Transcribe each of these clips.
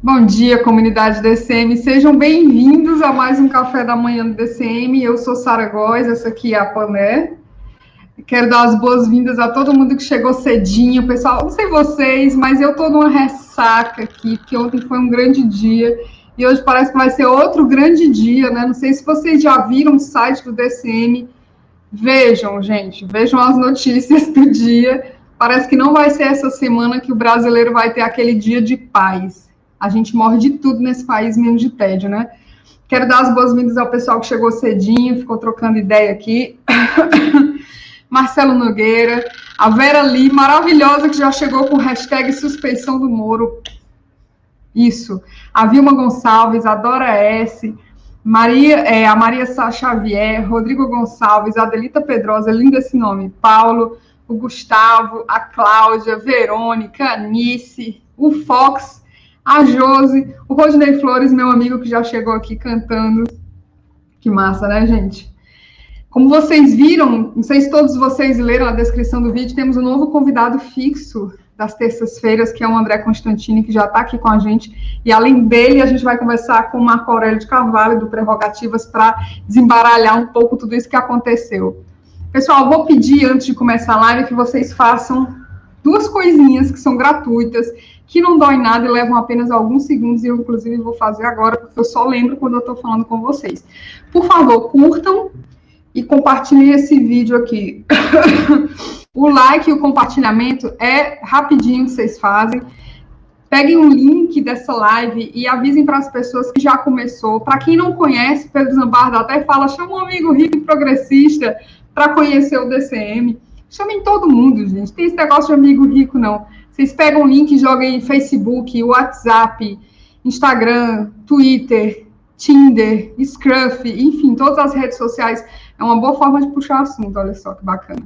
Bom dia, comunidade DCM. Sejam bem-vindos a mais um Café da Manhã do DCM. Eu sou Sara Góes, essa aqui é a Pané. Quero dar as boas-vindas a todo mundo que chegou cedinho. Pessoal, não sei vocês, mas eu tô numa ressaca aqui, porque ontem foi um grande dia e hoje parece que vai ser outro grande dia, né? Não sei se vocês já viram o site do DCM. Vejam, gente, vejam as notícias do dia. Parece que não vai ser essa semana que o brasileiro vai ter aquele dia de paz. A gente morre de tudo nesse país, menos de tédio, né? Quero dar as boas-vindas ao pessoal que chegou cedinho, ficou trocando ideia aqui. Marcelo Nogueira, a Vera Lee, maravilhosa, que já chegou com hashtag suspeição do Moro. Isso. A Vilma Gonçalves, a Dora S., a Maria Sá Xavier, Rodrigo Gonçalves, a Adelita Pedrosa, lindo esse nome, Paulo, o Gustavo, a Cláudia, Verônica, a Nice, o Fox, a Josi, o Rodney Flores, meu amigo que já chegou aqui cantando. Que massa, né, gente? Como vocês viram, não sei se todos vocês leram a descrição do vídeo, temos um novo convidado fixo das terças-feiras, que é o André Constantini, que já está aqui com a gente. E, além dele, a gente vai conversar com o Marco Aurélio de Carvalho, do Prerrogativas, para desembaralhar um pouco tudo isso que aconteceu. Pessoal, vou pedir, antes de começar a live, que vocês façam duas coisinhas que são gratuitas, que não dói nada e levam apenas alguns segundos, e eu, inclusive, vou fazer agora, porque eu só lembro quando eu estou falando com vocês. Por favor, curtam e compartilhem esse vídeo aqui. O like e o compartilhamento é rapidinho que vocês fazem. Peguem um link dessa live e avisem para as pessoas que já começou. Para quem não conhece, Pedro Zambarda até fala, chama um amigo rico e progressista para conhecer o DCM. Chamem todo mundo, gente. Tem esse negócio de amigo rico, não. Vocês pegam o link e jogam em Facebook, WhatsApp, Instagram, Twitter, Tinder, Scruff, enfim, todas as redes sociais. É uma boa forma de puxar assunto, olha só que bacana.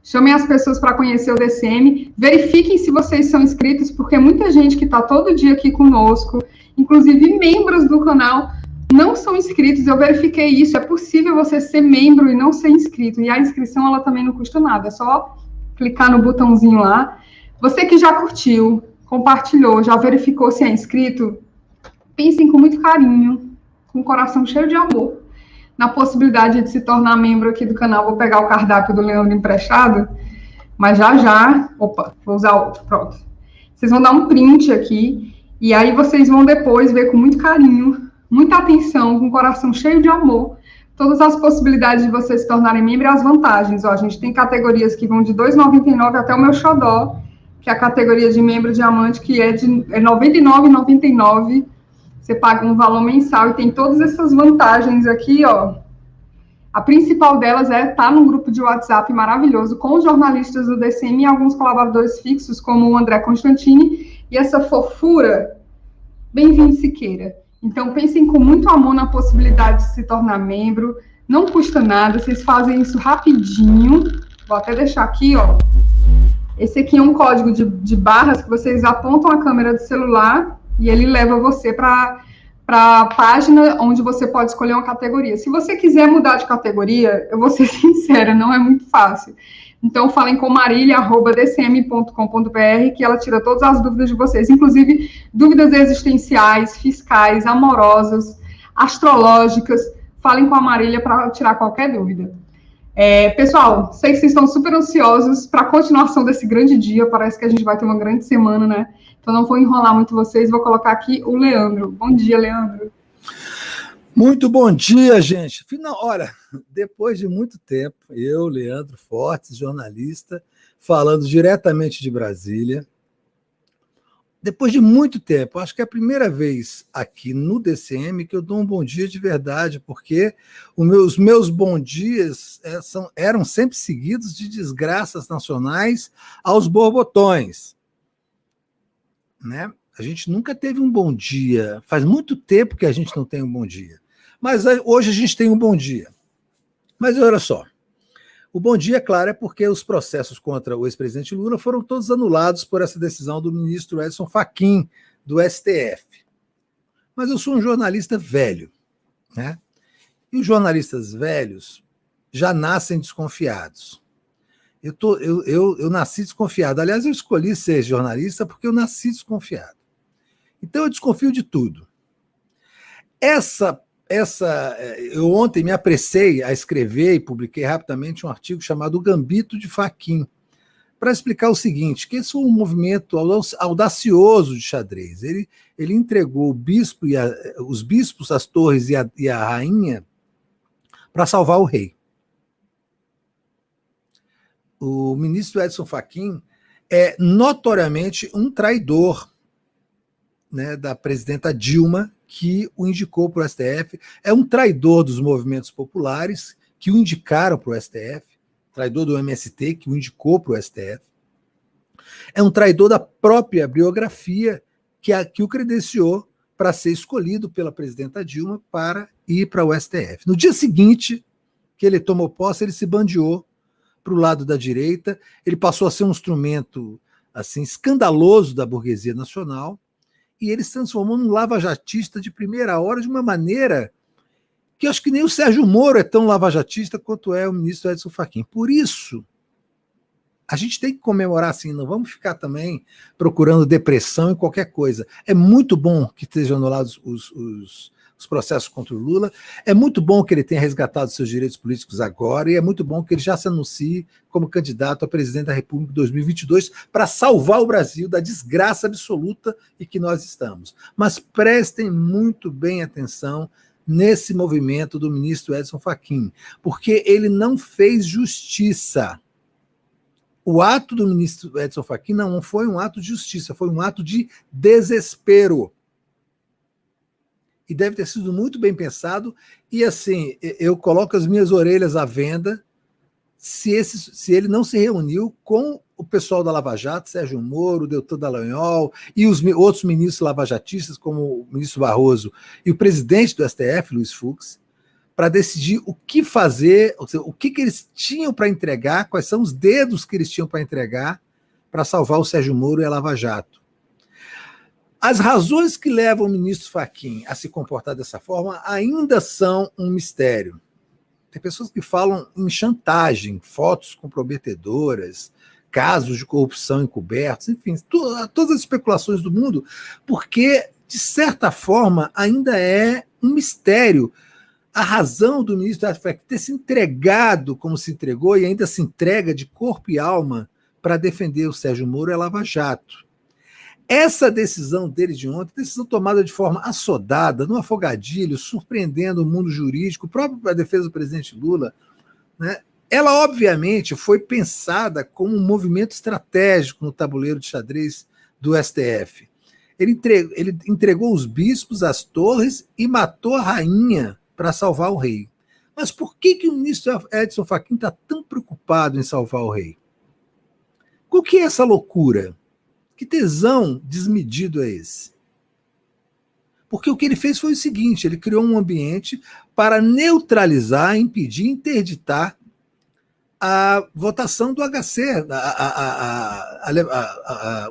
Chamem as pessoas para conhecer o DCM, verifiquem se vocês são inscritos, porque muita gente que está todo dia aqui conosco, inclusive membros do canal, não são inscritos. Eu verifiquei isso, é possível você ser membro e não ser inscrito, e a inscrição ela também não custa nada, é só clicar no botãozinho lá. Você que já curtiu, compartilhou, já verificou se é inscrito, pensem com muito carinho, com o coração cheio de amor, na possibilidade de se tornar membro aqui do canal. Vou pegar o cardápio do Leandro emprestado, mas já, opa, vou usar outro, pronto. Vocês vão dar um print aqui, e aí vocês vão depois ver com muito carinho, muita atenção, com o coração cheio de amor, todas as possibilidades de vocês se tornarem membro e as vantagens. Ó, a gente tem categorias que vão de R$ 2,99 até o meu xodó, que é a categoria de membro diamante, que é de R$ 99,99. Você paga um valor mensal e tem todas essas vantagens aqui, ó. A principal delas é estar num grupo de WhatsApp maravilhoso com os jornalistas do DCM e alguns colaboradores fixos, como o André Constantini e essa fofura, Bem-vindo Siqueira. Então, pensem com muito amor na possibilidade de se tornar membro. Não custa nada, vocês fazem isso rapidinho. Vou até deixar aqui, ó. Esse aqui é um código de barras que vocês apontam a câmera do celular e ele leva você para a página onde você pode escolher uma categoria. Se você quiser mudar de categoria, eu vou ser sincera, não é muito fácil. Então, falem com marília@dcm.com.br, que ela tira todas as dúvidas de vocês, inclusive dúvidas existenciais, fiscais, amorosas, astrológicas. Falem com a Marília para tirar qualquer dúvida. Pessoal, sei que vocês estão super ansiosos para a continuação desse grande dia. Parece que a gente vai ter uma grande semana, né? Então, não vou enrolar muito vocês, vou colocar aqui o Leandro. Bom dia, Leandro. Muito bom dia, gente. Olha, depois de muito tempo, eu, Leandro Fortes, jornalista, falando diretamente de Brasília. Depois de muito tempo, acho que é a primeira vez aqui no DCM que eu dou um bom dia de verdade, porque os meus bons dias eram sempre seguidos de desgraças nacionais aos borbotões, né? A gente nunca teve um bom dia. Faz muito tempo que a gente não tem um bom dia. Mas hoje a gente tem um bom dia. Mas olha só, o bom dia, claro, é porque os processos contra o ex-presidente Lula foram todos anulados por essa decisão do ministro Edson Fachin, do STF. Mas eu sou um jornalista velho, né? E os jornalistas velhos já nascem desconfiados. Eu nasci desconfiado. Aliás, eu escolhi ser jornalista porque eu nasci desconfiado. Então eu desconfio de tudo. Eu ontem me apressei a escrever e publiquei rapidamente um artigo chamado O Gambito de Fachin, para explicar o seguinte, que esse foi um movimento audacioso de xadrez. Ele entregou os bispos, as torres e a rainha para salvar o rei. O ministro Edson Fachin é notoriamente um traidor, né, da presidenta Dilma, que o indicou para o STF, é um traidor dos movimentos populares que o indicaram para o STF, traidor do MST que o indicou para o STF, é um traidor da própria biografia que o credenciou para ser escolhido pela presidenta Dilma para ir para o STF. No dia seguinte que ele tomou posse, ele se bandeou para o lado da direita, ele passou a ser um instrumento assim escandaloso da burguesia nacional, e ele se transformou num lavajatista de primeira hora de uma maneira que eu acho que nem o Sérgio Moro é tão lavajatista quanto é o ministro Edson Fachin. Por isso, a gente tem que comemorar assim, não vamos ficar também procurando depressão em qualquer coisa. É muito bom que estejam anulados os processos contra o Lula, é muito bom que ele tenha resgatado seus direitos políticos agora, e é muito bom que ele já se anuncie como candidato a presidente da República em 2022 para salvar o Brasil da desgraça absoluta em que nós estamos. Mas prestem muito bem atenção nesse movimento do ministro Edson Fachin, porque ele não fez justiça. O ato do ministro Edson Fachin não foi um ato de justiça, foi um ato de desespero. E deve ter sido muito bem pensado, e assim, eu coloco as minhas orelhas à venda se ele não se reuniu com o pessoal da Lava Jato, Sérgio Moro, Deltan Dallagnol, e os outros ministros lavajatistas, como o ministro Barroso, e o presidente do STF, Luiz Fux, para decidir o que fazer, ou seja, o que eles tinham para entregar, quais são os dedos que eles tinham para entregar para salvar o Sérgio Moro e a Lava Jato. As razões que levam o ministro Fachin a se comportar dessa forma ainda são um mistério. Tem pessoas que falam em chantagem, fotos comprometedoras, casos de corrupção encobertos, enfim, todas as especulações do mundo, porque, de certa forma, ainda é um mistério a razão do ministro Fachin ter se entregado como se entregou e ainda se entrega de corpo e alma para defender o Sérgio Moro e a Lava Jato. Essa decisão dele de ontem, decisão tomada de forma assodada, no afogadilho, surpreendendo o mundo jurídico, próprio para a defesa do presidente Lula, né, ela obviamente foi pensada como um movimento estratégico no tabuleiro de xadrez do STF. Ele entregou os bispos, as torres e matou a rainha para salvar o rei. Mas por que o ministro Edson Fachin está tão preocupado em salvar o rei? Qual que é essa loucura? Que tesão desmedido é esse? Porque o que ele fez foi o seguinte, ele criou um ambiente para neutralizar, impedir, interditar a votação do HC,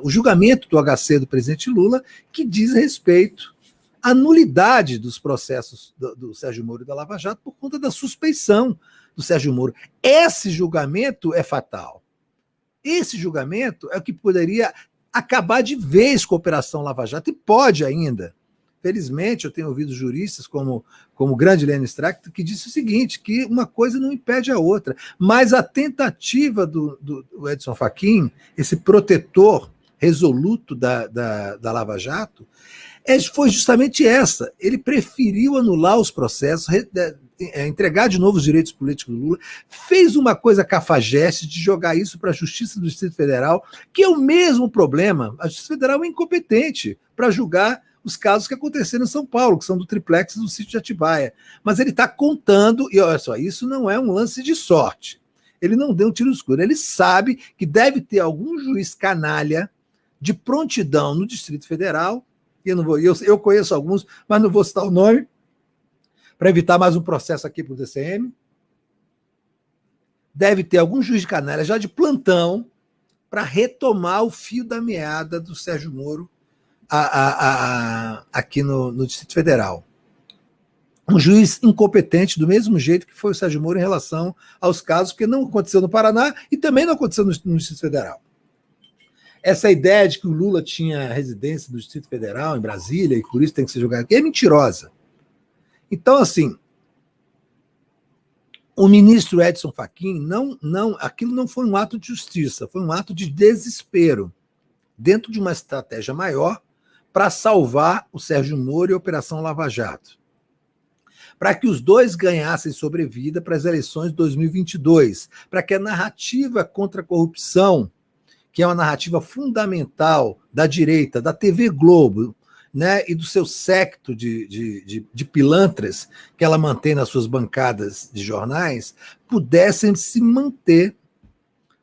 o julgamento do HC do presidente Lula, que diz respeito à nulidade dos processos do Sérgio Moro e da Lava Jato por conta da suspeição do Sérgio Moro. Esse julgamento é fatal. Esse julgamento é o que poderia acabar de vez com a Operação Lava Jato, e pode ainda. Felizmente, eu tenho ouvido juristas como o grande Lênin Strack, que disse o seguinte, que uma coisa não impede a outra, mas a tentativa do Edson Fachin, esse protetor resoluto da Lava Jato, foi justamente essa. Ele preferiu anular os processos, entregar de novo os direitos políticos do Lula, fez uma coisa cafajeste de jogar isso para a Justiça do Distrito Federal, que é o mesmo problema. A Justiça Federal é incompetente para julgar os casos que aconteceram em São Paulo, que são do triplex do sítio de Atibaia. Mas ele está contando, e olha só, isso não é um lance de sorte. Ele não deu um tiro escuro, ele sabe que deve ter algum juiz canalha de prontidão no Distrito Federal, e eu conheço alguns, mas não vou citar o nome, para evitar mais um processo aqui para o DCM. Deve ter algum juiz de canalha já de plantão para retomar o fio da meada do Sérgio Moro aqui no Distrito Federal. Um juiz incompetente, do mesmo jeito que foi o Sérgio Moro em relação aos casos que não aconteceu no Paraná e também não aconteceu no Distrito Federal. essa ideia de que o Lula tinha residência do Distrito Federal, em Brasília, e por isso tem que ser julgado aqui, é mentirosa. Então, assim, o ministro Edson Fachin, aquilo não foi um ato de justiça, foi um ato de desespero, dentro de uma estratégia maior para salvar o Sérgio Moro e a Operação Lava Jato, para que os dois ganhassem sobrevida para as eleições de 2022, para que a narrativa contra a corrupção, que é uma narrativa fundamental da direita, da TV Globo, né, e do seu séquito de pilantras que ela mantém nas suas bancadas de jornais, pudessem se manter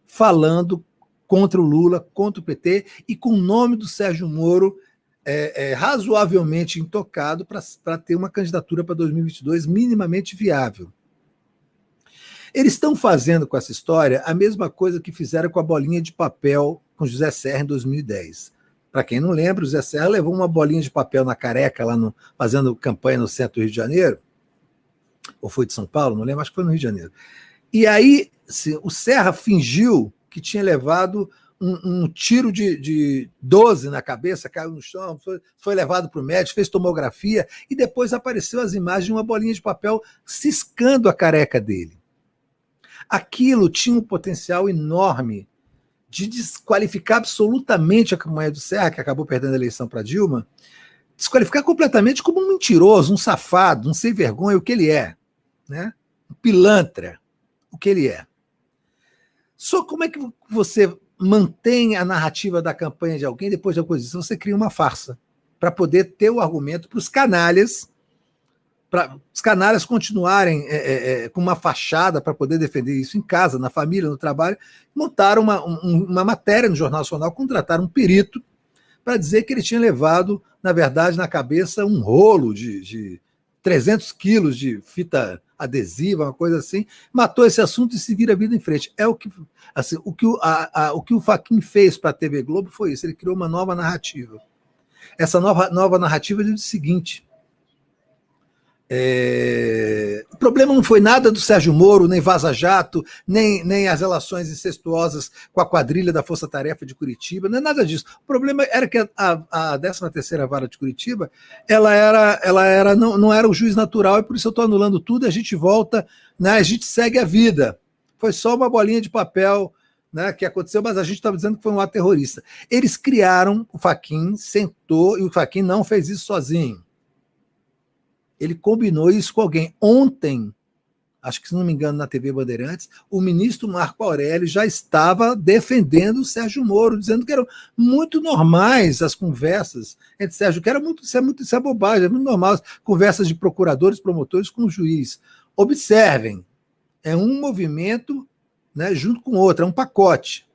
falando contra o Lula, contra o PT, e com o nome do Sérgio Moro razoavelmente intocado para ter uma candidatura para 2022 minimamente viável. Eles estão fazendo com essa história a mesma coisa que fizeram com a bolinha de papel com José Serra em 2010. Para quem não lembra, o José Serra levou uma bolinha de papel na careca, lá fazendo campanha no centro do Rio de Janeiro, ou foi de São Paulo, não lembro, acho que foi no Rio de Janeiro. E aí o Serra fingiu que tinha levado um tiro de 12 na cabeça, caiu no chão, foi levado para o médico, fez tomografia, e depois apareceu as imagens de uma bolinha de papel ciscando a careca dele. Aquilo tinha um potencial enorme de desqualificar absolutamente a campanha do Serra, que acabou perdendo a eleição para Dilma, desqualificar completamente como um mentiroso, um safado, um sem vergonha, o que ele é, né? Um pilantra, o que ele é. Só como é que você mantém a narrativa da campanha de alguém depois da oposição? Você cria uma farsa para poder ter o argumento para os canalhas continuarem com uma fachada para poder defender isso em casa, na família, no trabalho. Montaram uma matéria no Jornal Nacional, contrataram um perito para dizer que ele tinha levado, na verdade, na cabeça um rolo de 300 quilos de fita adesiva, uma coisa assim, matou esse assunto e se vira a vida em frente. É o que o Fachin fez para a TV Globo foi isso, ele criou uma nova narrativa. Essa nova narrativa diz o seguinte: o problema não foi nada do Sérgio Moro, nem Vaza Jato, nem as relações incestuosas com a quadrilha da Força Tarefa de Curitiba, não é nada disso. O problema era que a 13ª Vara de Curitiba não era o juiz natural, e por isso eu estou anulando tudo, a gente volta, né, a gente segue a vida. Foi só uma bolinha de papel, né, que aconteceu, mas a gente estava dizendo que foi um ato terrorista. Eles criaram, o Fachin sentou, e o Fachin não fez isso sozinho. Ele combinou isso com alguém. Ontem, acho que se não me engano, na TV Bandeirantes, o ministro Marco Aurélio já estava defendendo o Sérgio Moro, dizendo que eram muito normais as conversas entre Sérgio, que isso é bobagem, é muito normal as conversas de procuradores, promotores com o juiz. Observem, é um movimento, né, junto com outro, é um pacote.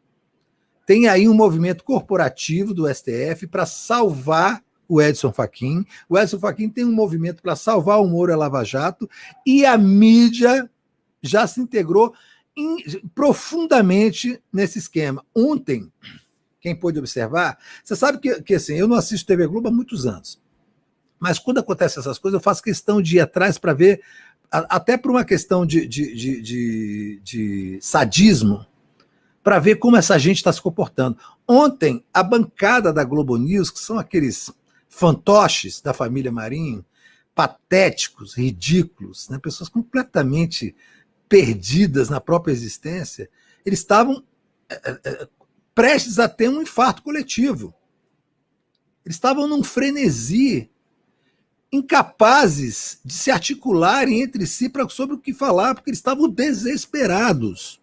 Tem aí um movimento corporativo do STF para salvar o Edson Fachin. O Edson Fachin tem um movimento para salvar o Moro e a Lava Jato, e a mídia já se integrou profundamente nesse esquema. Ontem, quem pôde observar, você sabe que assim, eu não assisto TV Globo há muitos anos, mas quando acontecem essas coisas, eu faço questão de ir atrás para ver, até por uma questão de sadismo, para ver como essa gente está se comportando. Ontem, a bancada da Globo News, que são aqueles fantoches da família Marinho, patéticos, ridículos, né, pessoas completamente perdidas na própria existência, eles estavam prestes a ter um infarto coletivo. Eles estavam num frenesi, incapazes de se articularem entre si sobre o que falar, porque eles estavam desesperados.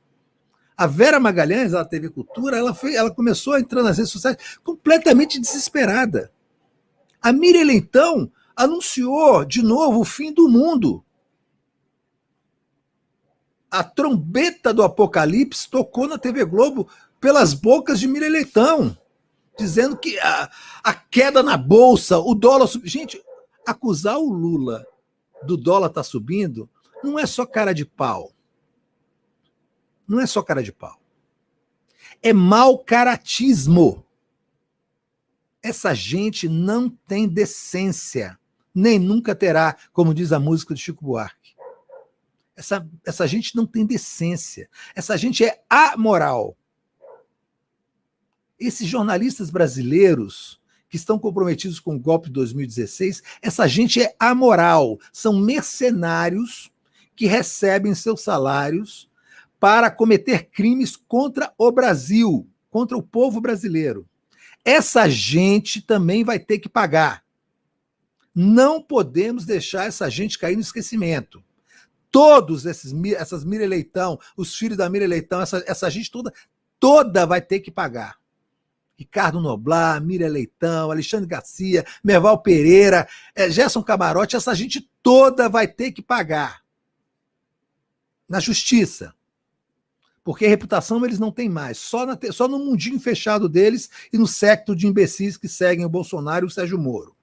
A Vera Magalhães, da TV Cultura, ela começou a entrar nas redes sociais completamente desesperada. A Miriam Leitão anunciou de novo o fim do mundo. A trombeta do apocalipse tocou na TV Globo pelas bocas de Miriam Leitão, dizendo que a queda na bolsa, o dólar... Gente, acusar o Lula do dólar estar subindo não é só cara de pau. Não é só cara de pau. É mau caratismo. Essa gente não tem decência, nem nunca terá, como diz a música de Chico Buarque. Essa gente não tem decência. Essa gente é amoral. esses jornalistas brasileiros que estão comprometidos com o golpe de 2016, essa gente é amoral, são mercenários que recebem seus salários para cometer crimes contra o Brasil, contra o povo brasileiro. Essa gente também vai ter que pagar. Não podemos deixar essa gente cair no esquecimento. Todos essas Miriam Leitão, os filhos da Miriam Leitão, essa gente toda vai ter que pagar. Ricardo Noblar, Miriam Leitão, Alexandre Garcia, Merval Pereira, Gerson Camarote, essa gente toda vai ter que pagar na justiça. Porque a reputação eles não têm mais, só no mundinho fechado deles e no séquito de imbecis que seguem o Bolsonaro e o Sérgio Moro.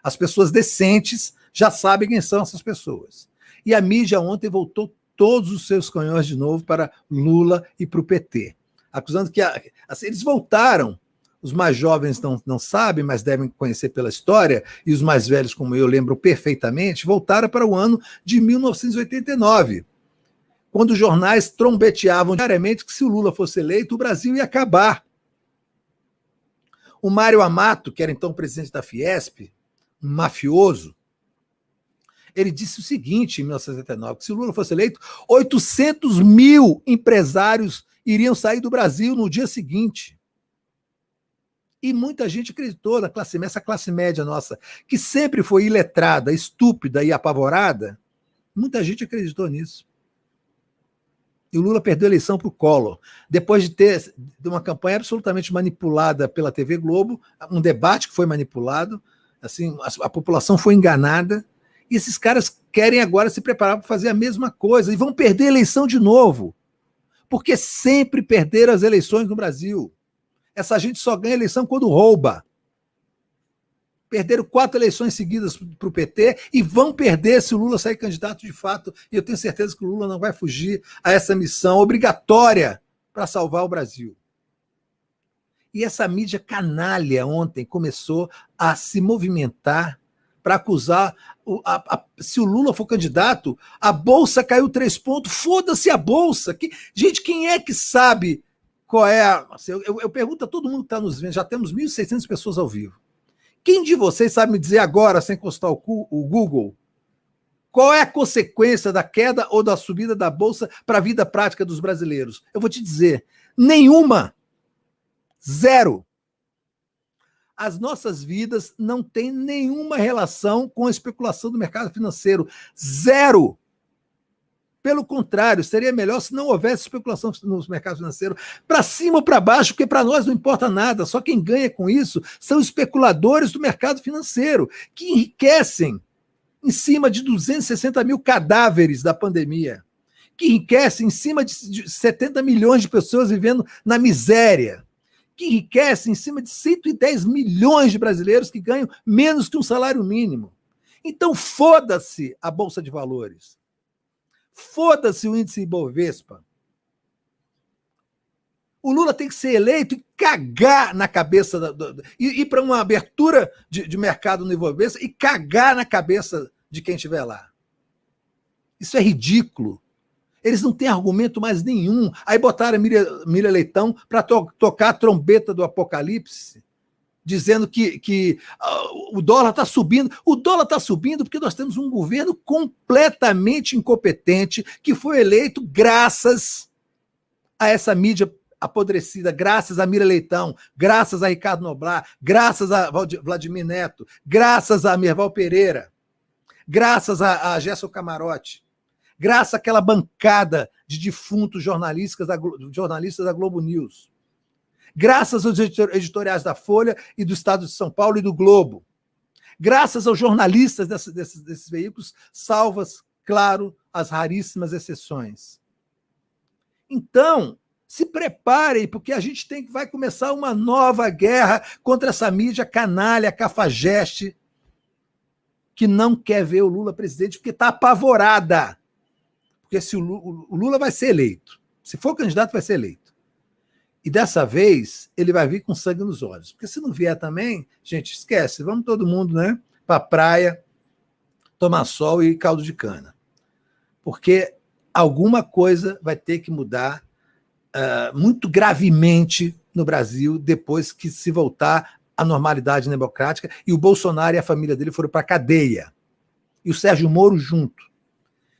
As pessoas decentes já sabem quem são essas pessoas. E a mídia ontem voltou todos os seus canhões de novo para Lula e para o PT, acusando que assim, eles voltaram. Os mais jovens não sabem, mas devem conhecer pela história, e os mais velhos, como eu, lembro perfeitamente, voltaram para o ano de 1989, quando os jornais trombeteavam diariamente que se o Lula fosse eleito, o Brasil ia acabar. O Mário Amato, que era então presidente da Fiesp, um mafioso, ele disse o seguinte em 1989, que se o Lula fosse eleito, 800 mil empresários iriam sair do Brasil no dia seguinte. E muita gente acreditou essa classe média nossa, que sempre foi iletrada, estúpida e apavorada, muita gente acreditou nisso. E o Lula perdeu a eleição para o Collor, depois de ter uma campanha absolutamente manipulada pela TV Globo, um debate que foi manipulado, assim, a população foi enganada, e esses caras querem agora se preparar para fazer a mesma coisa, e vão perder a eleição de novo, porque sempre perderam as eleições no Brasil. Essa gente só ganha eleição quando rouba. Perderam 4 eleições seguidas para o PT e vão perder se o Lula sair candidato de fato. E eu tenho certeza que o Lula não vai fugir a essa missão obrigatória para salvar o Brasil. E essa mídia canalha ontem começou a se movimentar para acusar, se o Lula for candidato, a Bolsa caiu 3 pontos, foda-se a Bolsa. Gente, quem é que sabe qual é a... Eu pergunto a todo mundo que está nos vendo, já temos 1.600 pessoas ao vivo. Quem de vocês sabe me dizer agora, sem encostar o Google, qual é a consequência da queda ou da subida da Bolsa para a vida prática dos brasileiros? Eu vou te dizer, nenhuma. Zero. As nossas vidas não têm nenhuma relação com a especulação do mercado financeiro. Zero. Pelo contrário, seria melhor se não houvesse especulação nos mercados financeiros, para cima ou para baixo, porque para nós não importa nada. Só quem ganha com isso são especuladores do mercado financeiro, que enriquecem em cima de 260 mil cadáveres da pandemia, que enriquecem em cima de 70 milhões de pessoas vivendo na miséria, que enriquecem em cima de 110 milhões de brasileiros que ganham menos que um salário mínimo. Então, foda-se a Bolsa de Valores. Foda-se o índice Ibovespa. O Lula tem que ser eleito e cagar na cabeça, ir para uma abertura de mercado no Ibovespa e cagar na cabeça de quem estiver lá. Isso é ridículo. Eles não têm argumento mais nenhum. Aí botaram a Miriam Leitão para tocar a trombeta do apocalipse, dizendo que o dólar está subindo. O dólar está subindo porque nós temos um governo completamente incompetente que foi eleito graças a essa mídia apodrecida, graças a Miriam Leitão, graças a Ricardo Noblar, graças a Vladimir Neto, graças a Merval Pereira, graças a Gerson Camarote, graças àquela bancada de defuntos jornalistas da Globo News, graças aos editoriais da Folha e do Estado de São Paulo e do Globo, graças aos jornalistas desses veículos, salvas, claro, as raríssimas exceções. Então, se preparem, porque a gente vai começar uma nova guerra contra essa mídia canalha, cafajeste, que não quer ver o Lula presidente, porque está apavorada. Porque se o Lula vai ser eleito, se for candidato, vai ser eleito. E dessa vez, ele vai vir com sangue nos olhos. Porque se não vier também, gente, esquece. Vamos todo mundo, né, para a praia, tomar sol e caldo de cana. Porque alguma coisa vai ter que mudar muito gravemente no Brasil depois que se voltar à normalidade democrática e o Bolsonaro e a família dele foram para a cadeia. E o Sérgio Moro junto.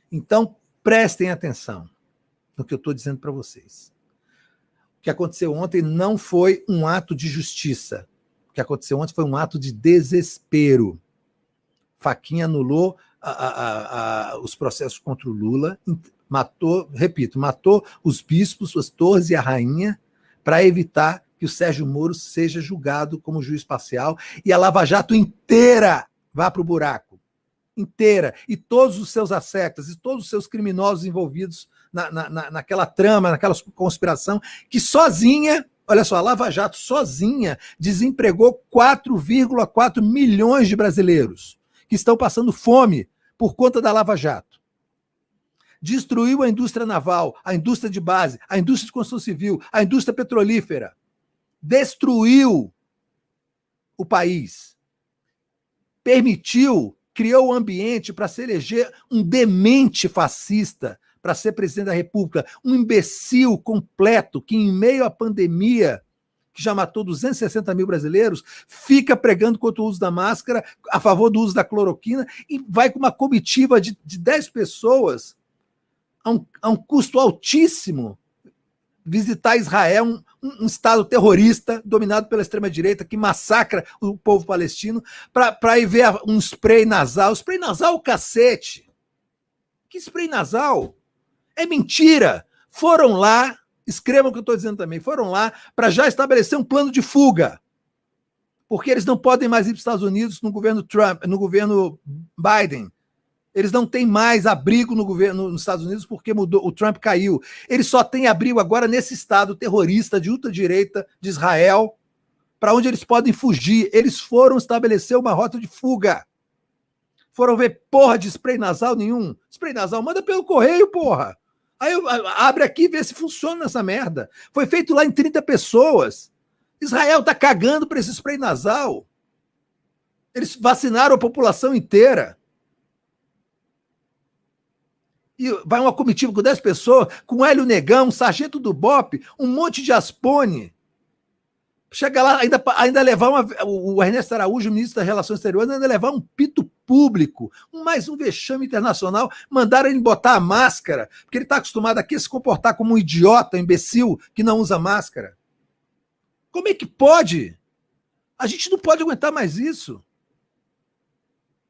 Então, prestem atenção no que eu estou dizendo para vocês. O que aconteceu ontem não foi um ato de justiça. O que aconteceu ontem foi um ato de desespero. Fachin anulou os processos contra o Lula, matou os bispos, as torres e a rainha, para evitar que o Sérgio Moro seja julgado como juiz parcial e a Lava Jato inteira vá para o buraco. Inteira. E todos os seus assectas, e todos os seus criminosos envolvidos naquela trama, naquela conspiração, que sozinha, olha só, a Lava Jato sozinha desempregou 4,4 milhões de brasileiros que estão passando fome por conta da Lava Jato. Destruiu a indústria naval, a indústria de base, a indústria de construção civil, a indústria petrolífera. Destruiu o país. Criou o ambiente para se eleger um demente fascista para ser presidente da República, um imbecil completo que, em meio à pandemia, que já matou 260 mil brasileiros, fica pregando contra o uso da máscara, a favor do uso da cloroquina, e vai com uma comitiva de 10 pessoas, a um custo altíssimo, visitar Israel, um Estado terrorista dominado pela extrema-direita que massacra o povo palestino, para ir ver um spray nasal. Spray nasal, cacete! Que spray nasal? É mentira! Foram lá, escrevam o que eu estou dizendo também, foram lá para já estabelecer um plano de fuga, porque eles não podem mais ir para os Estados Unidos no governo Trump, no governo Biden. Eles não têm mais abrigo no governo nos Estados Unidos porque o Trump caiu. Eles só têm abrigo agora nesse estado terrorista de ultradireita de Israel, para onde eles podem fugir. Eles foram estabelecer uma rota de fuga. Foram ver porra de spray nasal nenhum. Spray nasal manda pelo correio, porra. Aí abre aqui e vê se funciona essa merda. Foi feito lá em 30 pessoas. Israel tá cagando para esse spray nasal. Eles vacinaram a população inteira. E vai uma comitiva com 10 pessoas, com Hélio Negão, um sargento do BOPE, um monte de aspone. Chega lá, ainda levar o Ernesto Araújo, ministro das Relações Exteriores, ainda levar um pito público, mais um vexame internacional, mandaram ele botar a máscara, porque ele está acostumado aqui a se comportar como um idiota, um imbecil, que não usa máscara. Como é que pode? A gente não pode aguentar mais isso.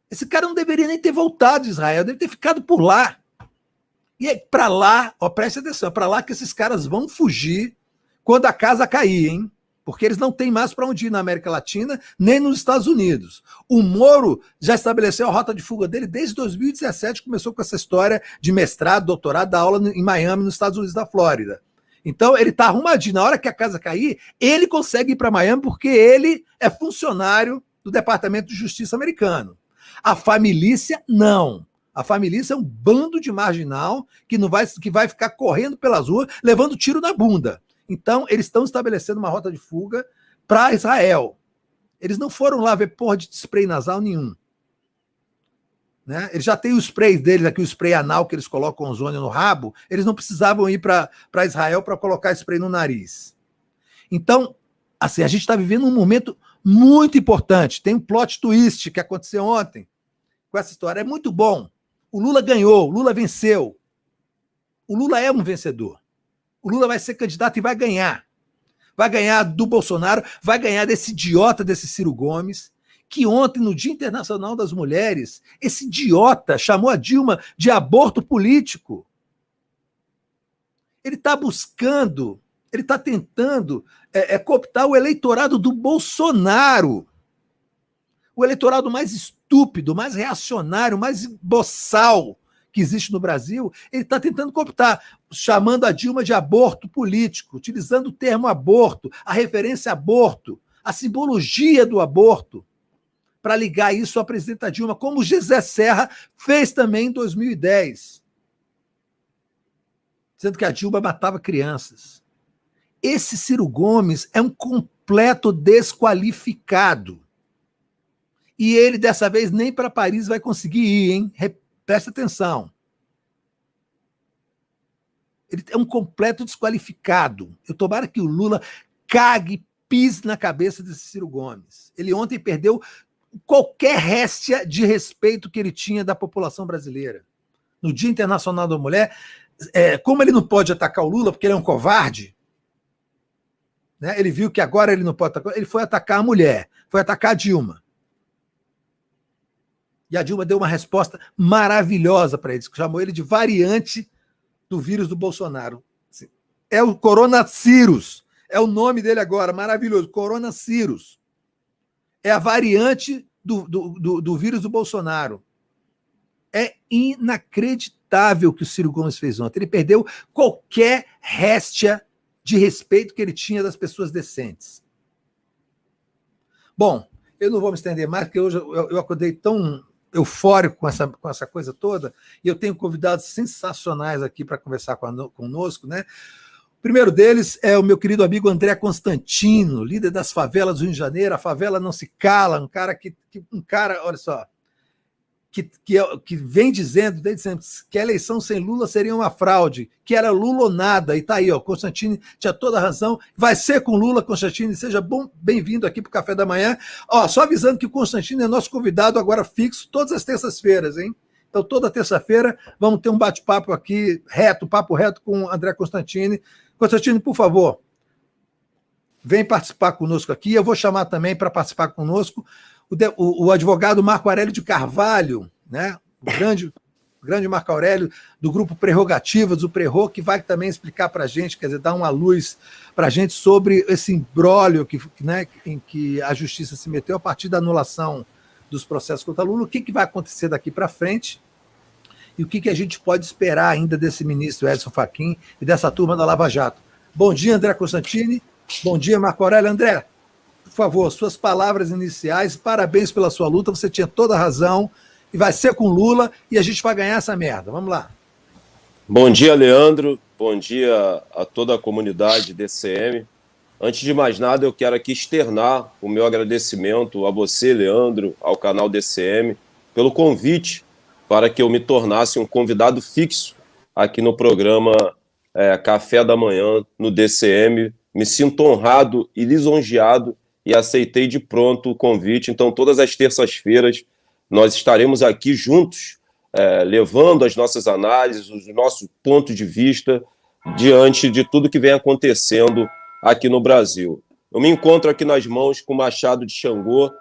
Esse cara não deveria nem ter voltado de Israel, deve ter ficado por lá. E é para lá, ó, preste atenção, é para lá que esses caras vão fugir quando a casa cair, hein? Porque eles não têm mais para onde ir na América Latina, nem nos Estados Unidos. O Moro já estabeleceu a rota de fuga dele desde 2017, começou com essa história de mestrado, doutorado, da aula em Miami, nos Estados Unidos da Flórida. Então ele está arrumadinho. Na hora que a casa cair, ele consegue ir para Miami porque ele é funcionário do Departamento de Justiça americano. A família não. A família é um bando de marginal que vai ficar correndo pelas ruas, levando tiro na bunda. Então, eles estão estabelecendo uma rota de fuga para Israel. Eles não foram lá ver porra de spray nasal nenhum. Né? Eles já têm o spray deles, aqui o spray anal que eles colocam ozônio no rabo, eles não precisavam ir para Israel para colocar spray no nariz. Então, assim, a gente está vivendo um momento muito importante. Tem um plot twist que aconteceu ontem com essa história. É muito bom. O Lula ganhou, o Lula venceu. O Lula é um vencedor. O Lula vai ser candidato e vai ganhar. Vai ganhar do Bolsonaro, vai ganhar desse idiota, desse Ciro Gomes, que ontem, no Dia Internacional das Mulheres, esse idiota chamou a Dilma de aborto político. Ele está buscando, ele está tentando cooptar o eleitorado do Bolsonaro. O eleitorado mais estúpido, mais reacionário, mais boçal que existe no Brasil, ele está tentando cooptar, chamando a Dilma de aborto político, utilizando o termo aborto, a referência aborto, a simbologia do aborto, para ligar isso à presidenta Dilma, como o José Serra fez também em 2010, dizendo que a Dilma matava crianças. Esse Ciro Gomes é um completo desqualificado. E ele, dessa vez, nem para Paris vai conseguir ir, hein? Presta atenção. Ele é um completo desqualificado. Eu tomara que o Lula cague, pise na cabeça desse Ciro Gomes. Ele ontem perdeu qualquer réstia de respeito que ele tinha da população brasileira. No Dia Internacional da Mulher, como ele não pode atacar o Lula, porque ele é um covarde, né? Ele viu que agora ele não pode atacar, ele foi atacar a mulher, foi atacar a Dilma. E a Dilma deu uma resposta maravilhosa para ele, chamou ele de variante do vírus do Bolsonaro. É o Coronacirus, é o nome dele agora, maravilhoso, Coronacirus. É a variante do vírus do Bolsonaro. É inacreditável o que o Ciro Gomes fez ontem. Ele perdeu qualquer réstia de respeito que ele tinha das pessoas decentes. Bom, eu não vou me estender mais, porque hoje eu acordei tão eufórico com essa coisa toda, e eu tenho convidados sensacionais aqui para conversar conosco, né? O primeiro deles é o meu querido amigo André Constantino, líder das favelas do Rio de Janeiro. A favela não se cala, um cara, olha só, que vem dizendo desde sempre que a eleição sem Lula seria uma fraude, que era Lula ou nada. E está aí, ó, Constantino tinha toda a razão. Vai ser com Lula, Constantino. Seja bem-vindo aqui para o Café da Manhã. Ó, só avisando que o Constantino é nosso convidado agora fixo todas as terças-feiras, hein? Então, toda terça-feira, vamos ter um bate-papo aqui, papo reto com o André Constantino. Constantino, por favor, vem participar conosco aqui. Eu vou chamar também para participar conosco o advogado Marco Aurélio de Carvalho, né? O grande Marco Aurélio, do grupo Prerrogativas, do Prerro, que vai também explicar para a gente, quer dizer, dar uma luz para a gente sobre esse imbróglio né, em que a justiça se meteu a partir da anulação dos processos contra Lula, o que vai acontecer daqui para frente e o que a gente pode esperar ainda desse ministro Edson Fachin e dessa turma da Lava Jato. Bom dia, André Constantini. Bom dia, Marco Aurélio. André, por favor, suas palavras iniciais. Parabéns pela sua luta, você tinha toda a razão e vai ser com Lula e a gente vai ganhar essa merda. Vamos lá. Bom dia, Leandro. Bom dia a toda a comunidade DCM. Antes de mais nada, eu quero aqui externar o meu agradecimento a você, Leandro, ao canal DCM, pelo convite para que eu me tornasse um convidado fixo aqui no programa Café da Manhã, no DCM. Me sinto honrado e lisonjeado e aceitei de pronto o convite. Então, todas as terças-feiras, nós estaremos aqui juntos, levando as nossas análises, o nosso ponto de vista diante de tudo que vem acontecendo aqui no Brasil. Eu me encontro aqui nas mãos com o Machado de Xangô.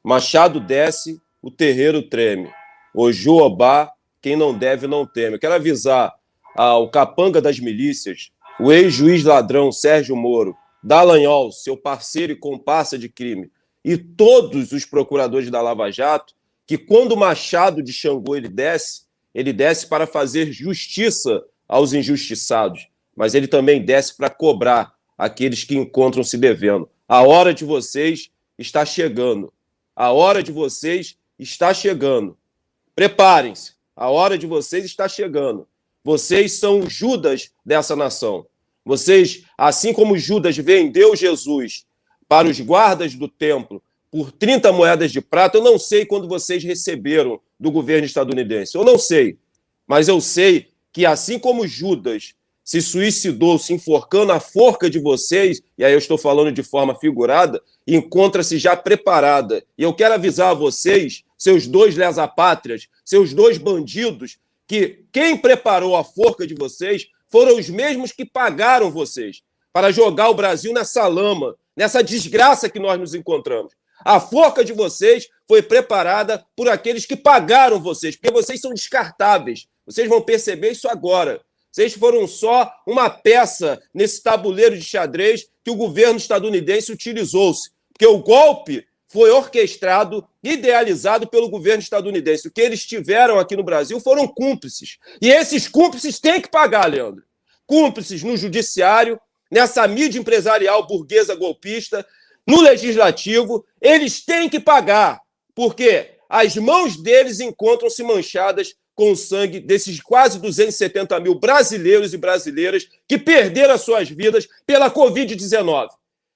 Machado desce, o terreiro treme. Oju Obá, quem não deve não teme. Eu quero avisar ao capanga das milícias, o ex-juiz ladrão Sérgio Moro, Dallagnol, seu parceiro e comparsa de crime, e todos os procuradores da Lava Jato, que quando o Machado de Xangô ele desce para fazer justiça aos injustiçados, mas ele também desce para cobrar aqueles que encontram-se devendo. A hora de vocês está chegando. A hora de vocês está chegando. Preparem-se. A hora de vocês está chegando. Vocês são o Judas dessa nação. Vocês, assim como Judas vendeu Jesus para os guardas do templo por 30 moedas de prata, eu não sei quando vocês receberam do governo estadunidense. Eu não sei. Mas eu sei que assim como Judas se suicidou, se enforcando a forca de vocês, e aí eu estou falando de forma figurada, encontra-se já preparada. E eu quero avisar a vocês, seus dois lesa-pátrias, seus dois bandidos, que quem preparou a forca de vocês foram os mesmos que pagaram vocês para jogar o Brasil nessa lama, nessa desgraça que nós nos encontramos. A forca de vocês foi preparada por aqueles que pagaram vocês, porque vocês são descartáveis. Vocês vão perceber isso agora. Vocês foram só uma peça nesse tabuleiro de xadrez que o governo estadunidense utilizou-se. Porque o golpe foi orquestrado, idealizado pelo governo estadunidense. O que eles tiveram aqui no Brasil foram cúmplices. E esses cúmplices têm que pagar, Leandro. Cúmplices no judiciário, nessa mídia empresarial burguesa golpista, no legislativo, eles têm que pagar. Porque as mãos deles encontram-se manchadas com o sangue desses quase 270 mil brasileiros e brasileiras que perderam as suas vidas pela Covid-19.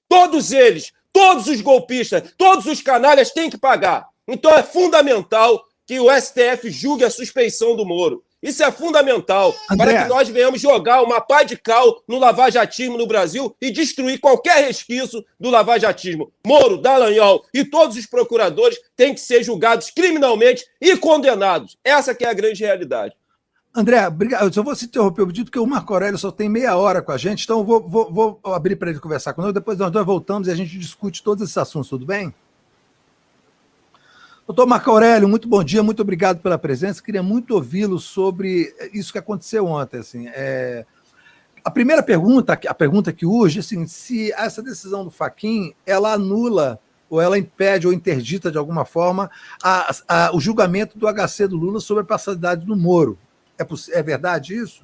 Todos eles, todos os golpistas, todos os canalhas têm que pagar. Então é fundamental que o STF julgue a suspeição do Moro, Isso é fundamental André, para que nós venhamos jogar uma pá de cal no lavajatismo no Brasil e destruir qualquer resquício do lavajatismo. Moro, Dallagnol e todos os procuradores têm que ser julgados criminalmente e condenados. Essa que é a grande realidade. André, obrigado. Eu só vou se interromper o pedido, porque o Marco Aurélio só tem meia hora com a gente, então eu vou abrir para ele conversar conosco, depois nós dois voltamos e a gente discute todos esses assuntos, tudo bem? Doutor Marco Aurélio, muito bom dia, muito obrigado pela presença. Queria muito ouvi-lo sobre isso que aconteceu ontem. Assim, a primeira pergunta, a pergunta que urge, assim, se essa decisão do Fachin, ela anula ou ela impede ou interdita de alguma forma o julgamento do HC do Lula sobre a passalidade do Moro. É verdade isso?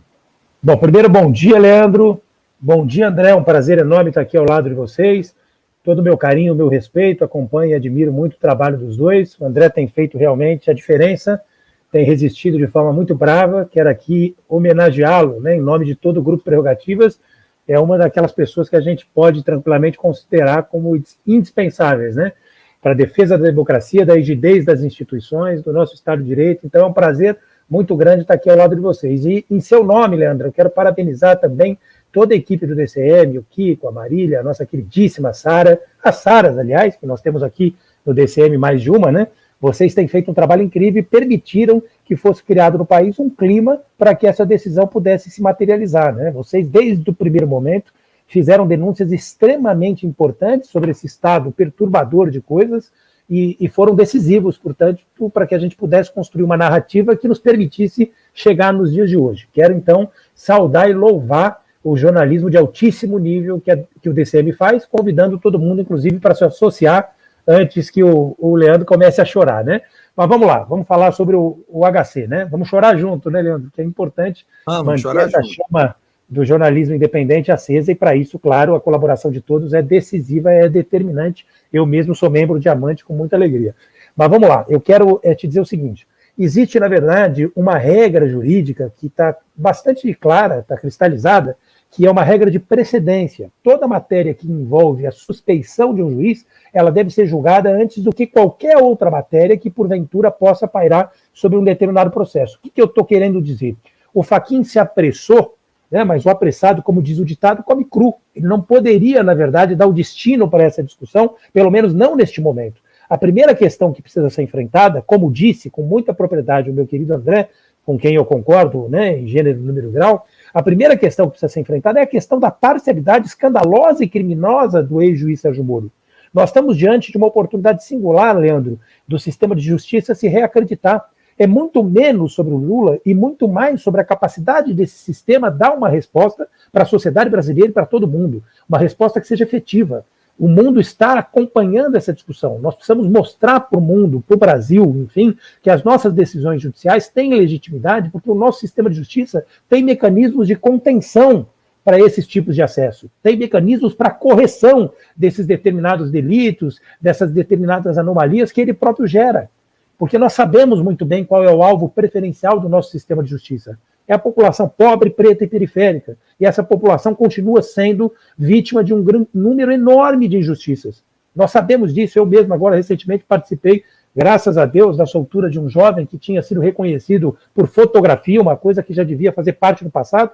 Bom, primeiro, bom dia, Leandro. Bom dia, André. Um prazer enorme estar aqui ao lado de vocês. Todo o meu carinho, o meu respeito, acompanho e admiro muito o trabalho dos dois. O André tem feito realmente a diferença, tem resistido de forma muito brava. Quero aqui homenageá-lo, né, em nome de todo o Grupo Prerrogativas. É uma daquelas pessoas que a gente pode tranquilamente considerar como indispensáveis, né, para a defesa da democracia, da rigidez das instituições, do nosso Estado de Direito. Então é um prazer muito grande estar aqui ao lado de vocês. E em seu nome, Leandro, eu quero parabenizar também toda a equipe do DCM, o Kiko, a Marília, a nossa queridíssima Sara, as Saras, aliás, que nós temos aqui no DCM mais de uma, né? Vocês têm feito um trabalho incrível e permitiram que fosse criado no país um clima para que essa decisão pudesse se materializar, né? Vocês, desde o primeiro momento, fizeram denúncias extremamente importantes sobre esse estado perturbador de coisas e foram decisivos, portanto, para que a gente pudesse construir uma narrativa que nos permitisse chegar nos dias de hoje. Quero, então, saudar e louvar o jornalismo de altíssimo nível que o DCM faz, convidando todo mundo, inclusive, para se associar antes que o Leandro comece a chorar, né? Mas vamos lá, vamos falar sobre o HC, né? Vamos chorar junto, né, Leandro? Que é importante manter essa chama do jornalismo independente acesa, e para isso, claro, a colaboração de todos é decisiva, é determinante. Eu mesmo sou membro Diamante com muita alegria. Mas vamos lá, eu quero te dizer o seguinte: existe, na verdade, uma regra jurídica que está bastante clara, está cristalizada, que é uma regra de precedência. Toda matéria que envolve a suspeição de um juiz, ela deve ser julgada antes do que qualquer outra matéria que, porventura, possa pairar sobre um determinado processo. O que eu estou querendo dizer? O Fachin se apressou, né, mas o apressado, como diz o ditado, come cru. Ele não poderia, na verdade, dar o destino para essa discussão, pelo menos não neste momento. A primeira questão que precisa ser enfrentada, como disse com muita propriedade o meu querido André, com quem eu concordo, né, em gênero, número e grau, a primeira questão que precisa ser enfrentada é a questão da parcialidade escandalosa e criminosa do ex-juiz Sérgio Moro. Nós estamos diante de uma oportunidade singular, Leandro, do sistema de justiça se reacreditar. É muito menos sobre o Lula e muito mais sobre a capacidade desse sistema dar uma resposta para a sociedade brasileira e para todo mundo. Uma resposta que seja efetiva. O mundo está acompanhando essa discussão. Nós precisamos mostrar para o mundo, para o Brasil, enfim, que as nossas decisões judiciais têm legitimidade, porque o nosso sistema de justiça tem mecanismos de contenção para esses tipos de acesso. Tem mecanismos para correção desses determinados delitos, dessas determinadas anomalias que ele próprio gera. Porque nós sabemos muito bem qual é o alvo preferencial do nosso sistema de justiça. É a população pobre, preta e periférica. E essa população continua sendo vítima de um número enorme de injustiças. Nós sabemos disso. Eu mesmo agora recentemente participei, graças a Deus, da soltura de um jovem que tinha sido reconhecido por fotografia, uma coisa que já devia fazer parte do passado.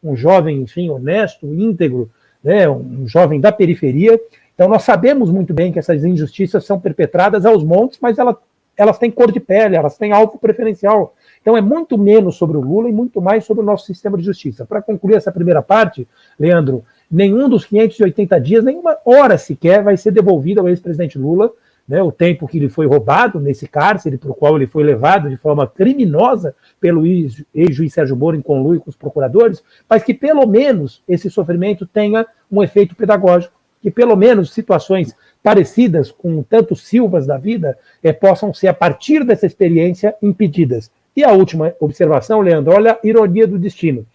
Um jovem, enfim, honesto, íntegro, né, um jovem da periferia. Então nós sabemos muito bem que essas injustiças são perpetradas aos montes, mas elas têm cor de pele, elas têm alvo preferencial. Então é muito menos sobre o Lula e muito mais sobre o nosso sistema de justiça. Para concluir essa primeira parte, Leandro, nenhum dos 580 dias, nenhuma hora sequer vai ser devolvido ao ex-presidente Lula, né, o tempo que lhe foi roubado nesse cárcere, para o qual ele foi levado de forma criminosa pelo ex-juiz Sérgio Moro em conluio com os procuradores, mas que pelo menos esse sofrimento tenha um efeito pedagógico, que pelo menos situações parecidas com tantos Silvas da vida possam ser, a partir dessa experiência, impedidas. E a última observação, Leandro, olha a ironia do destino.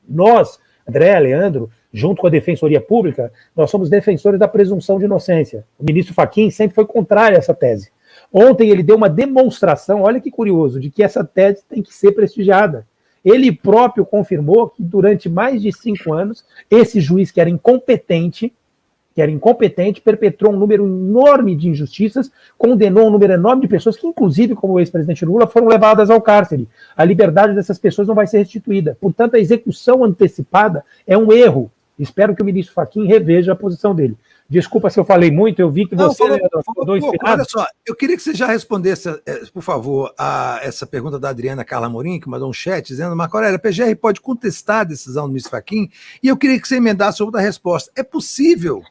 Nós, André, Leandro, junto com a Defensoria Pública, nós somos defensores da presunção de inocência. O ministro Fachin sempre foi contrário a essa tese. Ontem ele deu uma demonstração, olha que curioso, de que essa tese tem que ser prestigiada. Ele próprio confirmou que durante mais de 5 anos, esse juiz que era incompetente, que era incompetente, perpetrou um número enorme de injustiças, condenou um número enorme de pessoas que, inclusive, como o ex-presidente Lula, foram levadas ao cárcere. A liberdade dessas pessoas não vai ser restituída. Portanto, a execução antecipada é um erro. Espero que o ministro Fachin reveja a posição dele. Desculpa se eu falei muito, eu vi que você falou inspirado. Olha só, eu queria que você já respondesse, por favor, a essa pergunta da Adriana Carla Amorim, que mandou um chat dizendo: Marco Aurélio, a PGR pode contestar a decisão do ministro Fachin? E eu queria que você emendasse outra resposta. É possível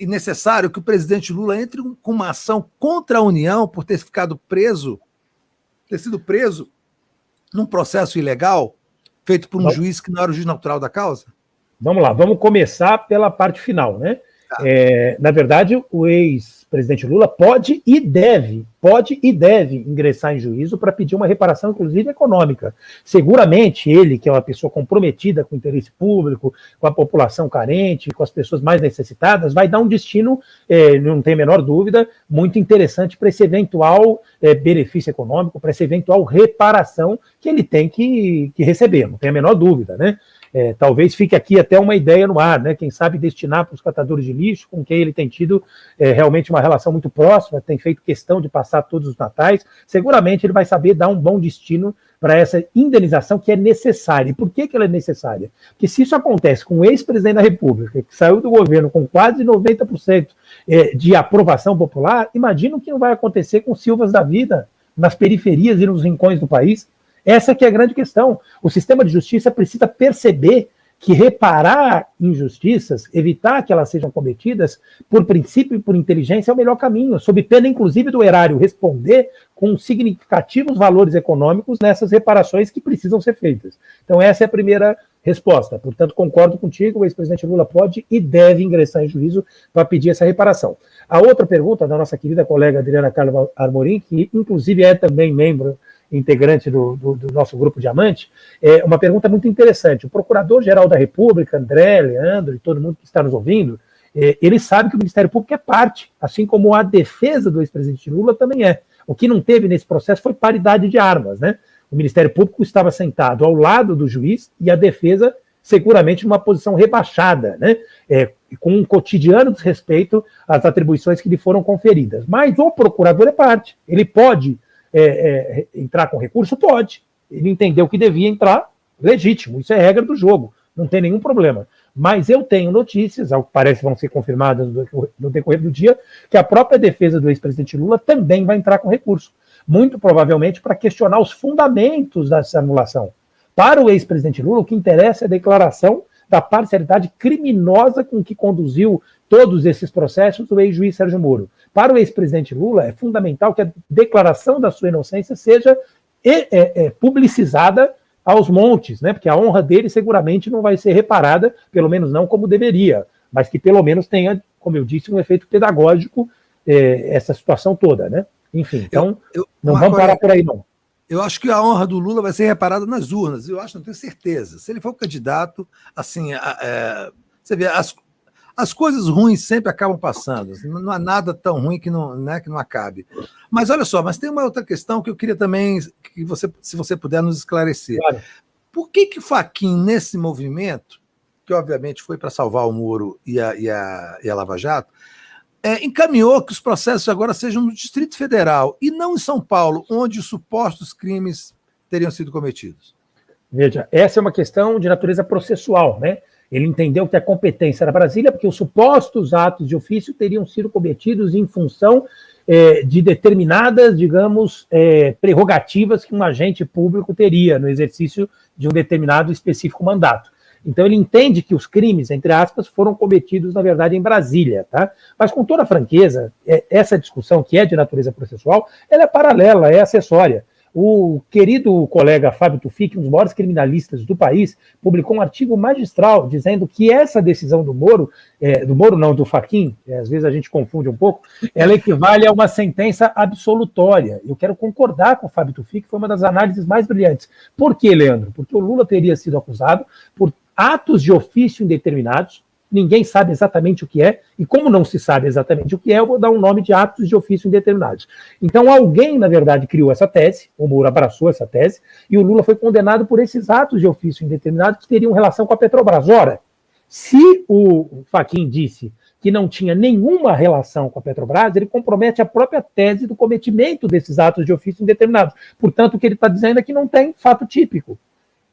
e necessário que o presidente Lula entre com uma ação contra a União por ter sido preso num processo ilegal feito por um juiz que não era o juiz natural da causa? Vamos lá, vamos começar pela parte final, né? Na verdade, o ex-presidente Lula pode e deve ingressar em juízo para pedir uma reparação, inclusive econômica. Seguramente ele, que é uma pessoa comprometida com o interesse público, com a população carente, com as pessoas mais necessitadas, vai dar um destino, não tem a menor dúvida, muito interessante para esse eventual benefício econômico, para essa eventual reparação que ele tem que receber, não tem a menor dúvida, né? Talvez fique aqui até uma ideia no ar, né? Quem sabe destinar para os catadores de lixo, com quem ele tem tido realmente uma relação muito próxima, tem feito questão de passar todos os natais, seguramente ele vai saber dar um bom destino para essa indenização que é necessária. E por que ela é necessária? Porque se isso acontece com o ex-presidente da República, que saiu do governo com quase 90% de aprovação popular, imagina o que não vai acontecer com Silvas da vida, nas periferias e nos rincões do país. Essa que é a grande questão. O sistema de justiça precisa perceber que reparar injustiças, evitar que elas sejam cometidas, por princípio e por inteligência, é o melhor caminho, sob pena, inclusive, do erário responder com significativos valores econômicos nessas reparações que precisam ser feitas. Então, essa é a primeira resposta. Portanto, concordo contigo, o ex-presidente Lula pode e deve ingressar em juízo para pedir essa reparação. A outra pergunta da nossa querida colega Adriana Carla Amorim, que inclusive é também membro integrante do nosso grupo Diamante, é uma pergunta muito interessante. O Procurador-Geral da República, André, Leandro e todo mundo que está nos ouvindo, ele sabe que o Ministério Público é parte, assim como a defesa do ex-presidente Lula também é. O que não teve nesse processo foi paridade de armas, né? O Ministério Público estava sentado ao lado do juiz e a defesa seguramente numa posição rebaixada, né? Com um cotidiano desrespeito às atribuições que lhe foram conferidas. Mas o procurador é parte. Ele pode entrar com recurso? Pode. Ele entendeu que devia entrar, legítimo. Isso é regra do jogo. Não tem nenhum problema. Mas eu tenho notícias, ao que parece vão ser confirmadas no decorrer do dia, que a própria defesa do ex-presidente Lula também vai entrar com recurso. Muito provavelmente para questionar os fundamentos dessa anulação. Para o ex-presidente Lula, o que interessa é a declaração da parcialidade criminosa com que conduziu todos esses processos o ex-juiz Sérgio Moro. Para o ex-presidente Lula, é fundamental que a declaração da sua inocência seja publicizada aos montes, né? Porque a honra dele seguramente não vai ser reparada, pelo menos não como deveria, mas que pelo menos tenha, como eu disse, um efeito pedagógico essa situação toda, né? Enfim, então não vamos parar por aí, não. Eu acho que a honra do Lula vai ser reparada nas urnas. Eu acho, não tenho certeza. Se ele for candidato, assim, você vê, as coisas ruins sempre acabam passando. Não há nada tão ruim que não acabe. Mas olha só, mas tem uma outra questão que eu queria também que você, se você puder nos esclarecer. Claro. Por que Fachin, nesse movimento, que obviamente foi para salvar o Moro e a Lava Jato, encaminhou que os processos agora sejam no Distrito Federal e não em São Paulo, onde os supostos crimes teriam sido cometidos? Veja, essa é uma questão de natureza processual, né? Ele entendeu que a competência era Brasília, porque os supostos atos de ofício teriam sido cometidos em função de determinadas, digamos, prerrogativas que um agente público teria no exercício de um determinado específico mandato. Então ele entende que os crimes, entre aspas, foram cometidos, na verdade, em Brasília, tá? Mas com toda franqueza, essa discussão, que é de natureza processual, ela é paralela, é acessória. O querido colega Fábio Tufik, um dos maiores criminalistas do país, publicou um artigo magistral dizendo que essa decisão do Fachin, às vezes a gente confunde um pouco, ela equivale a uma sentença absolutória. Eu quero concordar com o Fábio Tufik, foi uma das análises mais brilhantes. Por quê, Leandro? Porque o Lula teria sido acusado por atos de ofício indeterminados, ninguém sabe exatamente o que é, e como não se sabe exatamente o que é, eu vou dar um nome de atos de ofício indeterminados. Então alguém, na verdade, criou essa tese, o Moro abraçou essa tese, e o Lula foi condenado por esses atos de ofício indeterminados que teriam relação com a Petrobras. Ora, se o Fachin disse que não tinha nenhuma relação com a Petrobras, ele compromete a própria tese do cometimento desses atos de ofício indeterminados. Portanto, o que ele está dizendo é que não tem fato típico,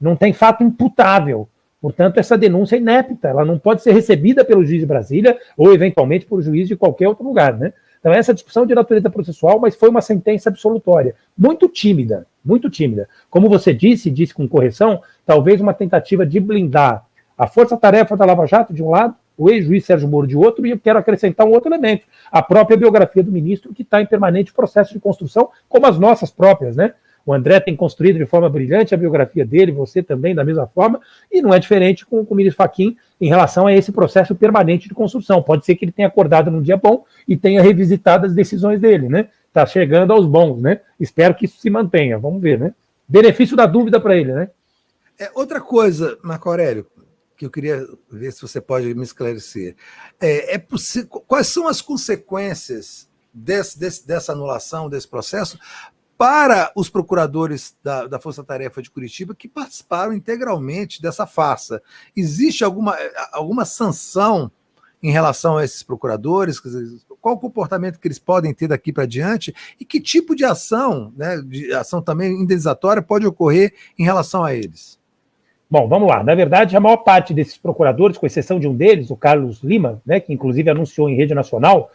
não tem fato imputável. Portanto, essa denúncia é inepta, ela não pode ser recebida pelo juiz de Brasília ou, eventualmente, por juiz de qualquer outro lugar, né? Então, essa discussão de natureza processual, mas foi uma sentença absolutória, muito tímida, muito tímida. Como você disse com correção, talvez uma tentativa de blindar a força-tarefa da Lava Jato, de um lado, o ex-juiz Sérgio Moro de outro, e eu quero acrescentar um outro elemento, a própria biografia do ministro, que está em permanente processo de construção, como as nossas próprias, né? O André tem construído de forma brilhante a biografia dele, você também da mesma forma, e não é diferente com o ministro Fachin em relação a esse processo permanente de construção. Pode ser que ele tenha acordado num dia bom e tenha revisitado as decisões dele, né? Está chegando aos bons, né? Espero que isso se mantenha, vamos ver, né? Benefício da dúvida para ele, né? Outra coisa, Marco Aurélio, que eu queria ver se você pode me esclarecer. Quais são as consequências dessa anulação, desse processo, para os procuradores da Força Tarefa de Curitiba que participaram integralmente dessa farsa? Existe alguma sanção em relação a esses procuradores? Quer dizer, qual o comportamento que eles podem ter daqui para diante e que tipo de ação, né, de ação também indenizatória, pode ocorrer em relação a eles? Bom, vamos lá. Na verdade, a maior parte desses procuradores, com exceção de um deles, o Carlos Lima, né, que inclusive anunciou em rede nacional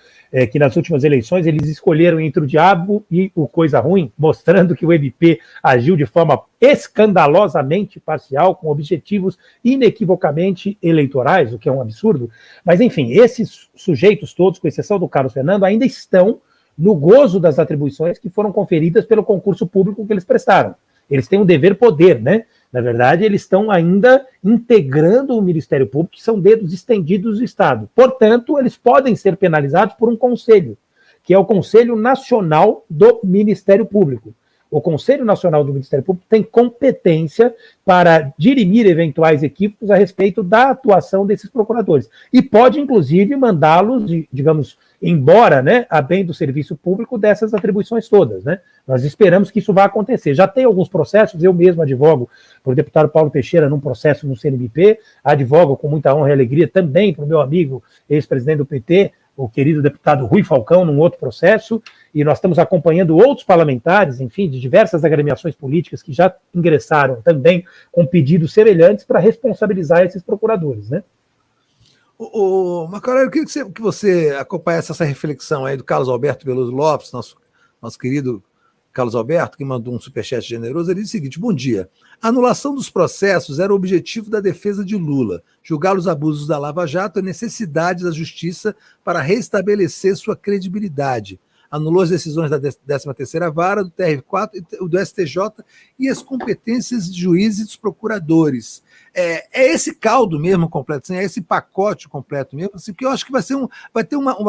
que nas últimas eleições eles escolheram entre o diabo e o coisa ruim, mostrando que o MP agiu de forma escandalosamente parcial, com objetivos inequivocamente eleitorais, o que é um absurdo. Mas, enfim, esses sujeitos todos, com exceção do Carlos Fernando, ainda estão no gozo das atribuições que foram conferidas pelo concurso público que eles prestaram. Eles têm um dever-poder, né? Na verdade, eles estão ainda integrando o Ministério Público, que são dedos estendidos do Estado. Portanto, eles podem ser penalizados por um conselho, que é o Conselho Nacional do Ministério Público. O Conselho Nacional do Ministério Público tem competência para dirimir eventuais equívocos a respeito da atuação desses procuradores. E pode, inclusive, mandá-los, digamos, embora, né, a bem do serviço público dessas atribuições todas, né? Nós esperamos que isso vá acontecer. Já tem alguns processos, eu mesmo advogo para o deputado Paulo Teixeira num processo no CNMP, advogo com muita honra e alegria também para o meu amigo, ex-presidente do PT, o querido deputado Rui Falcão, num outro processo, e nós estamos acompanhando outros parlamentares, enfim, de diversas agremiações políticas que já ingressaram também com pedidos semelhantes para responsabilizar esses procuradores, né? Marco Aurélio, eu queria que você acompanhasse essa reflexão aí do Carlos Alberto Veloso Lopes, nosso querido Carlos Alberto, que mandou um superchat generoso. Ele diz o seguinte: bom dia. A anulação dos processos era o objetivo da defesa de Lula. Julgar os abusos da Lava Jato é necessidade da justiça para restabelecer sua credibilidade. Anulou as decisões da 13ª Vara, do TR4, do STJ e as competências de juízes e dos procuradores. É esse caldo mesmo completo, assim, é esse pacote completo mesmo, assim, porque eu acho que vai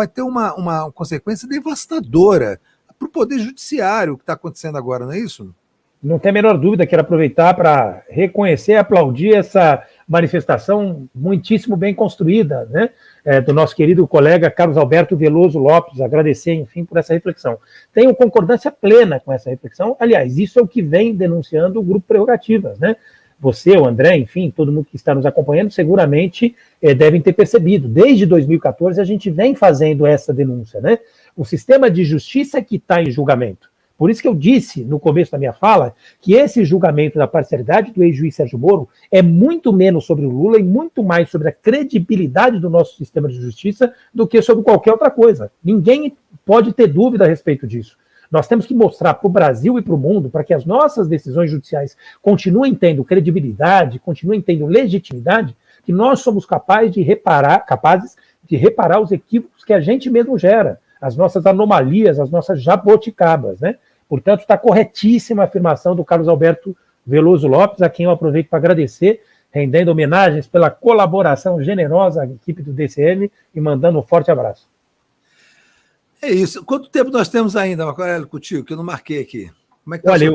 ter uma consequência devastadora para o Poder Judiciário, o que está acontecendo agora, não é isso? Não tem a menor dúvida, quero aproveitar para reconhecer e aplaudir essa manifestação muitíssimo bem construída, né, do nosso querido colega Carlos Alberto Veloso Lopes, agradecer, enfim, por essa reflexão. Tenho concordância plena com essa reflexão, aliás, isso é o que vem denunciando o Grupo Prerrogativas, né? Você, o André, enfim, todo mundo que está nos acompanhando, seguramente devem ter percebido. Desde 2014 a gente vem fazendo essa denúncia, né? O sistema de justiça que está em julgamento. Por isso que eu disse no começo da minha fala que esse julgamento da parcialidade do ex-juiz Sérgio Moro é muito menos sobre o Lula e muito mais sobre a credibilidade do nosso sistema de justiça do que sobre qualquer outra coisa. Ninguém pode ter dúvida a respeito disso. Nós temos que mostrar para o Brasil e para o mundo, para que as nossas decisões judiciais continuem tendo credibilidade, continuem tendo legitimidade, que nós somos capazes de reparar os equívocos que a gente mesmo gera, as nossas anomalias, as nossas jaboticabas, né? Portanto, está corretíssima a afirmação do Carlos Alberto Veloso Lopes, a quem eu aproveito para agradecer, rendendo homenagens pela colaboração generosa à equipe do DCM e mandando um forte abraço. É isso. Quanto tempo nós temos ainda, Marco Aurélio, contigo, que eu não marquei aqui? Como é que tá? Olha,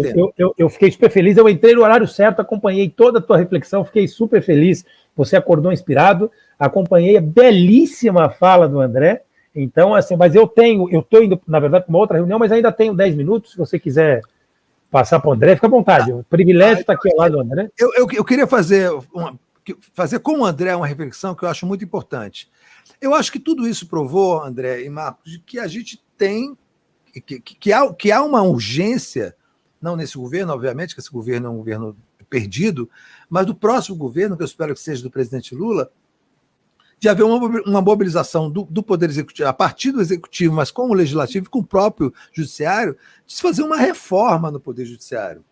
eu fiquei super feliz, eu entrei no horário certo, acompanhei toda a tua reflexão, fiquei super feliz, você acordou inspirado, acompanhei a belíssima fala do André. Então, assim, mas eu estou indo, na verdade, para uma outra reunião, mas ainda tenho 10 minutos, se você quiser passar para o André, fica à vontade. O privilégio está aqui ao lado do André. Eu queria fazer com o André uma reflexão que eu acho muito importante. Eu acho que tudo isso provou, André e Marcos, de que a gente tem, que há uma urgência, não nesse governo, obviamente, que esse governo é um governo perdido, mas do próximo governo, que eu espero que seja do presidente Lula, de haver uma mobilização do Poder Executivo, a partir do Executivo, mas com o Legislativo e com o próprio Judiciário, de se fazer uma reforma no Poder Judiciário.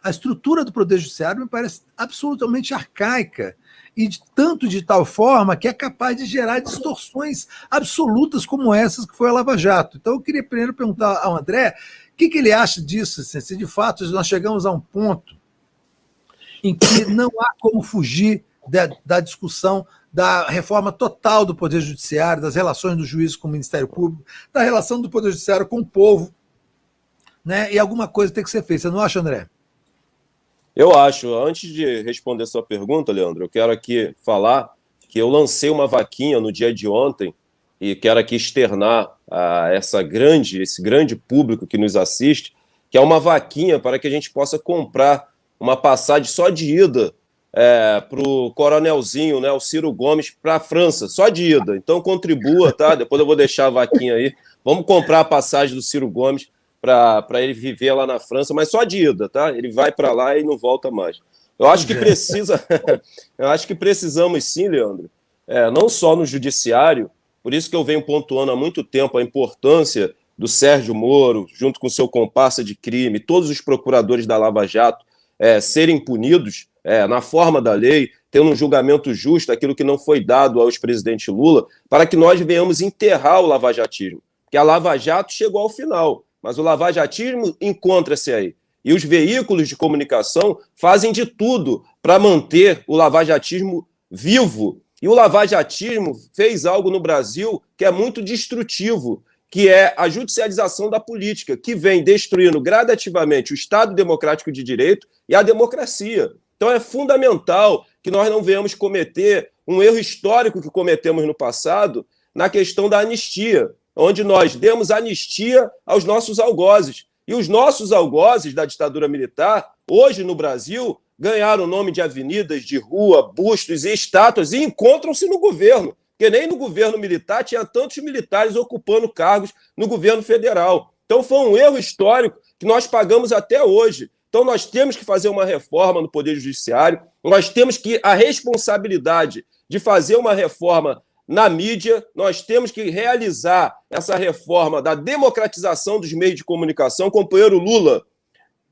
A estrutura do Poder Judiciário me parece absolutamente arcaica e tanto de tal forma que é capaz de gerar distorções absolutas como essas que foi a Lava Jato. Então eu queria primeiro perguntar ao André o que ele acha disso, assim, se de fato nós chegamos a um ponto em que não há como fugir da discussão da reforma total do Poder Judiciário, das relações do juiz com o Ministério Público, da relação do Poder Judiciário com o povo, né? E alguma coisa tem que ser feita. Você não acha, André? Eu acho. Antes de responder sua pergunta, Leandro, eu quero aqui falar que eu lancei uma vaquinha no dia de ontem e quero aqui externar a esse grande público que nos assiste, que é uma vaquinha para que a gente possa comprar uma passagem só de ida para o coronelzinho, né, o Ciro Gomes, para a França, só de ida. Então contribua, tá? Depois eu vou deixar a vaquinha aí. Vamos comprar a passagem do Ciro Gomes para ele viver lá na França, mas só de ida, tá? Ele vai para lá e não volta mais. Eu acho que precisamos sim, Leandro, não só no judiciário, por isso que eu venho pontuando há muito tempo a importância do Sérgio Moro, junto com seu comparsa de crime, todos os procuradores da Lava Jato serem punidos na forma da lei, tendo um julgamento justo, aquilo que não foi dado ao ex-presidente Lula, para que nós venhamos enterrar o lavajatismo. Porque a Lava Jato chegou ao final, mas o lavajatismo encontra-se aí. E os veículos de comunicação fazem de tudo para manter o lavajatismo vivo. E o lavajatismo fez algo no Brasil que é muito destrutivo, que é a judicialização da política, que vem destruindo gradativamente o Estado democrático de direito e a democracia. Então é fundamental que nós não venhamos cometer um erro histórico que cometemos no passado na questão da anistia, onde nós demos anistia aos nossos algozes. E os nossos algozes da ditadura militar, hoje no Brasil, ganharam o nome de avenidas, de rua, bustos e estátuas e encontram-se no governo, porque nem no governo militar tinha tantos militares ocupando cargos no governo federal. Então foi um erro histórico que nós pagamos até hoje. Então nós temos que fazer uma reforma no Poder Judiciário, nós temos que a responsabilidade de fazer uma reforma na mídia, nós temos que realizar essa reforma da democratização dos meios de comunicação. Companheiro Lula,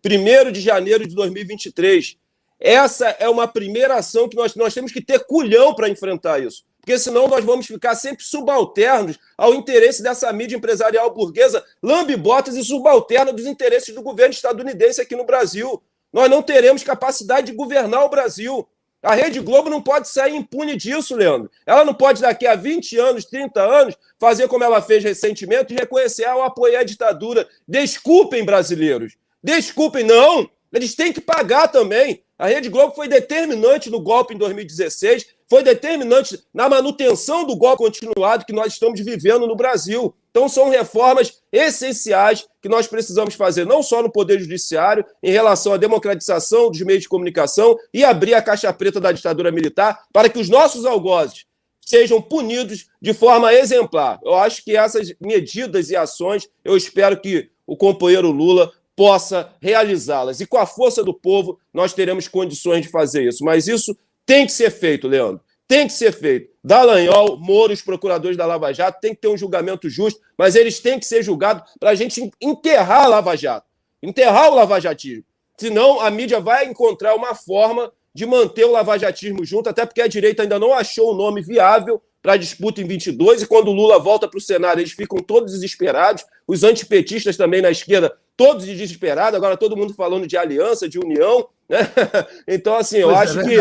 1º de janeiro de 2023. Essa é uma primeira ação que nós temos que ter culhão para enfrentar isso. Porque senão nós vamos ficar sempre subalternos ao interesse dessa mídia empresarial burguesa, lambe-botas e subalterna dos interesses do governo estadunidense aqui no Brasil. Nós não teremos capacidade de governar o Brasil. A Rede Globo não pode sair impune disso, Leandro. Ela não pode, daqui a 20 anos, 30 anos, fazer como ela fez recentemente e reconhecer ou apoiar a ditadura. Desculpem, brasileiros. Desculpem, não. Eles têm que pagar também. A Rede Globo foi determinante no golpe em 2016, foi determinante na manutenção do golpe continuado que nós estamos vivendo no Brasil. Então são reformas essenciais que nós precisamos fazer, não só no Poder Judiciário, em relação à democratização dos meios de comunicação e abrir a caixa preta da ditadura militar para que os nossos algozes sejam punidos de forma exemplar. Eu acho que essas medidas e ações, eu espero que o companheiro Lula possa realizá-las. E com a força do povo, nós teremos condições de fazer isso. Mas isso tem que ser feito, Leandro. Tem que ser feito. Dallagnol, Moro, os procuradores da Lava Jato, tem que ter um julgamento justo, mas eles têm que ser julgados para a gente enterrar a Lava Jato, enterrar o lavajatismo. Senão, a mídia vai encontrar uma forma de manter o lavajatismo junto, até porque a direita ainda não achou um nome viável para a disputa em 22, e quando o Lula volta para o cenário, eles ficam todos desesperados, os antipetistas também na esquerda, todos desesperados, agora todo mundo falando de aliança, de união, né? Então, assim, eu acho que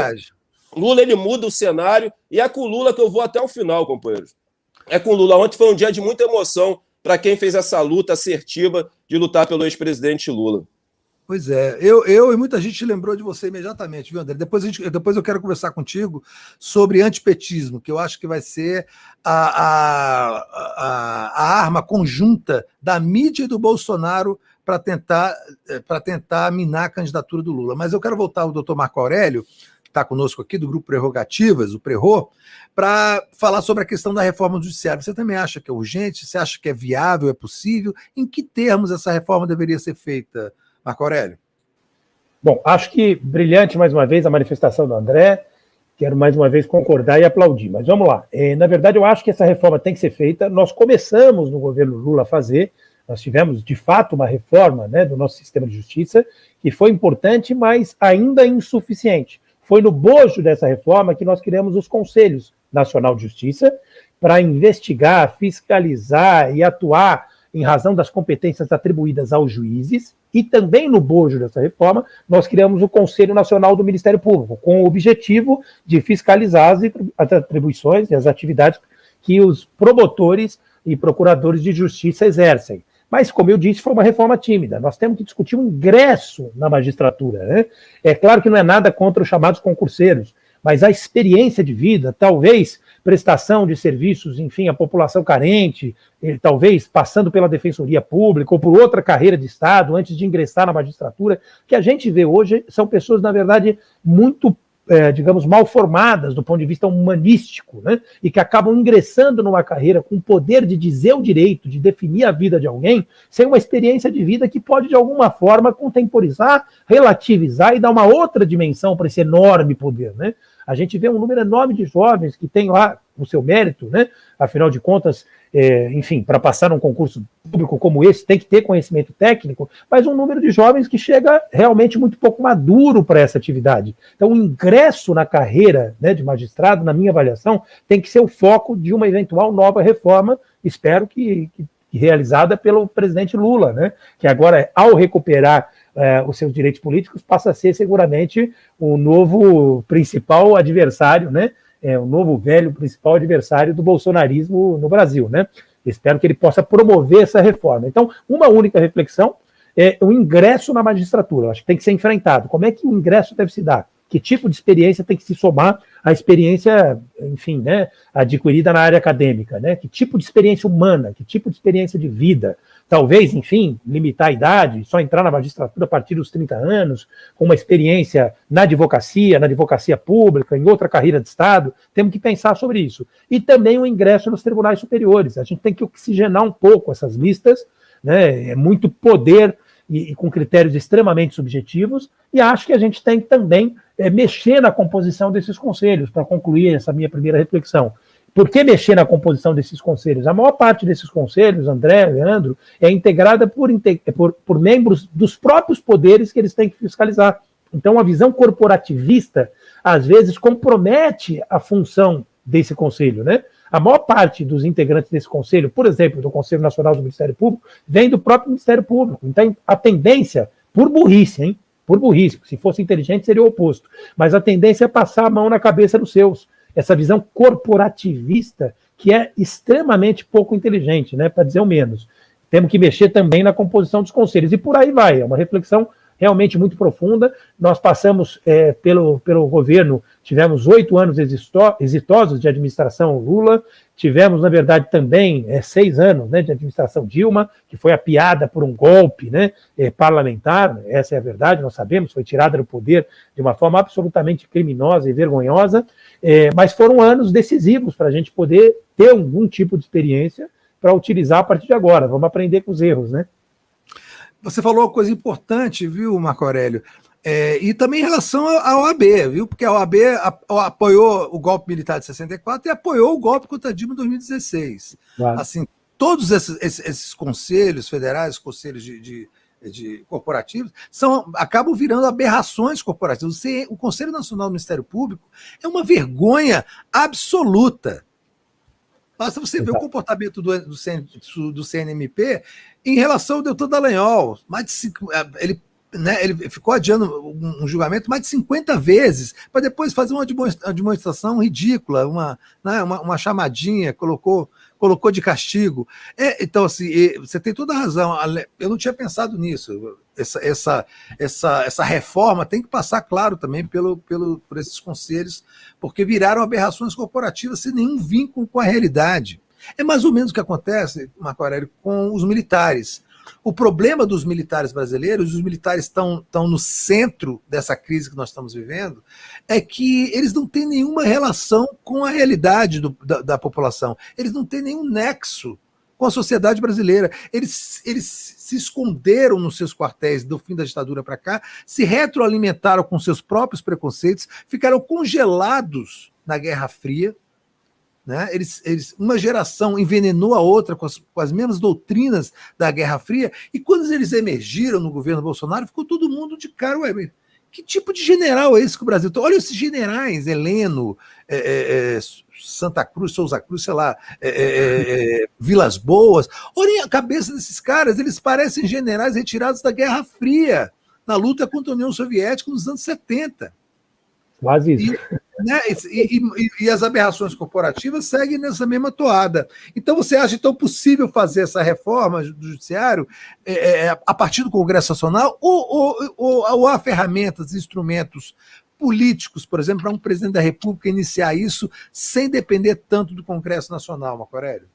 Lula, ele muda o cenário, e é com o Lula que eu vou até o final, companheiros. É com o Lula. Ontem foi um dia de muita emoção para quem fez essa luta assertiva de lutar pelo ex-presidente Lula. Pois é, eu e muita gente lembrou de você imediatamente, viu, André? Depois eu quero conversar contigo sobre antipetismo, que eu acho que vai ser a arma conjunta da mídia e do Bolsonaro para tentar minar a candidatura do Lula. Mas eu quero voltar ao doutor Marco Aurélio, está conosco aqui, do Grupo Prerrogativas, o Prerro, para falar sobre a questão da reforma do judiciário. Você também acha que é urgente? Você acha que é viável, é possível? Em que termos essa reforma deveria ser feita, Marco Aurélio? Bom, acho que brilhante, mais uma vez, a manifestação do André. Quero mais uma vez concordar e aplaudir. Mas vamos lá. Na verdade, eu acho que essa reforma tem que ser feita. Nós começamos no governo Lula a fazer. Nós tivemos, de fato, uma reforma, né, do nosso sistema de justiça, que foi importante, mas ainda insuficiente. Foi no bojo dessa reforma que nós criamos os Conselhos Nacional de Justiça para investigar, fiscalizar e atuar em razão das competências atribuídas aos juízes. E também no bojo dessa reforma, nós criamos o Conselho Nacional do Ministério Público, com o objetivo de fiscalizar as atribuições e as atividades que os promotores e procuradores de justiça exercem. Mas, como eu disse, foi uma reforma tímida. Nós temos que discutir o ingresso na magistratura, né? É claro que não é nada contra os chamados concurseiros, mas a experiência de vida, talvez prestação de serviços, enfim, à população carente, talvez passando pela defensoria pública ou por outra carreira de Estado antes de ingressar na magistratura, que a gente vê hoje são pessoas, na verdade, muito, digamos, mal formadas do ponto de vista humanístico, né? E que acabam ingressando numa carreira com o poder de dizer o direito, de definir a vida de alguém, sem uma experiência de vida que pode, de alguma forma, contemporizar, relativizar e dar uma outra dimensão para esse enorme poder, né? A gente vê um número enorme de jovens que têm lá o seu mérito, né? Afinal de contas, enfim, para passar num concurso público como esse, tem que ter conhecimento técnico, mas um número de jovens que chega realmente muito pouco maduro para essa atividade. Então, o ingresso na carreira, né, de magistrado, na minha avaliação, tem que ser o foco de uma eventual nova reforma, espero que realizada pelo presidente Lula, né? Que agora, ao recuperar os seus direitos políticos, passa a ser seguramente o novo principal adversário, né? O novo velho principal adversário do bolsonarismo no Brasil, né? Espero que ele possa promover essa reforma. Então, uma única reflexão é o ingresso na magistratura. Eu acho que tem que ser enfrentado. Como é que o ingresso deve se dar? Que tipo de experiência tem que se somar à experiência, enfim, né, adquirida na área acadêmica, né? Que tipo de experiência humana, que tipo de experiência de vida? Talvez, enfim, limitar a idade, só entrar na magistratura a partir dos 30 anos, com uma experiência na advocacia pública, em outra carreira de Estado. Temos que pensar sobre isso. E também o ingresso nos tribunais superiores. A gente tem que oxigenar um pouco essas listas, né? É muito poder e com critérios extremamente subjetivos, e acho que a gente tem que também mexer na composição desses conselhos, para concluir essa minha primeira reflexão. Por que mexer na composição desses conselhos? A maior parte desses conselhos, André, Leandro, é integrada por membros dos próprios poderes que eles têm que fiscalizar. Então, a visão corporativista, às vezes, compromete a função desse conselho, né? A maior parte dos integrantes desse conselho, por exemplo, do Conselho Nacional do Ministério Público, vem do próprio Ministério Público. Então, a tendência, por burrice, hein? Por burrice, se fosse inteligente seria o oposto. Mas a tendência é passar a mão na cabeça dos seus. Essa visão corporativista que é extremamente pouco inteligente, né? Para dizer o menos. Temos que mexer também na composição dos conselhos. E por aí vai, é uma reflexão realmente muito profunda. Nós passamos pelo governo, tivemos 8 anos exitosos de administração Lula, tivemos, na verdade, também 6 anos, né, de administração Dilma, que foi apiada por um golpe, né, parlamentar, essa é a verdade, nós sabemos, foi tirada do poder de uma forma absolutamente criminosa e vergonhosa, mas foram anos decisivos para a gente poder ter algum tipo de experiência para utilizar a partir de agora. Vamos aprender com os erros, né? Você falou uma coisa importante, viu, Marco Aurélio? E também em relação à OAB, viu? Porque a OAB apoiou o golpe militar de 64 e apoiou o golpe contra Dilma em 2016. Claro. Assim, todos esses conselhos federais, conselhos de corporativos, acabam virando aberrações corporativas. O Conselho Nacional do Ministério Público é uma vergonha absoluta. Basta você ver o comportamento do CNMP em relação ao Deltan Dallagnol. Ele ficou adiando um julgamento mais de 50 vezes, para depois fazer uma demonstração ridícula, uma chamadinha, colocou de castigo. Então, assim, você tem toda a razão. Eu não tinha pensado nisso. Essa reforma tem que passar, claro, também por esses conselhos, porque viraram aberrações corporativas sem nenhum vínculo com a realidade. É mais ou menos o que acontece, Marco Aurélio, com os militares. O problema dos militares brasileiros, os militares estão no centro dessa crise que nós estamos vivendo, é que eles não têm nenhuma relação com a realidade da população. Eles não têm nenhum nexo com a sociedade brasileira. Eles se esconderam nos seus quartéis do fim da ditadura para cá, se retroalimentaram com seus próprios preconceitos, ficaram congelados na Guerra Fria, né? Uma geração envenenou a outra com as mesmas doutrinas da Guerra Fria, e quando eles emergiram no governo Bolsonaro, ficou todo mundo de cara, ué, que tipo de general é esse que o Brasil tem? Olha esses generais, Heleno, Santa Cruz, Souza Cruz, sei lá, Vilas Boas. Olhem a cabeça desses caras, eles parecem generais retirados da Guerra Fria, na luta contra a União Soviética nos anos 70. Quase isso. E as aberrações corporativas seguem nessa mesma toada. Então, você acha então possível fazer essa reforma do judiciário a partir do Congresso Nacional, ou há ferramentas, instrumentos políticos, por exemplo, para um presidente da República iniciar isso sem depender tanto do Congresso Nacional, Marco Aurélio?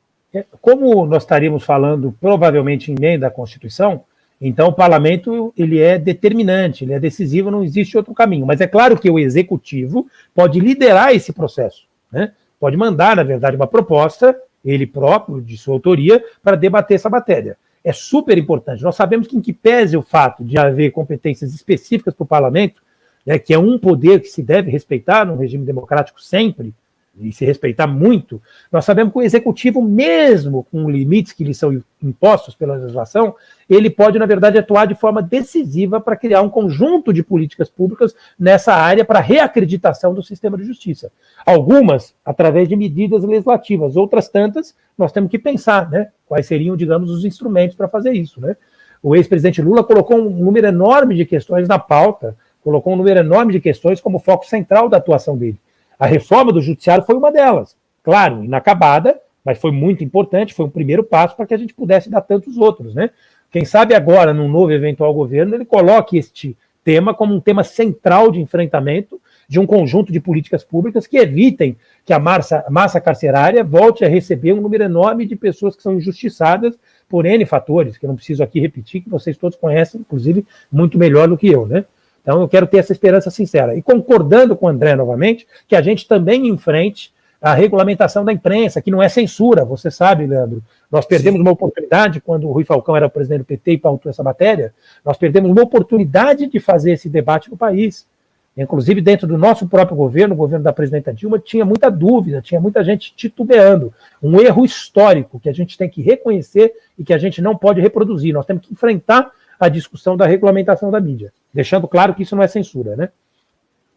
Como nós estaríamos falando provavelmente em emenda à Constituição, então o parlamento ele é determinante, ele é decisivo, não existe outro caminho. Mas é claro que o executivo pode liderar esse processo, né? Pode mandar, na verdade, uma proposta, ele próprio, de sua autoria, para debater essa matéria. É super importante. Nós sabemos que, em que pese o fato de haver competências específicas para o parlamento, né, que é um poder que se deve respeitar num regime democrático sempre, e se respeitar muito, nós sabemos que o executivo, mesmo com limites que lhe são impostos pela legislação, ele pode, na verdade, atuar de forma decisiva para criar um conjunto de políticas públicas nessa área para reacreditação do sistema de justiça. Algumas através de medidas legislativas, outras tantas nós temos que pensar, né, quais seriam, digamos, os instrumentos para fazer isso, né? O ex-presidente Lula colocou um número enorme de questões na pauta, colocou um número enorme de questões como foco central da atuação dele. A reforma do judiciário foi uma delas. Claro, inacabada, mas foi muito importante, foi um primeiro passo para que a gente pudesse dar tantos outros, né? Quem sabe agora, num novo eventual governo, ele coloque este tema como um tema central de enfrentamento de um conjunto de políticas públicas que evitem que a massa carcerária volte a receber um número enorme de pessoas que são injustiçadas por N fatores, que eu não preciso aqui repetir, que vocês todos conhecem, inclusive, muito melhor do que eu, né? Então, eu quero ter essa esperança sincera. E concordando com o André novamente, que a gente também enfrente a regulamentação da imprensa, que não é censura, você sabe, Leandro. Nós perdemos uma oportunidade, quando o Rui Falcão era o presidente do PT e pautou essa matéria, nós perdemos uma oportunidade de fazer esse debate no país. Inclusive, dentro do nosso próprio governo, o governo da presidenta Dilma, tinha muita dúvida, tinha muita gente titubeando. Um erro histórico que a gente tem que reconhecer e que a gente não pode reproduzir. Nós temos que enfrentar a discussão da regulamentação da mídia, deixando claro que isso não é censura, né?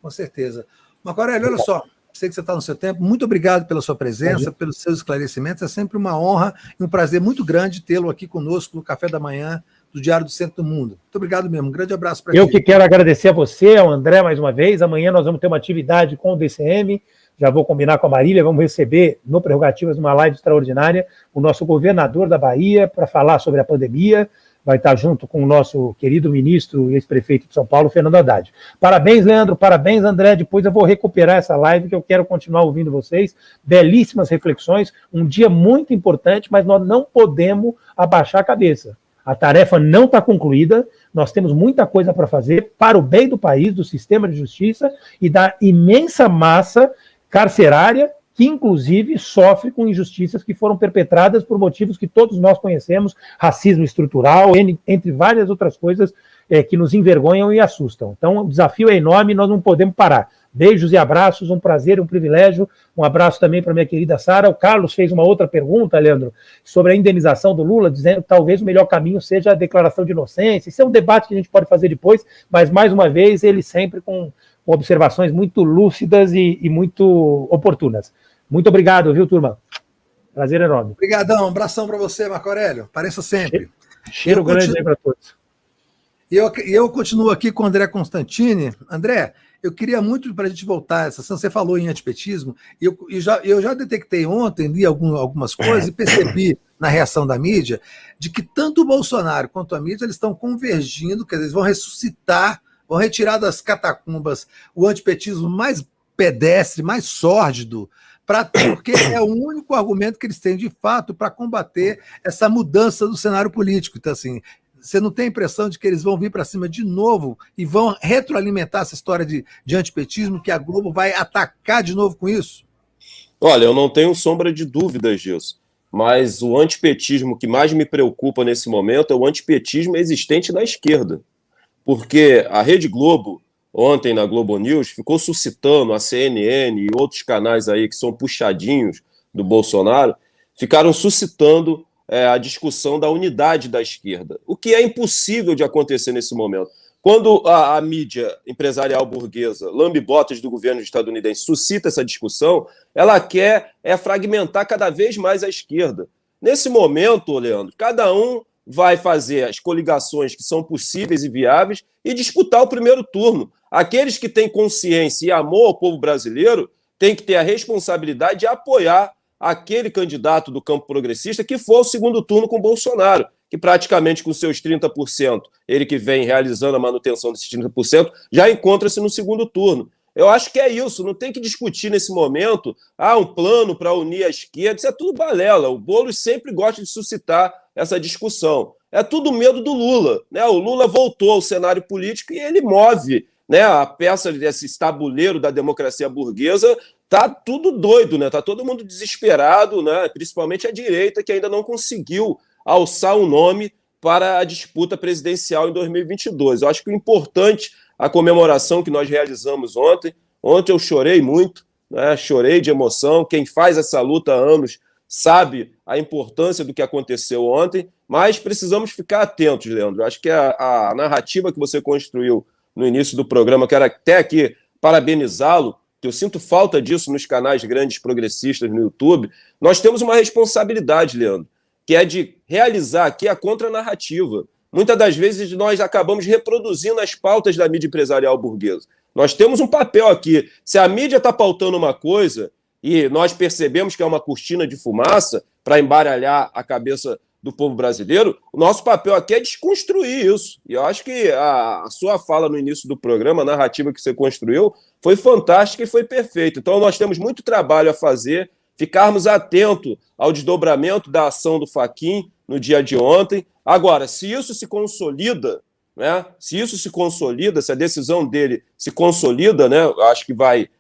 Com certeza. Marco Aurélio, olha só, sei que você está no seu tempo, muito obrigado pela sua presença, pelos seus esclarecimentos, é sempre uma honra e um prazer muito grande tê-lo aqui conosco no Café da Manhã do Diário do Centro do Mundo. Muito obrigado mesmo, um grande abraço para ti. Eu que quero agradecer a você, ao André, mais uma vez. Amanhã nós vamos ter uma atividade com o DCM, já vou combinar com a Marília, vamos receber no Prerrogativas uma live extraordinária o nosso governador da Bahia para falar sobre a pandemia. Vai estar junto com o nosso querido ministro e ex-prefeito de São Paulo, Fernando Haddad. Parabéns, Leandro, parabéns, André. Depois eu vou recuperar essa live, que eu quero continuar ouvindo vocês. Belíssimas reflexões, um dia muito importante, mas nós não podemos abaixar a cabeça. A tarefa não está concluída, nós temos muita coisa para fazer para o bem do país, do sistema de justiça e da imensa massa carcerária que, inclusive, sofre com injustiças que foram perpetradas por motivos que todos nós conhecemos, racismo estrutural, entre várias outras coisas que nos envergonham e assustam. Então, o desafio é enorme e nós não podemos parar. Beijos e abraços, um prazer, um privilégio. Um abraço também para minha querida Sara. O Carlos fez uma outra pergunta, Leandro, sobre a indenização do Lula, dizendo que talvez o melhor caminho seja a declaração de inocência. Isso é um debate que a gente pode fazer depois, mas, mais uma vez, ele sempre com observações muito lúcidas e muito oportunas. Muito obrigado, viu, turma? Prazer enorme. Obrigadão, um abração para você, Marco Aurélio. Apareça sempre. Cheiro grande aí para todos. Eu continuo aqui com o André Constantini. André, eu queria muito para a gente voltar essa sessão. Você falou em antipetismo, e eu já detectei ontem, li algumas coisas e percebi na reação da mídia de que tanto o Bolsonaro quanto a mídia eles estão convergindo, quer dizer, eles vão ressuscitar, vão retirar das catacumbas o antipetismo mais pedestre, mais sórdido, porque é o único argumento que eles têm, de fato, para combater essa mudança do cenário político. Então, assim, você não tem a impressão de que eles vão vir para cima de novo e vão retroalimentar essa história de antipetismo, que a Globo vai atacar de novo com isso? Olha, eu não tenho sombra de dúvidas disso, mas o antipetismo que mais me preocupa nesse momento é o antipetismo existente na esquerda, porque a Rede Globo, ontem na Globo News, ficou suscitando, a CNN e outros canais aí que são puxadinhos do Bolsonaro, ficaram suscitando a discussão da unidade da esquerda, o que é impossível de acontecer nesse momento. Quando a mídia empresarial burguesa, lambe-botas do governo estadunidense, suscita essa discussão, ela quer fragmentar cada vez mais a esquerda. Nesse momento, Leandro, cada um vai fazer as coligações que são possíveis e viáveis e disputar o primeiro turno. Aqueles que têm consciência e amor ao povo brasileiro têm que ter a responsabilidade de apoiar aquele candidato do campo progressista que for ao segundo turno com Bolsonaro, que praticamente com seus 30%, ele que vem realizando a manutenção desses 30%, já encontra-se no segundo turno. Eu acho que é isso, não tem que discutir nesse momento um plano para unir a esquerda, isso é tudo balela. O Boulos sempre gosta de suscitar essa discussão. É tudo medo do Lula, né? O Lula voltou ao cenário político e ele move, né, a peça desse tabuleiro da democracia burguesa. Tá tudo doido, né? Tá todo mundo desesperado, né? Principalmente a direita, que ainda não conseguiu alçar o nome para a disputa presidencial em 2022. Eu acho que o importante, a comemoração que nós realizamos ontem eu chorei muito, né? Chorei de emoção. Quem faz essa luta há anos sabe a importância do que aconteceu ontem, mas precisamos ficar atentos, Leandro. Eu acho que a narrativa que você construiu no início do programa, quero até aqui parabenizá-lo, que eu sinto falta disso nos canais grandes progressistas no YouTube. Nós temos uma responsabilidade, Leandro, que é de realizar aqui a contranarrativa. Muitas das vezes nós acabamos reproduzindo as pautas da mídia empresarial burguesa. Nós temos um papel aqui. Se a mídia está pautando uma coisa e nós percebemos que é uma cortina de fumaça para embaralhar a cabeça do povo brasileiro, o nosso papel aqui é desconstruir isso. E eu acho que a sua fala no início do programa, a narrativa que você construiu, foi fantástica e foi perfeita. Então nós temos muito trabalho a fazer, ficarmos atentos ao desdobramento da ação do Fachin no dia de ontem. Agora, se isso se consolida, né? Se isso se consolida, se a decisão dele se consolida, né? Eu acho que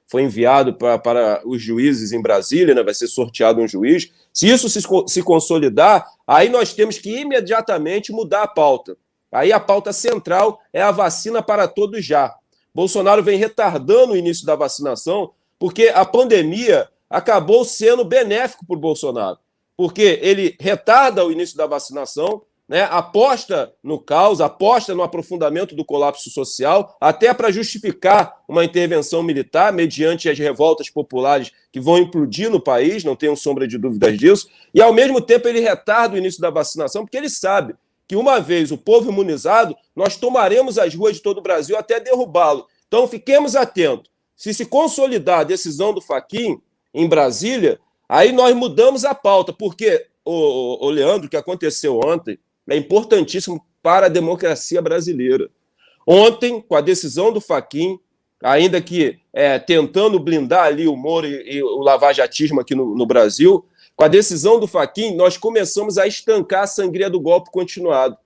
foi enviado para os juízes em Brasília, né? Vai ser sorteado um juiz. Se isso se consolidar, aí nós temos que imediatamente mudar a pauta. Aí a pauta central é a vacina para todos já. Bolsonaro vem retardando o início da vacinação porque a pandemia acabou sendo benéfico para o Bolsonaro, porque ele retarda o início da vacinação, né, aposta no caos, aposta no aprofundamento do colapso social, até para justificar uma intervenção militar mediante as revoltas populares que vão implodir no país, não tenho sombra de dúvidas disso, e ao mesmo tempo ele retarda o início da vacinação, porque ele sabe que uma vez o povo imunizado, nós tomaremos as ruas de todo o Brasil até derrubá-lo. Então fiquemos atentos. Se consolidar a decisão do Fachin em Brasília, aí nós mudamos a pauta, porque, o Leandro, o que aconteceu ontem é importantíssimo para a democracia brasileira. Ontem, com a decisão do Fachin, ainda que tentando blindar ali o Moro e o lavajatismo aqui no Brasil, com a decisão do Fachin, nós começamos a estancar a sangria do golpe continuado.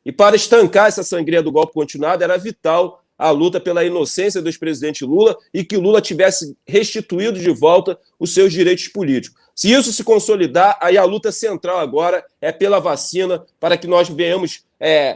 E para estancar essa sangria do golpe continuado, era vital a luta pela inocência do ex-presidente Lula e que Lula tivesse restituído de volta os seus direitos políticos. Se isso se consolidar, aí a luta central agora é pela vacina, para que nós venhamos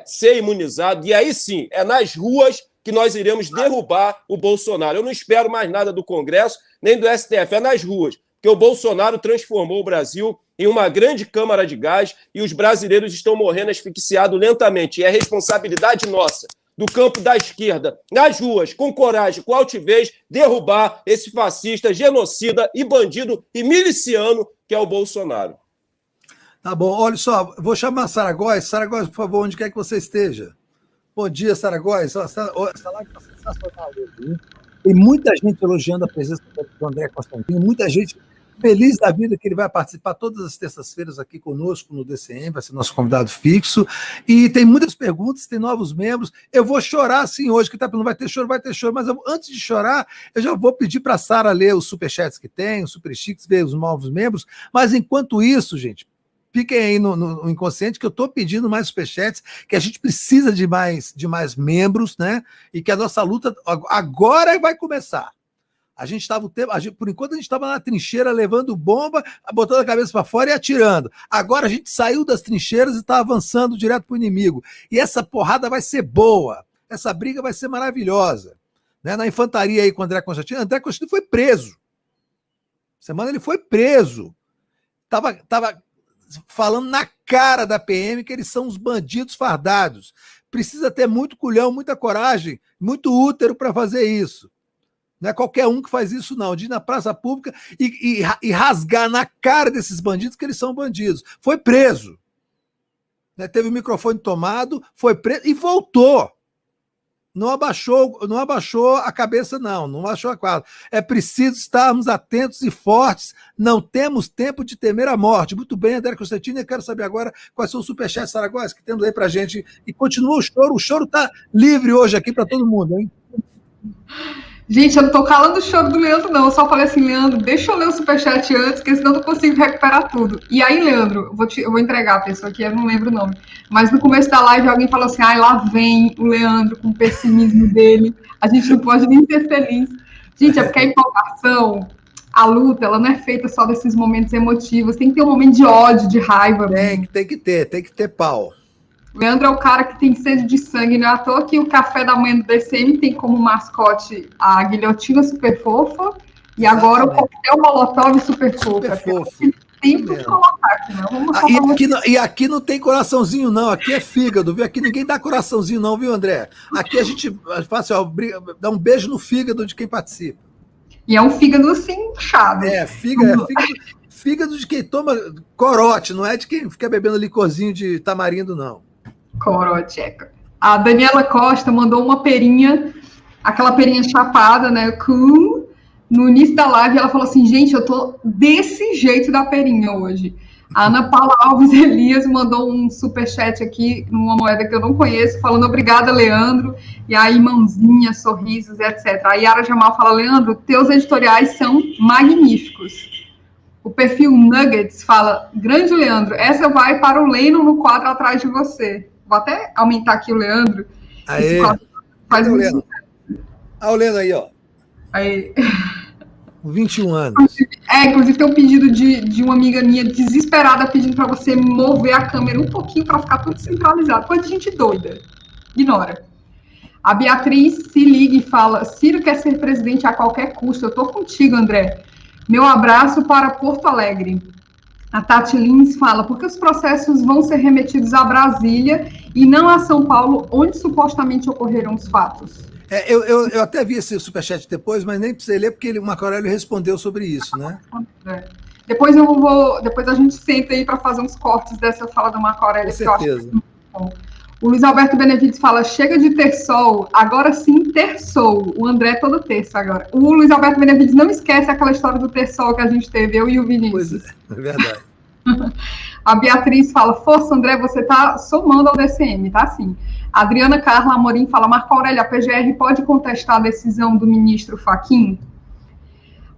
ser imunizados, e aí sim, é nas ruas que nós iremos derrubar o Bolsonaro. Eu não espero mais nada do Congresso, nem do STF, é nas ruas, porque o Bolsonaro transformou o Brasil em uma grande câmara de gás e os brasileiros estão morrendo asfixiados lentamente, e é responsabilidade nossa, do campo da esquerda, nas ruas, com coragem, com altivez, derrubar esse fascista, genocida e bandido e miliciano que é o Bolsonaro. Tá bom, olha só, vou chamar a Sara Góes. Sara Góes, por favor, onde quer que você esteja. Bom dia, Sara Góes. Essa live está sensacional hoje. Tem muita gente elogiando a presença do André Constantino, muita gente Feliz da vida que ele vai participar todas as terças-feiras aqui conosco no DCM, vai ser nosso convidado fixo. E tem muitas perguntas, tem novos membros. Eu vou chorar sim hoje, que tá, não vai ter choro, mas antes de chorar, eu já vou pedir para a Sara ler os superchats que tem, os superchiques, ver os novos membros. Mas enquanto isso, gente, fiquem aí no inconsciente que eu estou pedindo mais superchats, que a gente precisa de mais membros, né? E que a nossa luta agora vai começar. A gente estava por enquanto a gente estava na trincheira levando bomba, botando a cabeça para fora e atirando. Agora a gente saiu das trincheiras e está avançando direto para o inimigo. E essa porrada vai ser boa. Essa briga vai ser maravilhosa. Né? Na infantaria aí com o André Constantino foi preso. Semana ele foi preso. Tava falando na cara da PM que eles são os bandidos fardados. Precisa ter muito culhão, muita coragem, muito útero para fazer isso. Não é qualquer um que faz isso, não. De ir na praça pública e rasgar na cara desses bandidos que eles são bandidos. Foi preso. Né? Teve o microfone tomado, foi preso e voltou. Não abaixou a cabeça, não abaixou a quadra. É preciso estarmos atentos e fortes. Não temos tempo de temer a morte. Muito bem, André Constantino. Eu quero saber agora quais são os superchats, Saragossa, que temos aí pra gente. E continua o choro. O choro está livre hoje aqui para todo mundo, hein? Gente, eu não tô calando o choro do Leandro, não. Eu só falei assim, Leandro, deixa eu ler o superchat antes, porque senão eu não consigo recuperar tudo. E aí, Leandro, eu vou entregar a pessoa aqui, eu não lembro o nome. Mas no começo da live alguém falou assim, lá vem o Leandro com o pessimismo dele. A gente não pode nem ser feliz. Gente, é porque a empolgação, a luta, ela não é feita só desses momentos emotivos. Tem que ter um momento de ódio, de raiva. Tem que ter pau. O Leandro é o cara que tem sede de sangue, não é à toa que o café da manhã do DCM tem como mascote a guilhotina super fofa e agora o coquetel molotov super fofa. Tem que colocar aqui, não. Aqui não tem coraçãozinho, não. Aqui é fígado, viu? Aqui ninguém dá coraçãozinho, não, viu, André? Aqui a gente faz assim, dá um beijo no fígado de quem participa. E é um fígado assim, inchado. Fígado de quem toma corote, não é de quem fica bebendo licorzinho de tamarindo, não. Coroteca. A Daniela Costa mandou uma perinha, aquela perinha chapada, né? Cool. No início da live, ela falou assim: gente, eu tô desse jeito da perinha hoje. A Ana Paula Alves Elias mandou um superchat aqui, numa moeda que eu não conheço, falando obrigada, Leandro. E aí, mãozinha, sorrisos, etc. A Yara Jamal fala: Leandro, teus editoriais são magníficos. O perfil Nuggets fala: grande Leandro, essa vai para o Leno no quadro atrás de você. Vou até aumentar aqui o Leandro. Aê. Faz o Leno. Olha o Leno aí, ó. Aí. 21 anos. Inclusive tem um pedido de uma amiga minha desesperada pedindo para você mover a câmera um pouquinho para ficar tudo centralizado. Coisa de gente doida. Ignora. A Beatriz se liga e fala: Ciro quer ser presidente a qualquer custo. Eu tô contigo, André. Meu abraço para Porto Alegre. A Tati Lins fala: porque os processos vão ser remetidos a Brasília e não a São Paulo, onde supostamente ocorreram os fatos? Eu até vi esse superchat depois, mas nem precisei ler, porque o Marco Aurélio respondeu sobre isso, né? Depois a gente senta aí para fazer uns cortes dessa fala do Marco Aurélio. Com certeza. Que eu acho bom. O Luiz Alberto Benevides fala: chega de ter sol, agora sim ter sol. O André é todo terço agora. O Luiz Alberto Benevides não esquece aquela história do ter sol que a gente teve, eu e o Vinícius. Pois é verdade. A Beatriz fala: força, André, você tá somando ao DCM, tá sim. A Adriana Carla Amorim fala: Marco Aurélio, a PGR pode contestar a decisão do ministro Fachin?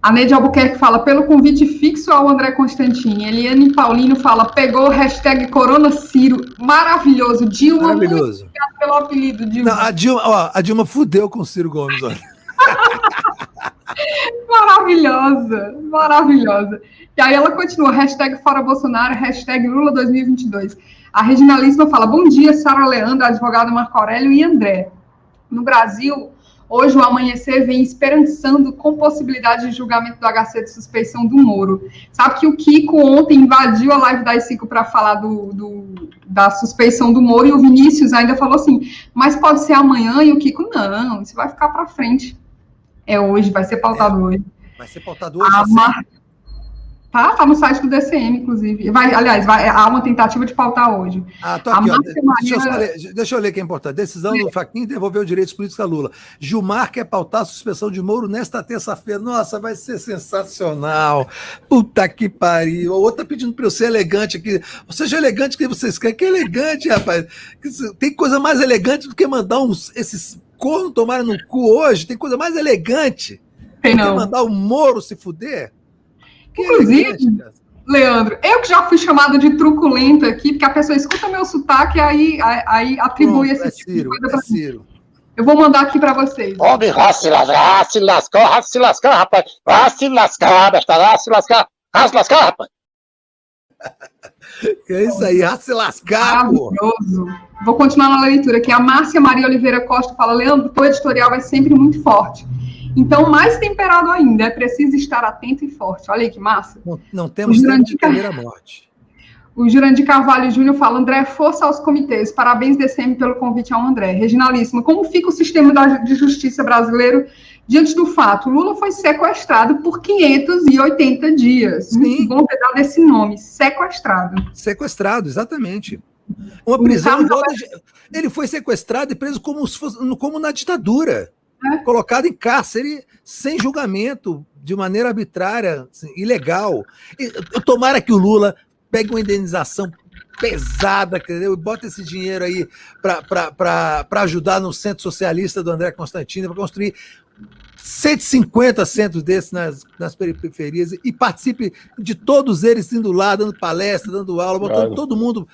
A Neide Albuquerque fala: pelo convite fixo ao André Constantini. Eliane Paulino fala: pegou o hashtag Corona Ciro. Maravilhoso. Dilma, maravilhoso. Muito obrigado pelo apelido, Dilma. Não, a Dilma fudeu com o Ciro Gomes, olha. Maravilhosa, maravilhosa. E aí ela continua: hashtag Fora Bolsonaro, hashtag Lula 2022. A Reginalíssima fala: bom dia, Sara Leandro, advogado Marco Aurélio e André. No Brasil, hoje o amanhecer vem esperançando com possibilidade de julgamento do HC de suspeição do Moro. Sabe que o Kiko ontem invadiu a live da I5 para falar da suspeição do Moro, e o Vinícius ainda falou assim: mas pode ser amanhã, e o Kiko: não, isso vai ficar para frente. É hoje, vai ser pautado hoje. Vai ser pautado hoje? Tá no site do DCM, inclusive. Há uma tentativa de pautar hoje. Tô aqui, deixa eu ler que é importante. Decisão do Fachin devolveu os direitos políticos a Lula. Gilmar quer pautar a suspensão de Moro nesta terça-feira. Nossa, vai ser sensacional. Puta que pariu. O outro tá pedindo para eu ser elegante aqui. Seja elegante que vocês querem. Que elegante, rapaz. Tem coisa mais elegante do que mandar esses cornos tomarem no cu hoje. Tem coisa mais elegante do que mandar o Moro se fuder. Inclusive, Leandro, eu que já fui chamada de truculenta aqui, porque a pessoa escuta meu sotaque e aí atribui esse tipo de coisa pra mim. Eu vou mandar aqui para vocês. Homem, vai se lascar, rapaz. Vai se lascar, rapaz. É isso aí, vai se lascar, pô. Maravilhoso. Vou continuar na leitura aqui. A Márcia Maria Oliveira Costa fala, Leandro, o editorial vai sempre muito forte. Então, mais temperado ainda, é preciso estar atento e forte. Olha aí que massa. Não temos tempo de temer a morte. O Jurandir Carvalho Júnior fala, André, força aos comitês. Parabéns, DCM, pelo convite ao André. Reginalíssima, como fica o sistema de justiça brasileiro diante do fato? Lula foi sequestrado por 580 dias. Sim. Muito bom ter dado esse nome, sequestrado. Sequestrado, exatamente. Uma prisão... Ele foi sequestrado e preso como na ditadura. Colocado em cárcere sem julgamento, de maneira arbitrária, assim, ilegal. Tomara que o Lula pegue uma indenização pesada, entendeu? E bota esse dinheiro aí para ajudar no centro socialista do André Constantino, para construir 150 centros desses nas periferias e participe de todos eles indo lá, dando palestra, dando aula, botando todo mundo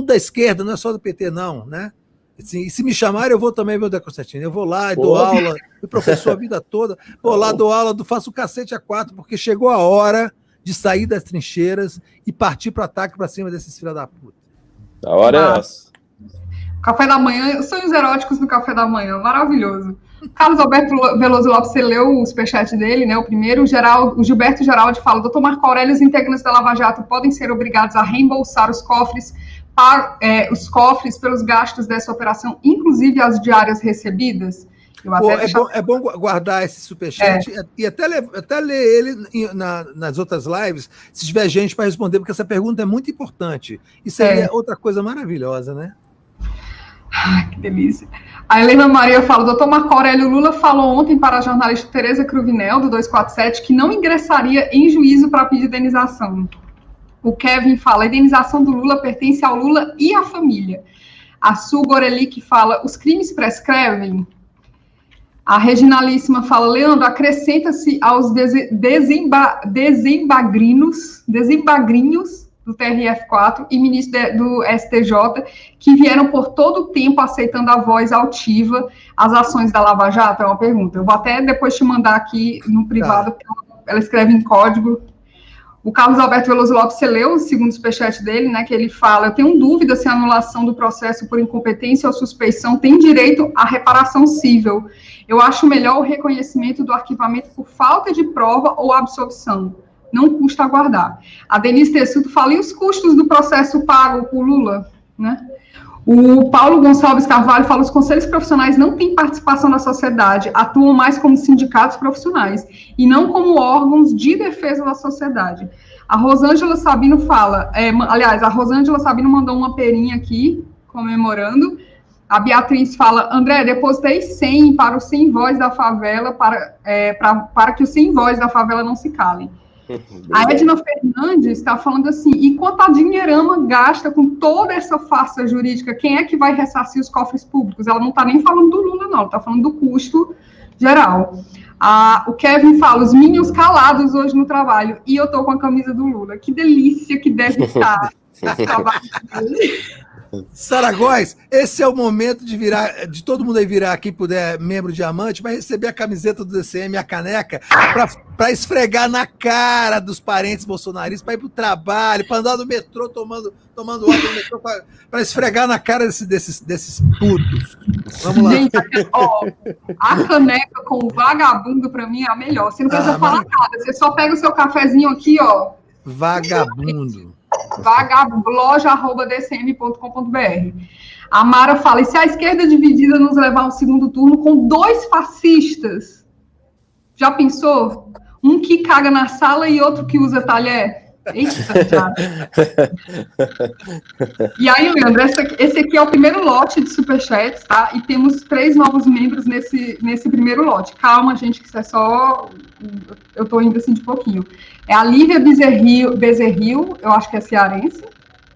da esquerda, não é só do PT, não, né? Assim, e se me chamarem, eu vou também ver o André Constantino. Eu vou lá e dou aula, fui professor a vida toda, vou lá, dou aula, faço o cacete a 4, porque chegou a hora de sair das trincheiras e partir para o ataque para cima desses filha da puta. A hora é essa. Café da manhã, sonhos eróticos no café da manhã, maravilhoso. Carlos Alberto Veloso Lopes, você leu o superchat dele, né? O primeiro, o Gilberto Geraldi fala, doutor Marco Aurélio, os integrantes da Lava Jato podem ser obrigados a reembolsar os cofres pelos gastos dessa operação, inclusive as diárias recebidas? É bom guardar esse superchat e até ler ele nas outras lives, se tiver gente para responder, porque essa pergunta é muito importante. Isso é outra coisa maravilhosa, né? Ai, que delícia. A Helena Maria fala, doutor Marco Aurélio Lula falou ontem para a jornalista Tereza Cruvinel, do 247, que não ingressaria em juízo para pedir indenização. O Kevin fala, a indenização do Lula pertence ao Lula e à família. A Su Gorelic fala, os crimes prescrevem? A Reginalíssima fala, Leandro, acrescenta-se aos desembagrinhos do TRF4 e ministro do STJ, que vieram por todo o tempo aceitando a voz altiva as ações da Lava Jato? É uma pergunta. Eu vou até depois te mandar aqui no privado, porque ela escreve em código. O Carlos Alberto Veloso Lopes, você leu o segundo superchat dele, né, que ele fala, eu tenho dúvida se a anulação do processo por incompetência ou suspeição tem direito à reparação cível. Eu acho melhor o reconhecimento do arquivamento por falta de prova ou absolvição. Não custa aguardar. A Denise Tessuto fala, e os custos do processo pago por Lula? Né? O Paulo Gonçalves Carvalho fala, os conselhos profissionais não têm participação na sociedade, atuam mais como sindicatos profissionais, e não como órgãos de defesa da sociedade. A Rosângela Sabino fala, a Rosângela Sabino mandou uma perinha aqui, comemorando. A Beatriz fala, André, depositei 100 para o Sem Voz da Favela, para que o Sem Voz da Favela não se calem. A Edna Fernandes está falando assim, e quanto a dinheirama gasta com toda essa farsa jurídica, quem é que vai ressarcir os cofres públicos? Ela não está nem falando do Lula, não, ela está falando do custo geral. O Kevin fala, os minions calados hoje no trabalho, e eu estou com a camisa do Lula. Que delícia que deve estar esse trabalho dele. Saragóis, esse é o momento de todo mundo aí virar, quem puder, membro diamante, vai receber a camiseta do DCM, a caneca, para esfregar na cara dos parentes bolsonaristas, para ir para o trabalho, para andar no metrô tomando água no metrô, para esfregar na cara desses putos. Vamos lá. Gente, a caneca com o vagabundo, para mim, é a melhor. Você não precisa falar nada, você só pega o seu cafezinho aqui, ó. Vagabundo. vagabloja@dcm.com.br. A Mara fala, e se a esquerda dividida nos levar ao segundo turno com 2 fascistas? Já pensou? Um que caga na sala e outro que usa talher. Eita, cara. E aí, Leandro, esse aqui é o primeiro lote de superchats, tá? E temos 3 novos membros nesse primeiro lote. Calma, gente, que isso é só... Eu tô indo assim de pouquinho. É a Lívia Bezerril, eu acho que é cearense,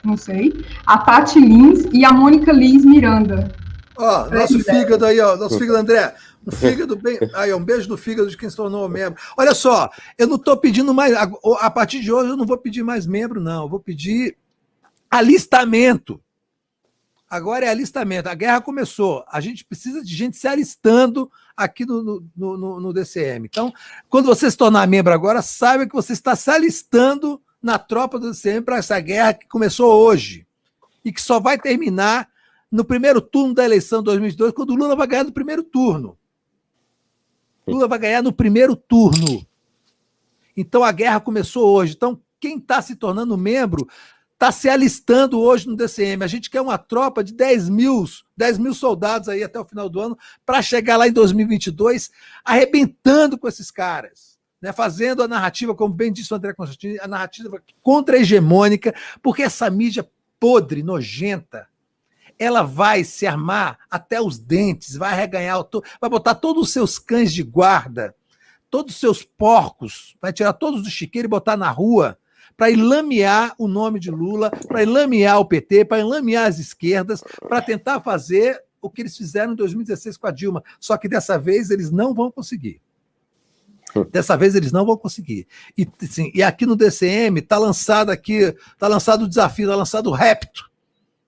não sei. A Tati Lins e a Mônica Lins Miranda. Ó, nosso fígado aí, ó. Nosso fígado, André. Um fígado bem. Aí, um beijo no fígado de quem se tornou membro. Olha só, eu não estou pedindo mais. A partir de hoje, eu não vou pedir mais membro, não. Eu vou pedir alistamento. Agora é alistamento. A guerra começou. A gente precisa de gente se alistando aqui no DCM. Então, quando você se tornar membro agora, saiba que você está se alistando na tropa do DCM para essa guerra que começou hoje e que só vai terminar no primeiro turno da eleição de 2022, quando o Lula vai ganhar no primeiro turno. Lula vai ganhar no primeiro turno. Então a guerra começou hoje. Então quem está se tornando membro está se alistando hoje no DCM. A gente quer uma tropa de 10 mil soldados aí até o final do ano para chegar lá em 2022 arrebentando com esses caras, né? Fazendo a narrativa, como bem disse o André Constantini, a narrativa contra-hegemônica, porque essa mídia podre, nojenta, ela vai se armar até os dentes, vai arreganhar, vai botar todos os seus cães de guarda, todos os seus porcos, vai tirar todos do chiqueiro e botar na rua para enlamear o nome de Lula, para enlamear o PT, para enlamear as esquerdas, para tentar fazer o que eles fizeram em 2016 com a Dilma. Só que dessa vez eles não vão conseguir. Dessa vez eles não vão conseguir. E, assim, e aqui no DCM está lançado o desafio, está lançado o repto,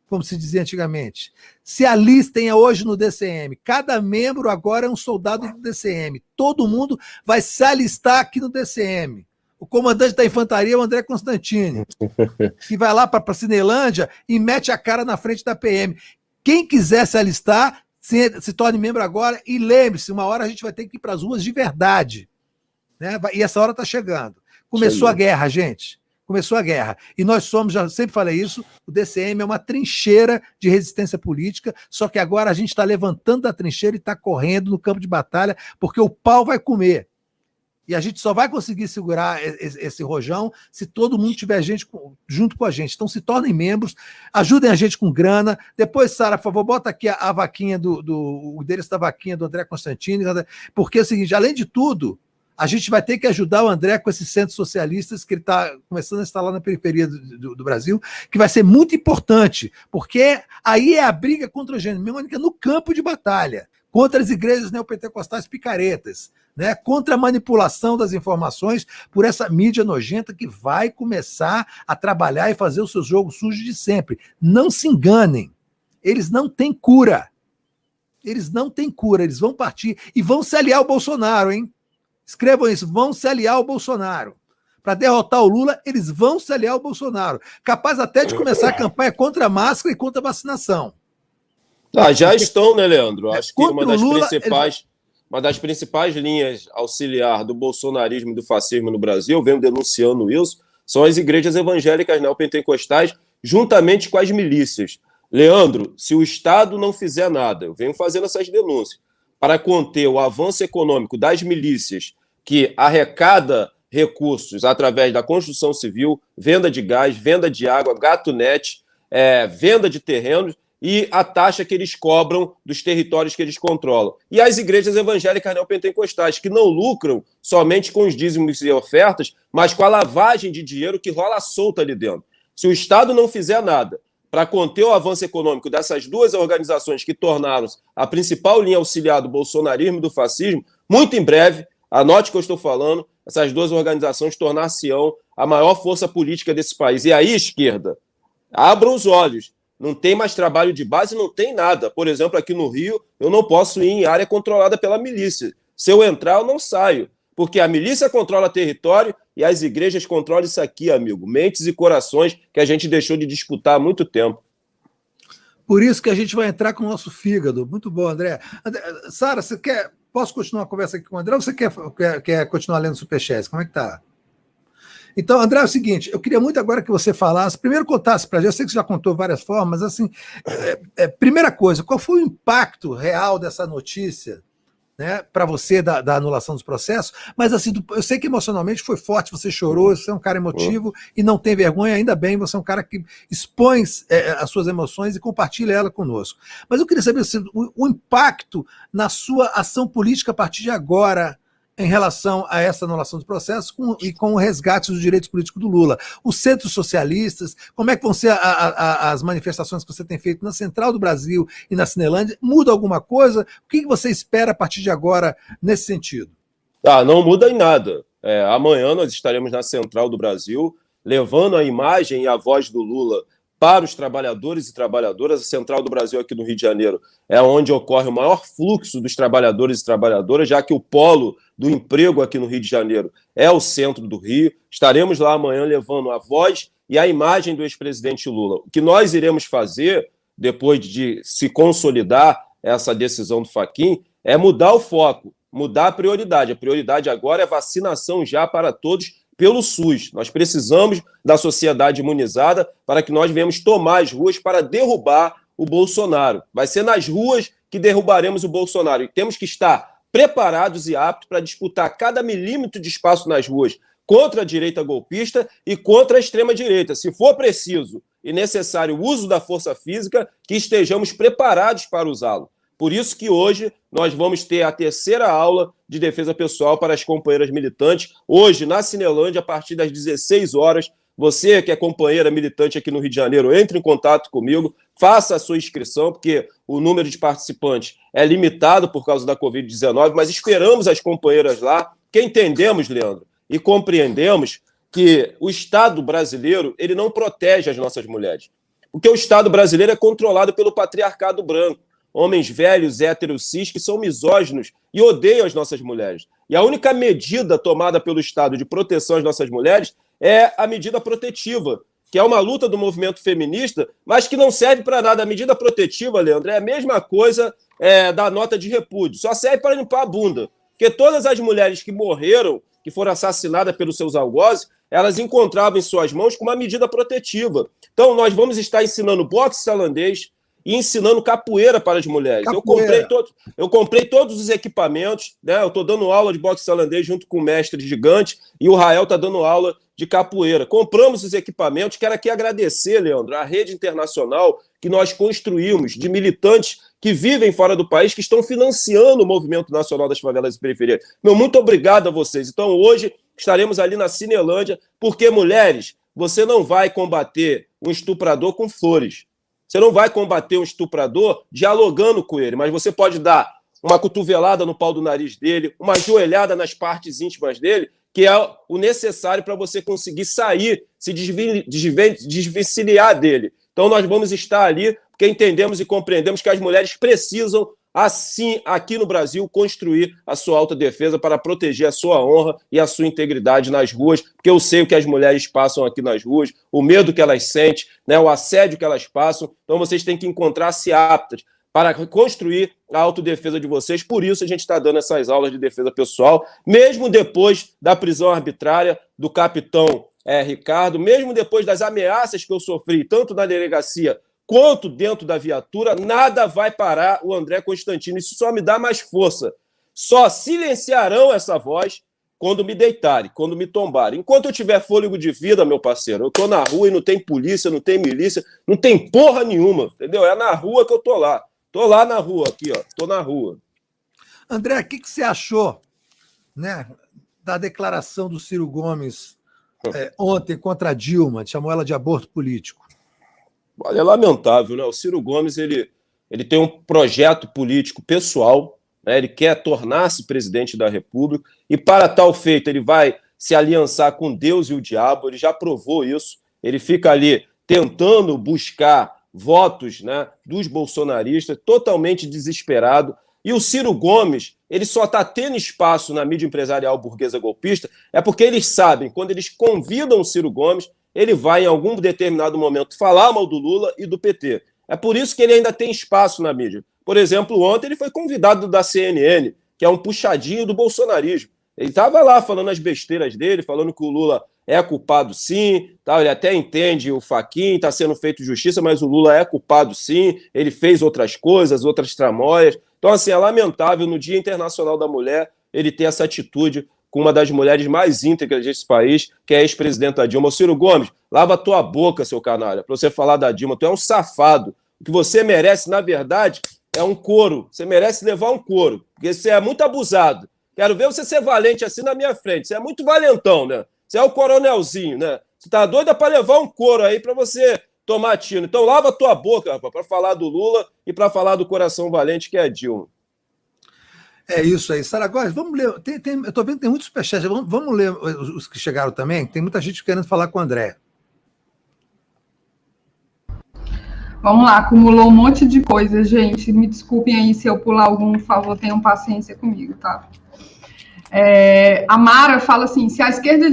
como se dizia antigamente. Se alistem hoje no DCM. Cada membro agora é um soldado do DCM. Todo mundo vai se alistar aqui no DCM. O comandante da infantaria é o André Constantini, que vai lá para a Cinelândia e mete a cara na frente da PM. Quem quiser se alistar, se torne membro agora e lembre-se, uma hora a gente vai ter que ir para as ruas de verdade. Né? E essa hora está chegando. Começou a guerra, gente. Começou a guerra. E nós somos, já sempre falei isso, o DCM é uma trincheira de resistência política, só que agora a gente está levantando da trincheira e está correndo no campo de batalha, porque o pau vai comer. E a gente só vai conseguir segurar esse rojão se todo mundo tiver gente junto com a gente. Então se tornem membros, ajudem a gente com grana. Depois, Sara, por favor, bota aqui a vaquinha o endereço da vaquinha do André Constantini, porque é o seguinte, além de tudo, a gente vai ter que ajudar o André com esses centros socialistas que ele está começando a instalar na periferia do Brasil, que vai ser muito importante, porque aí é a briga contra a hegemônica no campo de batalha, contra as igrejas neopentecostais picaretas, né? Contra a manipulação das informações por essa mídia nojenta que vai começar a trabalhar e fazer o seu jogo sujo de sempre. Não se enganem, eles não têm cura. Eles não têm cura, eles vão partir e vão se aliar ao Bolsonaro, hein? Escrevam isso, vão se aliar ao Bolsonaro. Para derrotar o Lula, eles vão se aliar ao Bolsonaro. Capaz até de começar a campanha contra a máscara e contra a vacinação. Já estão, né, Leandro? Acho que uma das Lula, principais linhas auxiliar do bolsonarismo e do fascismo no Brasil, eu venho denunciando isso, são as igrejas evangélicas neopentecostais, juntamente com as milícias. Leandro, se o Estado não fizer nada, eu venho fazendo essas denúncias, para conter o avanço econômico das milícias que arrecada recursos através da construção civil, venda de gás, venda de água, gato-net, venda de terrenos e a taxa que eles cobram dos territórios que eles controlam. E as igrejas evangélicas neopentecostais, que não lucram somente com os dízimos e ofertas, mas com a lavagem de dinheiro que rola solta ali dentro. Se o Estado não fizer nada para conter o avanço econômico dessas duas organizações que tornaram-se a principal linha auxiliar do bolsonarismo e do fascismo, muito em breve, anote o que eu estou falando, essas duas organizações tornar-se-ão a maior força política desse país. E aí, esquerda, abram os olhos. Não tem mais trabalho de base, não tem nada. Por exemplo, aqui no Rio, eu não posso ir em área controlada pela milícia. Se eu entrar, eu não saio. Porque a milícia controla território e as igrejas controlam isso aqui, amigo. Mentes e corações que a gente deixou de disputar há muito tempo. Por isso que a gente vai entrar com o nosso fígado. Muito bom, André. Sara, você quer... Posso continuar a conversa aqui com o André ou você quer continuar lendo Superchats? Como é que tá? Então, André, é o seguinte, eu queria muito agora que você falasse, primeiro contasse para a gente, eu sei que você já contou várias formas, mas assim, primeira coisa, qual foi o impacto real dessa notícia né, para você da anulação dos processos, mas assim, eu sei que emocionalmente foi forte, você chorou, você é um cara emotivo e não tem vergonha, ainda bem, você é um cara que expõe as suas emoções e compartilha ela conosco. Mas eu queria saber assim, o impacto na sua ação política a partir de agora, em relação a essa anulação dos processos e com o resgate dos direitos políticos do Lula. Os centros socialistas, como é que vão ser as manifestações que você tem feito na Central do Brasil e na Cinelândia? Muda alguma coisa? O que você espera a partir de agora nesse sentido? Não muda em nada. Amanhã nós estaremos na Central do Brasil, levando a imagem e a voz do Lula para os trabalhadores e trabalhadoras. A Central do Brasil aqui no Rio de Janeiro é onde ocorre o maior fluxo dos trabalhadores e trabalhadoras, já que o polo do emprego aqui no Rio de Janeiro é o centro do Rio. Estaremos lá amanhã levando a voz e a imagem do ex-presidente Lula. O que nós iremos fazer, depois de se consolidar essa decisão do Fachin, é mudar o foco, mudar a prioridade. A prioridade agora é vacinação já para todos pelo SUS. Nós precisamos da sociedade imunizada para que nós venhamos tomar as ruas para derrubar o Bolsonaro. Vai ser nas ruas que derrubaremos o Bolsonaro. E temos que estar preparados e aptos para disputar cada milímetro de espaço nas ruas contra a direita golpista e contra a extrema-direita. Se for preciso e necessário o uso da força física, que estejamos preparados para usá-lo. Por isso que hoje nós vamos ter a terceira aula de defesa pessoal para as companheiras militantes. Hoje, na Cinelândia, a partir das 16 horas, você que é companheira militante aqui no Rio de Janeiro, entre em contato comigo, faça a sua inscrição, porque o número de participantes é limitado por causa da Covid-19, mas esperamos as companheiras lá, que entendemos, Leandro, e compreendemos que o Estado brasileiro ele não protege as nossas mulheres. Porque o Estado brasileiro é controlado pelo patriarcado branco. Homens velhos, héteros, cis, que são misóginos e odeiam as nossas mulheres. E a única medida tomada pelo Estado de proteção às nossas mulheres é a medida protetiva, que é uma luta do movimento feminista, mas que não serve para nada. A medida protetiva, Leandro, é a mesma coisa da nota de repúdio, só serve para limpar a bunda. Porque todas as mulheres que morreram, que foram assassinadas pelos seus algozes, elas encontravam em suas mãos com uma medida protetiva. Então, nós vamos estar ensinando boxe tailandês, e ensinando capoeira para as mulheres. Eu comprei todos os equipamentos, né? Eu estou dando aula de boxe tailandês junto com o mestre gigante e o Rael está dando aula de capoeira. Compramos os equipamentos. Quero aqui agradecer, Leandro, a rede internacional que nós construímos de militantes que vivem fora do país, que estão financiando o Movimento Nacional das Favelas e Periferias. Muito obrigado a vocês. Então, hoje estaremos ali na Cinelândia, porque, mulheres, você não vai combater um estuprador com flores. Você não vai combater um estuprador dialogando com ele, mas você pode dar uma cotovelada no pau do nariz dele, uma joelhada nas partes íntimas dele, que é o necessário para você conseguir sair, se desvencilhar dele. Então nós vamos estar ali, porque entendemos e compreendemos que as mulheres precisam, assim, aqui no Brasil, construir a sua autodefesa para proteger a sua honra e a sua integridade nas ruas, porque eu sei o que as mulheres passam aqui nas ruas, o medo que elas sentem, né, o assédio que elas passam. Então vocês têm que encontrar-se aptas para construir a autodefesa de vocês. Por isso a gente está dando essas aulas de defesa pessoal, mesmo depois da prisão arbitrária do capitão Ricardo, mesmo depois das ameaças que eu sofri, tanto na delegacia quanto dentro da viatura, nada vai parar o André Constantino. Isso só me dá mais força. Só silenciarão essa voz quando me deitarem, quando me tombarem. Enquanto eu tiver fôlego de vida, meu parceiro, eu tô na rua e não tem polícia, não tem milícia, não tem porra nenhuma, entendeu? É na rua que eu tô lá. Tô lá na rua, aqui, ó. Tô na rua. André, o que você achou, né, da declaração do Ciro Gomes ontem contra a Dilma? Chamou ela de aborto político. Olha, é lamentável, né? O Ciro Gomes ele tem um projeto político pessoal, né? Ele quer tornar-se presidente da República e, para tal feito, ele vai se aliançar com Deus e o diabo. Ele já provou isso. Ele fica ali tentando buscar votos, né, dos bolsonaristas, totalmente desesperado. E o Ciro Gomes, ele só está tendo espaço na mídia empresarial burguesa golpista porque eles sabem, quando eles convidam o Ciro Gomes, ele vai, em algum determinado momento, falar mal do Lula e do PT. É por isso que ele ainda tem espaço na mídia. Por exemplo, ontem ele foi convidado da CNN, que é um puxadinho do bolsonarismo. Ele estava lá falando as besteiras dele, falando que o Lula é culpado sim, tá? Ele até entende o Fachin, está sendo feito justiça, mas o Lula é culpado sim, ele fez outras coisas, outras tramóias. Então, assim, é lamentável no Dia Internacional da Mulher ele ter essa atitude com uma das mulheres mais íntegras desse país, que é a ex-presidenta Dilma. Ô, Ciro Gomes, lava a tua boca, seu canalha, para você falar da Dilma. Tu é um safado. O que você merece, na verdade, é um couro. Você merece levar um couro, porque você é muito abusado. Quero ver você ser valente assim na minha frente. Você é muito valentão, né? Você é o coronelzinho, né? Você tá doida para levar um couro aí para você tomar tiro. Então lava a tua boca, rapaz, para falar do Lula e para falar do coração valente que é a Dilma. É isso aí. Saragossa, vamos ler. Eu tô vendo que tem muitos superchats. Vamos ler os que chegaram também. Tem muita gente querendo falar com o André. Vamos lá, acumulou um monte de coisa, gente. Me desculpem aí se eu pular algum, por favor, tenham paciência comigo, tá? A Mara fala assim, se a esquerda...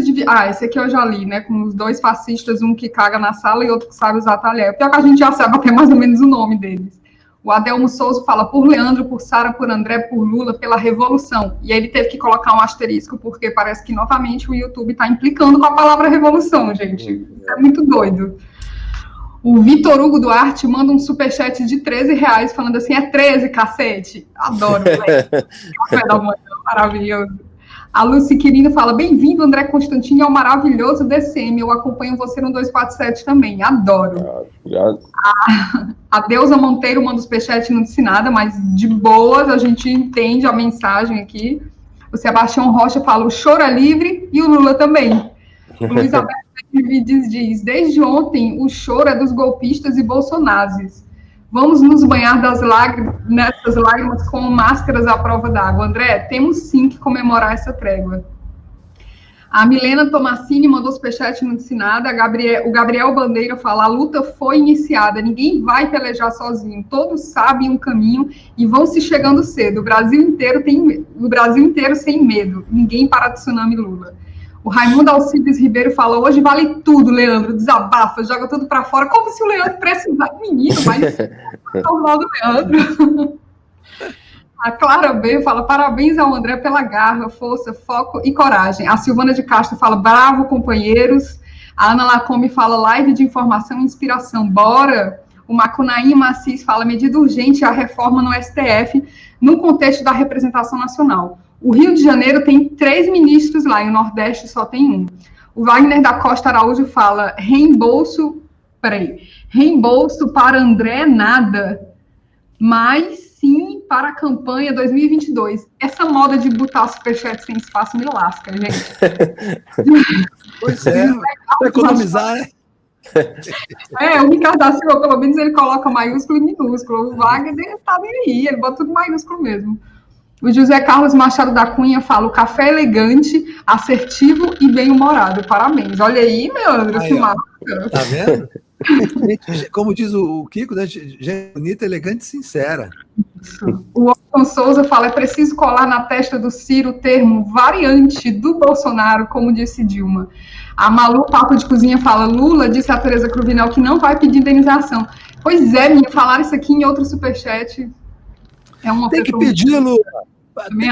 esse aqui eu já li, né? Com os dois fascistas, um que caga na sala e outro que sabe usar talher. Pior que a gente já sabe até mais ou menos o nome deles. O Adelmo Souza fala por Leandro, por Sara, por André, por Lula, pela revolução. E aí ele teve que colocar um asterisco, porque parece que, novamente, o YouTube está implicando com a palavra revolução, gente. Isso é muito doido. O Vitor Hugo Duarte manda um superchat de R$13, falando assim, é 13, cacete. Adoro, velho. Café da manhã, maravilhoso. A Lucy Quirino fala, bem-vindo, André Constantino, ao maravilhoso DCM. Eu acompanho você no 247 também, adoro. A Deusa Monteiro manda o superchat, não disse nada, mas de boas, a gente entende a mensagem aqui. O Sebastião Rocha fala, o choro é livre e o Lula também. O Luiz Alberto diz, desde ontem o choro é dos golpistas e bolsonaros. Vamos nos banhar nessas lágrimas com máscaras à prova d'água. André, temos sim que comemorar essa trégua. A Milena Tomassini mandou superchat, não disse nada. O Gabriel Bandeira fala, a luta foi iniciada, ninguém vai pelejar sozinho, todos sabem o caminho e vão se chegando cedo. O Brasil inteiro sem medo, ninguém para tsunami Lula. O Raimundo Alcides Ribeiro fala, hoje vale tudo, Leandro, desabafa, joga tudo para fora, como se o Leandro precisasse, menino, mas é normal do Leandro. A Clara B fala, parabéns ao André pela garra, força, foco e coragem. A Silvana de Castro fala, bravo, companheiros. A Ana Lacombe fala, live de informação e inspiração, bora. O Macunaí Macis fala, medida urgente a reforma no STF no contexto da representação nacional. O Rio de Janeiro tem 3 ministros lá, e o Nordeste só tem 1. O Wagner da Costa Araújo fala, reembolso para André nada, mas sim para a campanha 2022. Essa moda de botar superchat sem espaço me lasca, gente. Pois é, para economizar, né? O Ricardo da Silva, pelo menos, ele coloca maiúsculo e minúsculo. O Wagner tá nem aí, ele bota tudo maiúsculo mesmo. O José Carlos Machado da Cunha fala, o café é elegante, assertivo e bem-humorado. Parabéns. Olha aí, Leandro, que marca. Tá vendo? Como diz o Kiko, né? Gente bonita, elegante e sincera. Isso. O Otton Souza fala, é preciso colar na testa do Ciro o termo variante do Bolsonaro, como disse Dilma. A Malu Papo de Cozinha fala, Lula disse a Tereza Cruvinel que não vai pedir indenização. Pois é, menino, falaram isso aqui em outro superchat. Tem que pedir, Lula.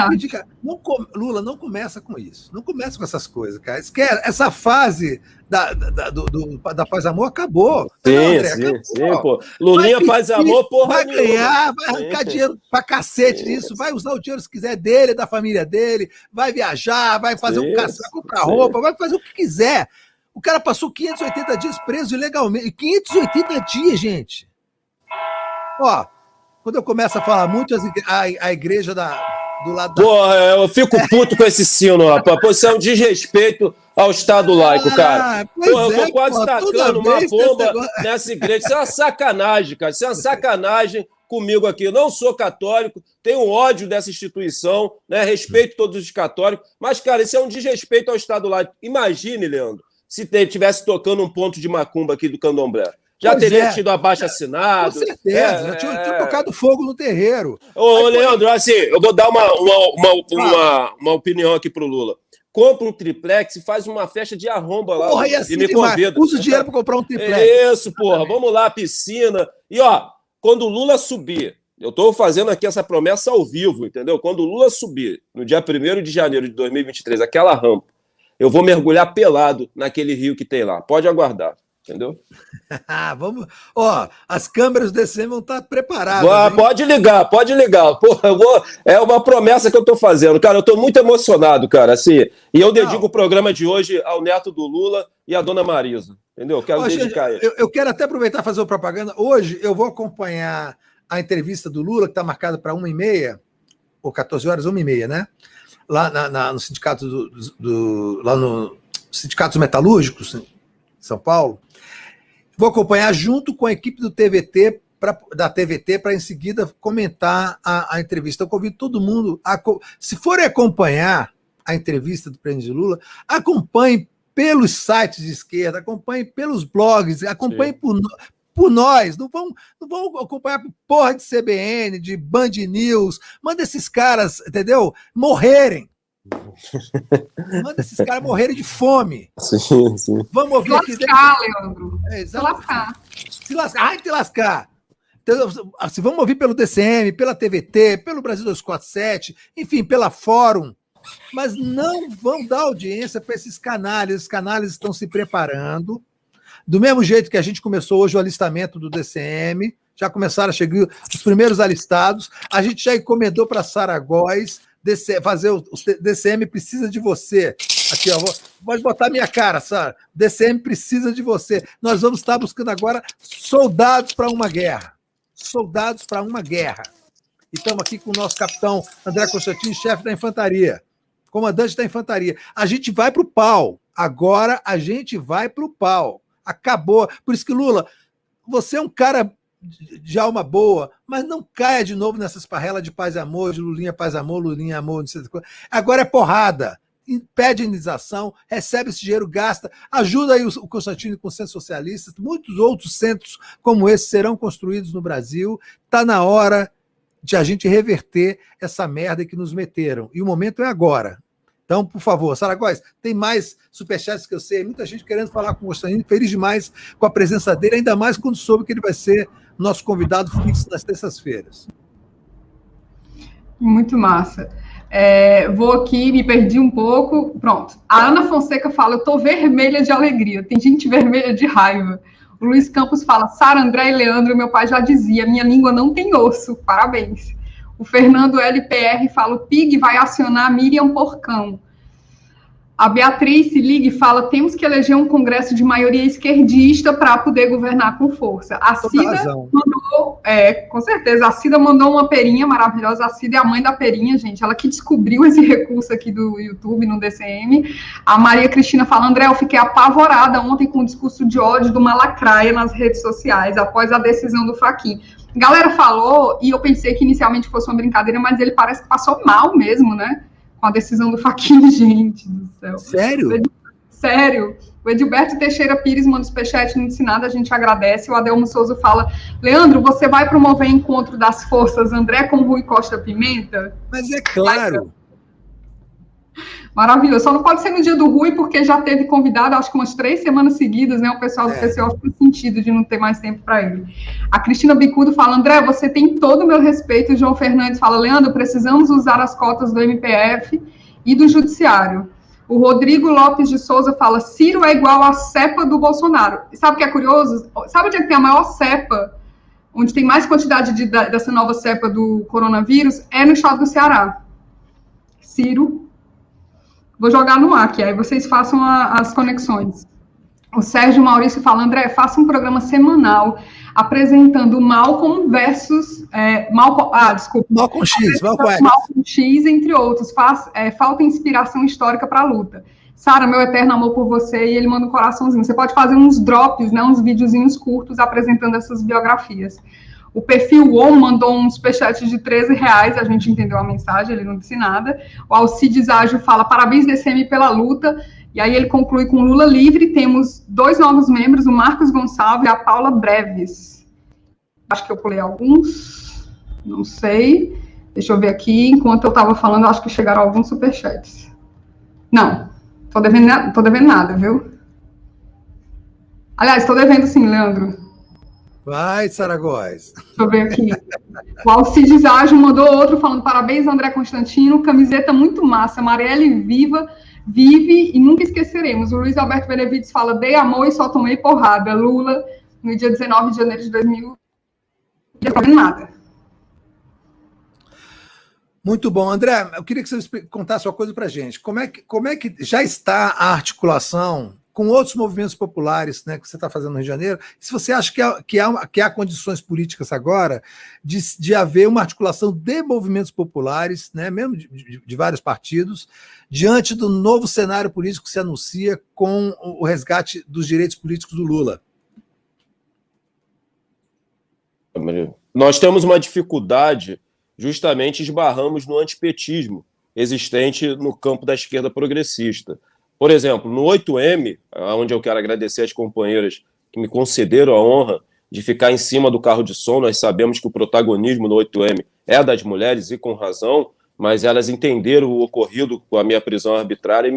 Pedir, cara. Lula, não começa com isso. Não começa com essas coisas, cara. Essa fase da paz e amor acabou. Sim, não, André, sim, acabou. Sim, pô. Lulinha paz e amor, porra. Vai ganhar, vai arrancar dinheiro pra cacete disso, vai usar o dinheiro se quiser dele, da família dele, vai viajar, vai fazer vai comprar roupa, vai fazer o que quiser. O cara passou 580 dias preso ilegalmente. 580 dias, gente. Ó, quando eu começo a falar muito, a igreja do lado da... Porra, eu fico puto com esse sino, rapaz. Pô, isso é um desrespeito ao Estado laico, cara. Porra, eu tô quase tacando uma bomba nessa igreja. Isso é uma sacanagem, cara. Isso é uma sacanagem comigo aqui. Eu não sou católico, tenho ódio dessa instituição, né? Respeito todos os católicos, mas, cara, isso é um desrespeito ao Estado laico. Imagine, Leandro, se tivesse tocando um ponto de macumba aqui do Candomblé. Já teria tido abaixo-assinado. Com certeza, já tinha tocado fogo no terreiro. Ô, Leandro, assim, eu vou dar uma opinião aqui pro Lula. Compra um triplex e faz uma festa de arromba lá. Porra, e me convida. Usa o dinheiro para comprar um triplex. Isso, porra. Vamos lá, piscina. E, ó, quando o Lula subir, Eu estou fazendo aqui essa promessa ao vivo, entendeu? Quando o Lula subir, no dia 1º de janeiro de 2023, aquela rampa, eu vou mergulhar pelado naquele rio que tem lá. Pode aguardar, entendeu? Vamos. Ó, as câmeras do DCM vão estar preparadas. Pode ligar. Porra, é uma promessa que eu estou fazendo. Cara, eu estou muito emocionado, cara. Assim, e eu dedico o programa de hoje ao neto do Lula e à dona Marisa. Entendeu? Eu quero dedicar ele. Eu quero até aproveitar e fazer uma propaganda. Hoje eu vou acompanhar a entrevista do Lula, que está marcada para 1h30, ou 14 horas, 1h30, né? Lá no sindicato lá no Sindicato dos Metalúrgicos, em São Paulo. Vou acompanhar junto com a equipe do TVT, da TVT, para em seguida comentar a entrevista. Eu convido todo mundo, se forem acompanhar a entrevista do presidente Lula, acompanhem pelos sites de esquerda, acompanhem pelos blogs, acompanhem por nós, não vão acompanhar por porra de CBN, de Band News, manda esses caras, entendeu? Morrerem. Manda esses caras morrerem de fome. Sim. Vamos ouvir aqui. Se lascar, Leandro. Se lascar. Se lascar. Ai, te lascar. Então, assim, vamos ouvir pelo DCM, pela TVT, pelo Brasil 247, enfim, pela Fórum. Mas não vão dar audiência para esses canalhas. Os canalhas estão se preparando. Do mesmo jeito que a gente começou hoje o alistamento do DCM, já começaram a chegar os primeiros alistados, a gente já encomendou para Sara Góes fazer o DCM precisa de você. Aqui, ó, pode botar minha cara, Sara. DCM precisa de você. Nós vamos estar buscando agora soldados para uma guerra. Soldados para uma guerra. E estamos aqui com o nosso capitão André Constantino, chefe da infantaria, comandante da infantaria. A gente vai para o pau. Agora a gente vai para o pau. Acabou. Por isso que, Lula, você é um cara de alma boa, mas não caia de novo nessas parrelas de paz e amor, de Lulinha paz e amor, Lulinha amor, não sei o que. Agora é porrada. Pede indenização, recebe esse dinheiro, gasta, ajuda aí o Constantino com o Centro Socialista. Muitos outros centros como esse serão construídos no Brasil. Está na hora de a gente reverter essa merda que nos meteram. E o momento é agora. Então, por favor, Sara Góes, tem mais superchats que eu sei, muita gente querendo falar com o Constantino, feliz demais com a presença dele, ainda mais quando soube que ele vai ser nosso convidado fixo nas terças-feiras. Muito massa. Vou aqui, me perdi um pouco. Pronto. A Ana Fonseca fala, eu estou vermelha de alegria. Tem gente vermelha de raiva. O Luiz Campos fala, Sara, André e Leandro, meu pai já dizia, minha língua não tem osso. Parabéns. O Fernando LPR fala, o PIG vai acionar Miriam Porcão. A Beatriz se liga e fala, temos que eleger um congresso de maioria esquerdista para poder governar com força. A Cida mandou, com certeza, a Cida mandou uma perinha maravilhosa, a Cida é a mãe da perinha, gente, ela que descobriu esse recurso aqui do YouTube, no DCM. A Maria Cristina fala, André, eu fiquei apavorada ontem com o discurso de ódio de uma lacraia nas redes sociais, após a decisão do Fachin. A galera falou, e eu pensei que inicialmente fosse uma brincadeira, mas ele parece que passou mal mesmo, né? Com a decisão do Fachin, gente do céu. Sério? Sério. O Edilberto Teixeira Pires manda superchat, não disse nada, a gente agradece. O Adelmo Souza fala, Leandro, você vai promover encontro das forças André com Rui Costa Pimenta? Mas é claro. Maravilhoso. Só não pode ser no dia do Rui, porque já teve convidado, acho que umas 3 semanas seguidas, né? O pessoal do PCO tem sentido de não ter mais tempo para ele. A Cristina Bicudo fala, André, você tem todo o meu respeito. O João Fernandes fala, Leandro, precisamos usar as cotas do MPF e do Judiciário. O Rodrigo Lopes de Souza fala, Ciro é igual à cepa do Bolsonaro. E sabe o que é curioso? Sabe onde é que tem a maior cepa, onde tem mais quantidade dessa nova cepa do coronavírus? É no estado do Ceará. Ciro. Vou jogar no ar aqui, aí vocês façam as conexões. O Sérgio Maurício fala, André, faça um programa semanal apresentando Malcolm versus... Malcolm X, Malcolm X, entre outros. Falta inspiração histórica para a luta. Sara, meu eterno amor por você, e ele manda um coraçãozinho. Você pode fazer uns drops, né, uns videozinhos curtos apresentando essas biografias. O perfil ON mandou um superchat de R$13, a gente entendeu a mensagem, ele não disse nada. O Alcides Ágil fala, parabéns, DCM, pela luta. E aí ele conclui com Lula livre. Temos 2 novos membros, o Marcos Gonçalves e a Paula Breves. Acho que eu pulei alguns, não sei. Deixa eu ver aqui, enquanto eu estava falando, acho que chegaram alguns superchats. Não, tô devendo nada, viu? Aliás, estou devendo sim, Leandro. Vai, Saragóis. Deixa eu ver aqui. O Alcides Ágio mandou outro falando: parabéns, André Constantino, camiseta muito massa, amarela e viva, vive e nunca esqueceremos. O Luiz Alberto Benevides fala: dei amor e só tomei porrada. Lula, no dia 19 de janeiro de 2000, não tem nada. Muito bom. André, eu queria que você contasse uma coisa para a gente. Como é que já está a articulação com outros movimentos populares, né, que você está fazendo no Rio de Janeiro? Se você acha que há condições políticas agora de haver uma articulação de movimentos populares, né, mesmo de vários partidos, diante do novo cenário político que se anuncia com o resgate dos direitos políticos do Lula? Nós temos uma dificuldade, justamente esbarramos no antipetismo existente no campo da esquerda progressista. Por exemplo, no 8M, onde eu quero agradecer as companheiras que me concederam a honra de ficar em cima do carro de som, nós sabemos que o protagonismo no 8M é das mulheres, e com razão, mas elas entenderam o ocorrido com a minha prisão arbitrária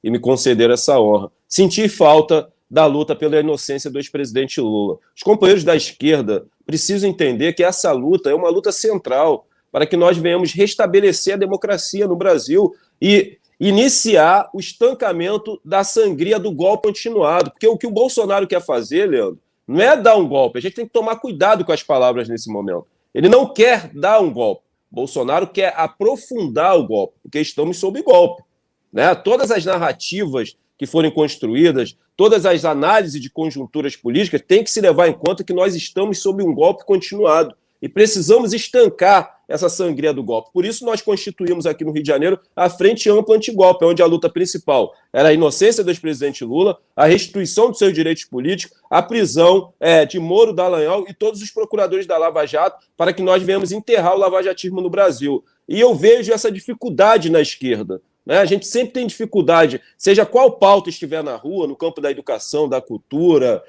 e me concederam essa honra. Senti falta da luta pela inocência do ex-presidente Lula. Os companheiros da esquerda precisam entender que essa luta é uma luta central para que nós venhamos restabelecer a democracia no Brasil e iniciar o estancamento da sangria do golpe continuado. Porque o que o Bolsonaro quer fazer, Leandro, não é dar um golpe. A gente tem que tomar cuidado com as palavras nesse momento. Ele não quer dar um golpe. Bolsonaro quer aprofundar o golpe, porque estamos sob golpe, né? Todas as narrativas que forem construídas, todas as análises de conjunturas políticas, tem que se levar em conta que nós estamos sob um golpe continuado e precisamos estancar essa sangria do golpe. Por isso nós constituímos aqui no Rio de Janeiro a Frente Ampla Antigolpe, onde a luta principal era a inocência do ex-presidente Lula, a restituição dos seus direitos políticos, a prisão de Moro, Dallagnol e todos os procuradores da Lava Jato, para que nós venhamos enterrar o lavajatismo no Brasil. E eu vejo essa dificuldade na esquerda. A gente sempre tem dificuldade, seja qual pauta estiver na rua, no campo da educação, da cultura,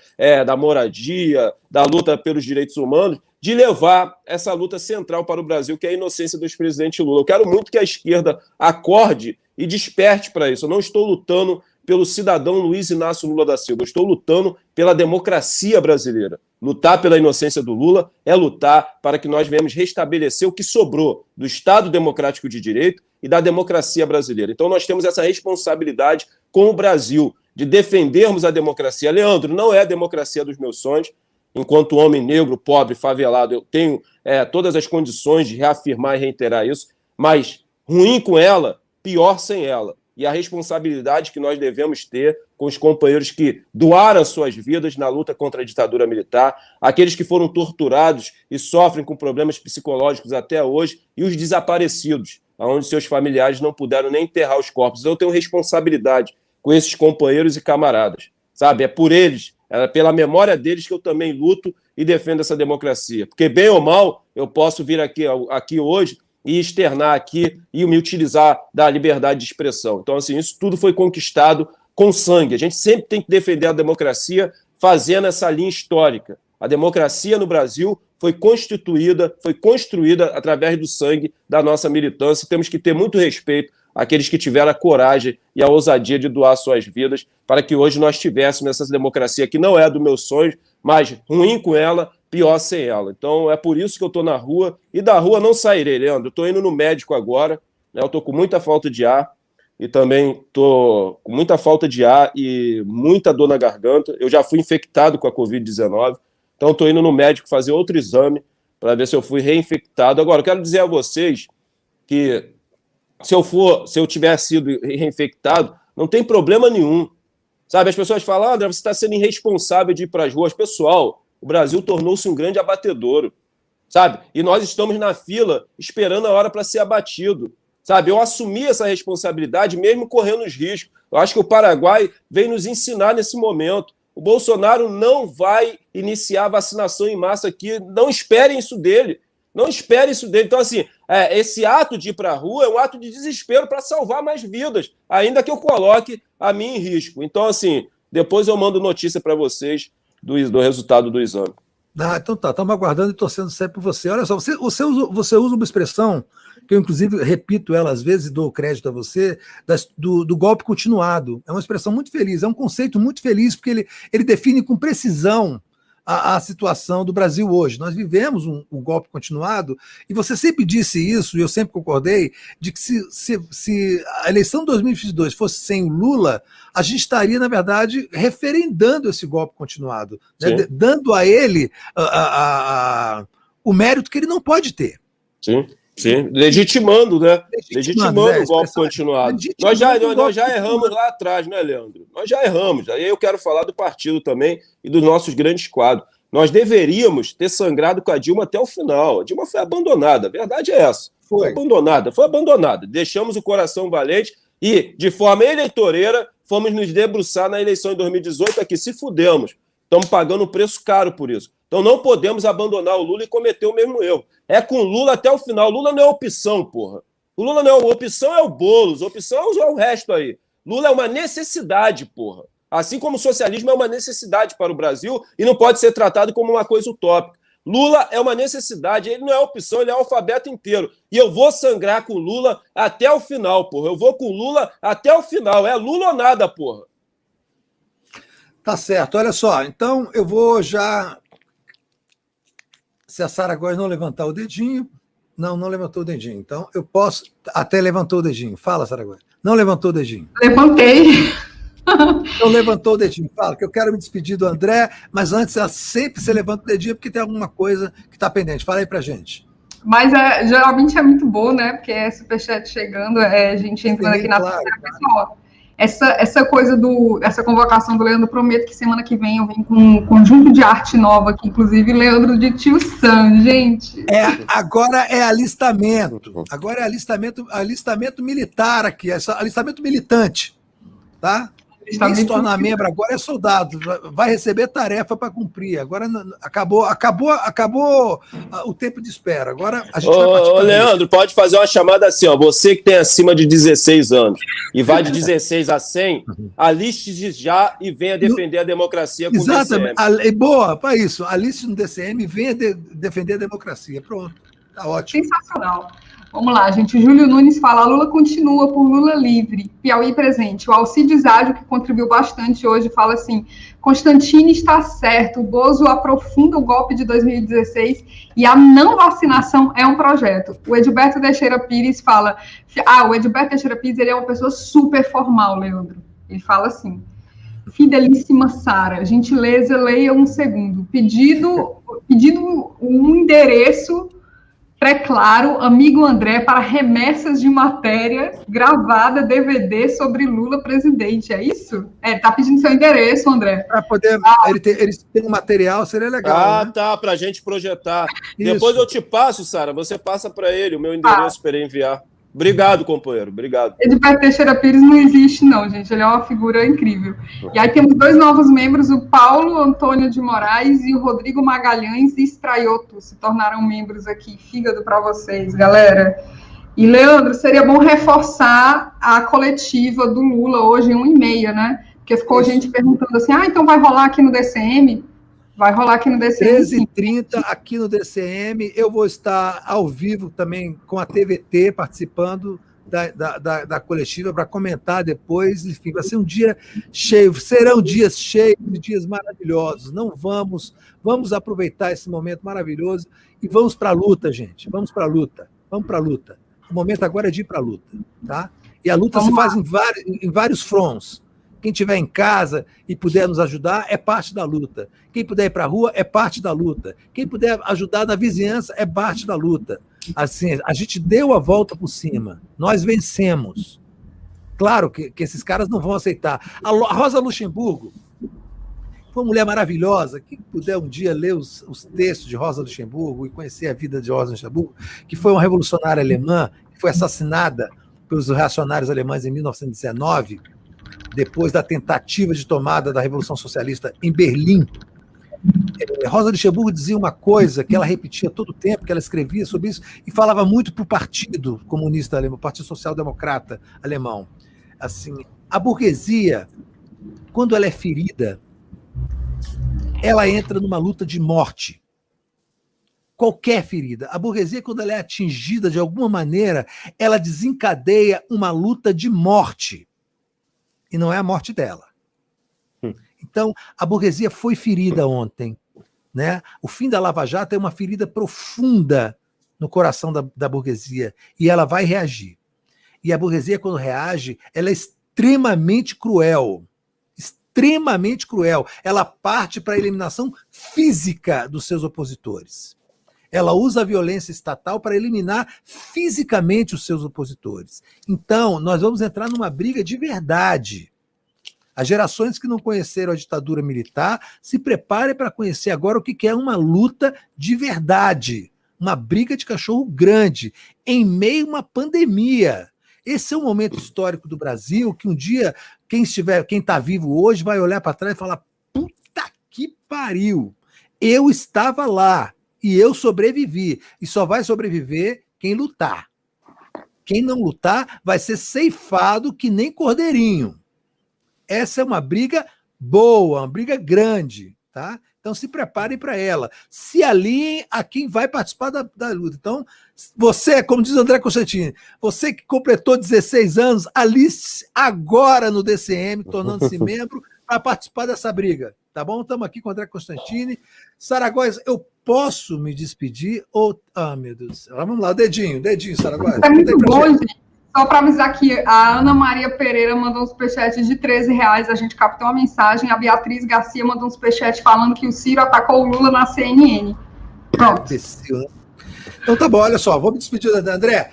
da moradia, da luta pelos direitos humanos, de levar essa luta central para o Brasil, que é a inocência do ex-presidente Lula. Eu quero muito que a esquerda acorde e desperte para isso. Eu não estou lutando pelo cidadão Luiz Inácio Lula da Silva, eu estou lutando pela democracia brasileira. Lutar pela inocência do Lula é lutar para que nós venhamos restabelecer o que sobrou do Estado Democrático de Direito e da democracia brasileira. Então nós temos essa responsabilidade com o Brasil, de defendermos a democracia. Leandro, não é a democracia dos meus sonhos. Enquanto homem negro, pobre, favelado, eu tenho todas as condições de reafirmar e reiterar isso, mas ruim com ela, pior sem ela. E a responsabilidade que nós devemos ter com os companheiros que doaram suas vidas na luta contra a ditadura militar, aqueles que foram torturados e sofrem com problemas psicológicos até hoje, e os desaparecidos, onde seus familiares não puderam nem enterrar os corpos. Eu tenho responsabilidade com esses companheiros e camaradas, sabe? É por eles, é pela memória deles que eu também luto e defendo essa democracia. Porque, bem ou mal, eu posso vir aqui hoje e externar aqui e me utilizar da liberdade de expressão. Então, assim, isso tudo foi conquistado com sangue. A gente sempre tem que defender a democracia fazendo essa linha histórica. A democracia no Brasil foi construída através do sangue da nossa militância. Temos que ter muito respeito àqueles que tiveram a coragem e a ousadia de doar suas vidas para que hoje nós tivéssemos essa democracia que não é do meu sonho, mas ruim com ela, pior sem ela. Então é por isso que eu estou na rua, e da rua não sairei, Leandro. Estou indo no médico agora, né? Eu estou com muita falta de ar, e também estou com muita falta de ar e muita dor na garganta. Eu já fui infectado com a Covid-19, então estou indo no médico fazer outro exame para ver se eu fui reinfectado. Agora, eu quero dizer a vocês que se eu tiver sido reinfectado, não tem problema nenhum. Sabe, as pessoas falam, André, você está sendo irresponsável de ir para as ruas. Pessoal, o Brasil tornou-se um grande abatedouro, sabe? E nós estamos na fila esperando a hora para ser abatido, sabe? Eu assumi essa responsabilidade mesmo correndo os riscos. Eu acho que o Paraguai vem nos ensinar nesse momento. O Bolsonaro não vai iniciar a vacinação em massa aqui. Não esperem isso dele. Não espere isso dele. Então, assim, esse ato de ir para a rua é um ato de desespero para salvar mais vidas, ainda que eu coloque a mim em risco. Então, assim, depois eu mando notícia para vocês do resultado do exame. Então tá, estamos aguardando e torcendo sempre por você. Olha só, você usa uma expressão que eu, inclusive, repito ela às vezes e dou crédito a você, do golpe continuado. É uma expressão muito feliz, é um conceito muito feliz, porque ele define com precisão a situação do Brasil hoje. Nós vivemos um golpe continuado, e você sempre disse isso, e eu sempre concordei, de que se a eleição de 2022 fosse sem o Lula, a gente estaria, na verdade, referendando esse golpe continuado, né? Dando a ele o mérito que ele não pode ter. Sim. Sim, legitimando, né? Legitimando o golpe continuado. Nós já erramos lá atrás, né, Leandro? Nós já erramos. Aí eu quero falar do partido também e dos nossos grandes quadros. Nós deveríamos ter sangrado com a Dilma até o final. A Dilma foi abandonada, a verdade é essa. Foi abandonada. Deixamos o coração valente e, de forma eleitoreira, fomos nos debruçar na eleição de 2018 aqui. Se fudemos. Estamos pagando um preço caro por isso. Então não podemos abandonar o Lula e cometer o mesmo erro. É com o Lula até o final. O Lula não é opção, porra. O Lula não é opção, é o Boulos. Opção é o resto aí. Lula é uma necessidade, porra. Assim como o socialismo é uma necessidade para o Brasil e não pode ser tratado como uma coisa utópica. Lula é uma necessidade, ele não é opção, ele é o alfabeto inteiro. E eu vou sangrar com o Lula até o final, porra. Eu vou com o Lula até o final. É Lula ou nada, porra. Tá certo. Olha só, então eu vou já... Se a Sara Góes não levantar o dedinho... Não levantou o dedinho. Então, eu posso... Até levantou o dedinho. Fala, Sara Góes. Não levantou o dedinho. Levantei. Então, levantou o dedinho. Fala, que eu quero me despedir do André, mas antes, sempre você levanta o dedinho porque tem alguma coisa que está pendente. Fala aí pra gente. Mas geralmente é muito bom, né? Porque é superchat chegando, a gente entrando aqui na terceira pessoa. Essa coisa essa convocação do Leandro, prometo que semana que vem eu venho com um conjunto de arte nova aqui, inclusive Leandro de Tio Sam, gente. Agora é alistamento. Agora é alistamento militar aqui, alistamento militante, tá? Quem se tornar membro agora é soldado, vai receber tarefa para cumprir. Agora acabou o tempo de espera. Agora a gente vai partir. Leandro, pode fazer uma chamada assim, ó. Você que tem acima de 16 anos e vai de 16 a 100, aliste já e venha defender a democracia com o DCM. Exatamente. Boa, para isso. Aliste no DCM e venha defender a democracia. Pronto. Tá ótimo. Sensacional. Vamos lá, gente. O Júlio Nunes fala: Lula continua por Lula livre. Piauí presente. O Alcides Ágio, que contribuiu bastante hoje, fala assim: Constantini está certo. O Bozo aprofunda o golpe de 2016 e a não vacinação é um projeto. O Edilberto Teixeira Pires fala: o Edilberto Teixeira Pires, ele é uma pessoa super formal, Leandro. Ele fala assim: Fidelíssima Sara, gentileza, leia um segundo. Pedido um endereço pré-claro, amigo André, para remessas de matéria gravada, DVD sobre Lula presidente, é isso? Ele está pedindo seu endereço, André. Para poder... Ele tem um material, seria legal. Né? Tá, para a gente projetar. Isso. Depois eu te passo, Sara, você passa para ele o meu endereço para ele enviar. Obrigado, companheiro, obrigado. Edilberto Teixeira Pires não existe, não, gente. Ele é uma figura incrível. E aí temos 2 novos membros, o Paulo Antônio de Moraes e o Rodrigo Magalhães Estraioto. Se tornaram membros aqui. Fígado para vocês, galera. E, Leandro, seria bom reforçar a coletiva do Lula hoje em 1h30, né? Porque ficou gente perguntando assim, então vai rolar aqui no DCM? Vai rolar aqui no DCM. 13h30 aqui no DCM. Eu vou estar ao vivo também com a TVT, participando da coletiva para comentar depois. Enfim, vai ser um dia cheio. Serão dias cheios, dias maravilhosos. Não vamos aproveitar esse momento maravilhoso e vamos para a luta, gente. Vamos para a luta. Vamos para a luta. O momento agora é de ir para a luta, tá? E a luta se faz em vários fronts. Quem estiver em casa e puder nos ajudar é parte da luta. Quem puder ir para a rua é parte da luta. Quem puder ajudar na vizinhança é parte da luta. Assim, a gente deu a volta por cima. Nós vencemos. Claro que esses caras não vão aceitar. A Rosa Luxemburgo foi uma mulher maravilhosa. Quem puder um dia ler os textos de Rosa Luxemburgo e conhecer a vida de Rosa Luxemburgo, que foi uma revolucionária alemã, que foi assassinada pelos reacionários alemães em 1919, depois da tentativa de tomada da Revolução Socialista em Berlim. Rosa Luxemburgo dizia uma coisa que ela repetia todo o tempo, que ela escrevia sobre isso, e falava muito para o Partido Comunista Alemão, Partido Social Democrata Alemão. Assim, a burguesia, quando ela é ferida, ela entra numa luta de morte. Qualquer ferida. A burguesia, quando ela é atingida de alguma maneira, ela desencadeia uma luta de morte. E não é a morte dela. Então, a burguesia foi ferida ontem. né? O fim da Lava Jato é uma ferida profunda no coração da burguesia, e ela vai reagir. E a burguesia, quando reage, ela é extremamente cruel. Extremamente cruel. Ela parte para a eliminação física dos seus opositores. Ela usa a violência estatal para eliminar fisicamente os seus opositores. Então, nós vamos entrar numa briga de verdade. As gerações que não conheceram a ditadura militar, se preparem para conhecer agora o que é uma luta de verdade. Uma briga de cachorro grande, em meio a uma pandemia. Esse é um momento histórico do Brasil que um dia, quem está vivo hoje, vai olhar para trás e falar: puta que pariu! Eu estava lá e eu sobrevivi. E só vai sobreviver quem lutar. Quem não lutar vai ser ceifado que nem cordeirinho. Essa é uma briga boa, uma briga grande, tá? Então se preparem para ela. Se aliem a quem vai participar da luta. Então, você, como diz André Constantini, você que completou 16 anos, aliste-se agora no DCM, tornando-se membro, para participar dessa briga. Tá bom? Estamos aqui com o André Constantini. Saragóis, eu posso me despedir? Ou... Ah, meu Deus do céu. Vamos lá, dedinho, Saragóis. É muito bom, gente. Só para avisar que a Ana Maria Pereira mandou um superchat de R$13, a gente captou a mensagem. A Beatriz Garcia mandou um superchat falando que o Ciro atacou o Lula na CNN. Pronto. Então tá bom, olha só, vou me despedir da André.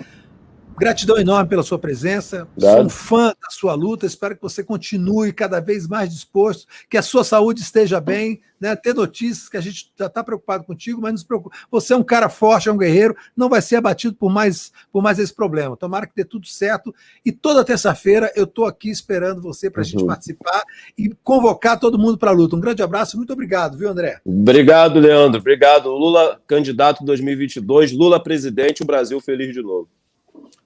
Gratidão enorme pela sua presença. Sou um fã da sua luta. Espero que você continue cada vez mais disposto, que a sua saúde esteja bem, né? Ter notícias que a gente já está preocupado contigo, mas não se preocupe. Você é um cara forte, é um guerreiro, não vai ser abatido por mais esse problema. Tomara que dê tudo certo. E toda terça-feira eu estou aqui esperando você para a gente participar e convocar todo mundo para a luta. Um grande abraço, muito obrigado, viu, André? Obrigado, Leandro. Obrigado. Lula candidato 2022, Lula presidente, o Brasil feliz de novo.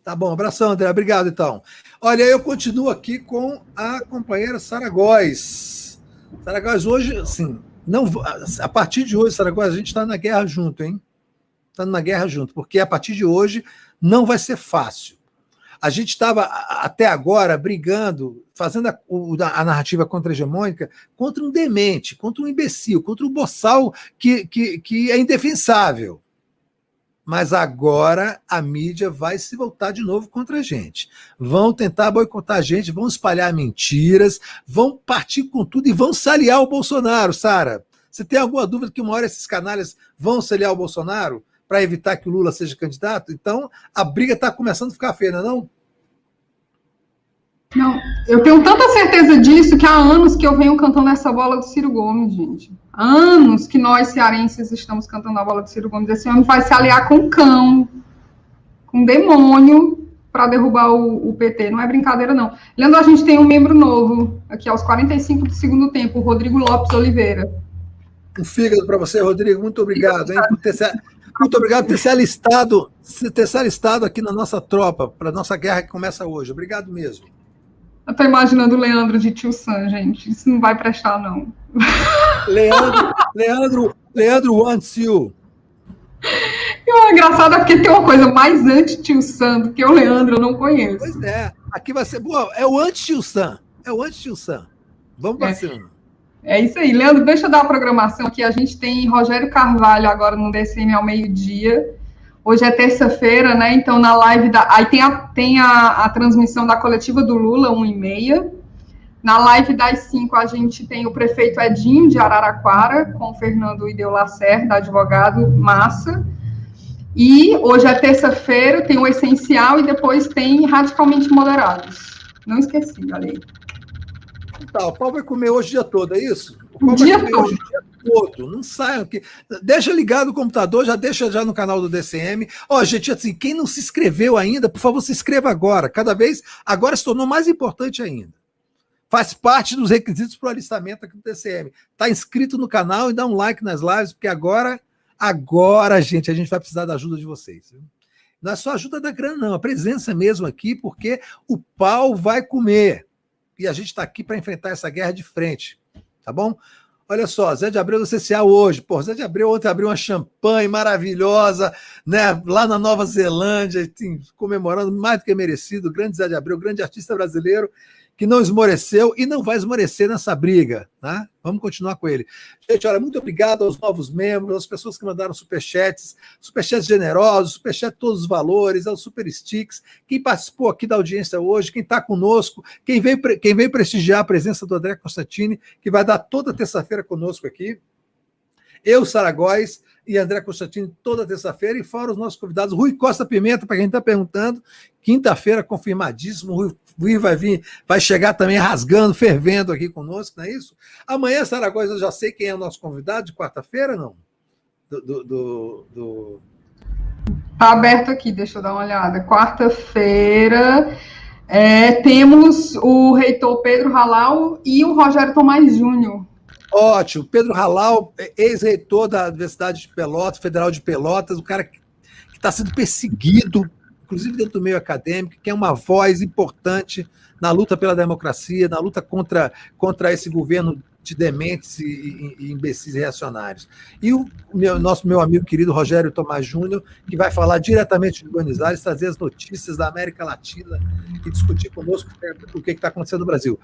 Tá bom, abração, André. Obrigado, então. Olha, eu continuo aqui com a companheira Saragóis. Saragóis, hoje, assim, não, a partir de hoje, Saragóis, a gente está na guerra junto, hein? Está na guerra junto, porque a partir de hoje não vai ser fácil. A gente estava, até agora, brigando, fazendo a narrativa contra-hegemônica contra um demente, contra um imbecil, contra um boçal que é indefensável. Mas agora a mídia vai se voltar de novo contra a gente. Vão tentar boicotar a gente, vão espalhar mentiras, vão partir com tudo e vão saliar o Bolsonaro, Sara. Você tem alguma dúvida que uma hora esses canalhas vão saliar o Bolsonaro para evitar que o Lula seja candidato? Então a briga está começando a ficar feia, não? Não, eu tenho tanta certeza disso que há anos que eu venho cantando essa bola do Ciro Gomes, gente. Há anos que nós cearenses estamos cantando a bola do Ciro Gomes. Esse homem vai se aliar com cão, com demônio, para derrubar o PT. Não é brincadeira, não. Leandro, a gente tem um membro novo, aqui aos 45 do segundo tempo, o Rodrigo Lopes Oliveira. Um fígado para você, Rodrigo. Muito obrigado, hein, muito obrigado por ter se alistado aqui na nossa tropa, para a nossa guerra que começa hoje. Obrigado mesmo. Eu tô imaginando o Leandro de Tio Sam, gente. Isso não vai prestar, não. Leandro wants you. E o engraçado é porque tem uma coisa mais anti-Tio Sam do que o Leandro, eu não conheço. Pois é. Aqui vai ser... Boa, é o anti-Tio Sam. Vamos para cima. É isso aí. Leandro, deixa eu dar a programação aqui. A gente tem Rogério Carvalho agora no DCM ao meio-dia. Hoje é terça-feira, né? Então, na live aí tem a transmissão da coletiva do Lula, 1h30. Na live das 5, a gente tem o prefeito Edinho, de Araraquara, com o Fernando Ideu Lacerda, advogado massa. E hoje é terça-feira, tem o Essencial e depois tem Radicalmente Moderados. Não esqueci, galera. Tá, o pau vai comer hoje o dia todo, é isso? O dia todo. Hoje o dia todo. Não saiam aqui. Deixa ligado o computador, deixa no canal do DCM. Ó, gente, assim, quem não se inscreveu ainda, por favor, se inscreva agora. Agora se tornou mais importante ainda. Faz parte dos requisitos para o alistamento aqui do DCM. Tá inscrito no canal e dá um like nas lives, porque agora, gente, a gente vai precisar da ajuda de vocês. Viu? Não é só ajuda da grana, não. A presença mesmo aqui, porque o pau vai comer. E a gente está aqui para enfrentar essa guerra de frente. Tá bom? Olha só, Zé de Abreu do CCA hoje. Pô, Zé de Abreu ontem abriu uma champanhe maravilhosa, né? Lá na Nova Zelândia, comemorando mais do que merecido. Grande Zé de Abreu, grande artista brasileiro. que não esmoreceu e não vai esmorecer nessa briga, né? Vamos continuar com ele. Gente, olha, muito obrigado aos novos membros, às pessoas que mandaram superchats generosos, superchat todos os valores, aos super sticks, quem participou aqui da audiência hoje, quem está conosco, quem veio prestigiar a presença do André Constantini, que vai dar toda terça-feira conosco aqui. Eu, Sara Góes e André Constantini toda terça-feira, e fora os nossos convidados, Rui Costa Pimenta, para quem está perguntando, quinta-feira confirmadíssimo, Rui vai vir, vai chegar também rasgando, fervendo aqui conosco, não é isso? Amanhã, Sara Góes, eu já sei quem é o nosso convidado de quarta-feira, não? Tá aberto aqui, deixa eu dar uma olhada. Quarta-feira temos o reitor Pedro Halal e o Rogério Tomás Júnior. Ótimo. Pedro Halal, ex-reitor da Universidade de Pelotas, Federal de Pelotas, um cara que está sendo perseguido, inclusive dentro do meio acadêmico, que é uma voz importante na luta pela democracia, na luta contra esse governo de dementes e imbecis reacionários. E o meu amigo querido Rogério Tomás Júnior, que vai falar diretamente de Buenos Aires, trazer as notícias da América Latina e discutir conosco o que está acontecendo no Brasil.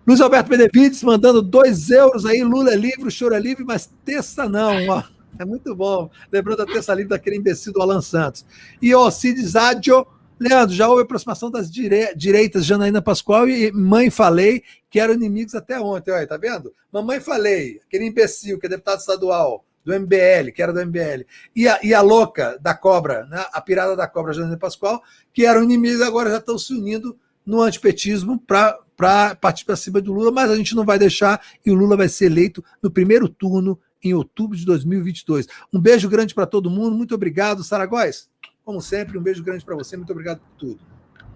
Luiz Alberto Benevides mandando 2 euros aí, Lula é livre, o choro é livre, mas terça não, ó. É muito bom. Lembrando a terça livre daquele imbecil do Alan Santos. E o Alcides Ádio, Leandro, já houve aproximação das direitas, Janaína Pascoal e Mãe Falei, que eram inimigos até ontem, olha, tá vendo? Mamãe Falei, aquele imbecil que é deputado estadual do MBL, que era do MBL, e a louca da cobra, né? A pirada da cobra, Janaína Pascoal, que eram inimigos, agora já estão se unindo no antipetismo para partir para cima do Lula, mas a gente não vai deixar, e o Lula vai ser eleito no primeiro turno em outubro de 2022. Um beijo grande para todo mundo, muito obrigado, Sara Góes. Como sempre, um beijo grande para você, muito obrigado por tudo.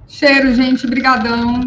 Cheiro, gente, brigadão.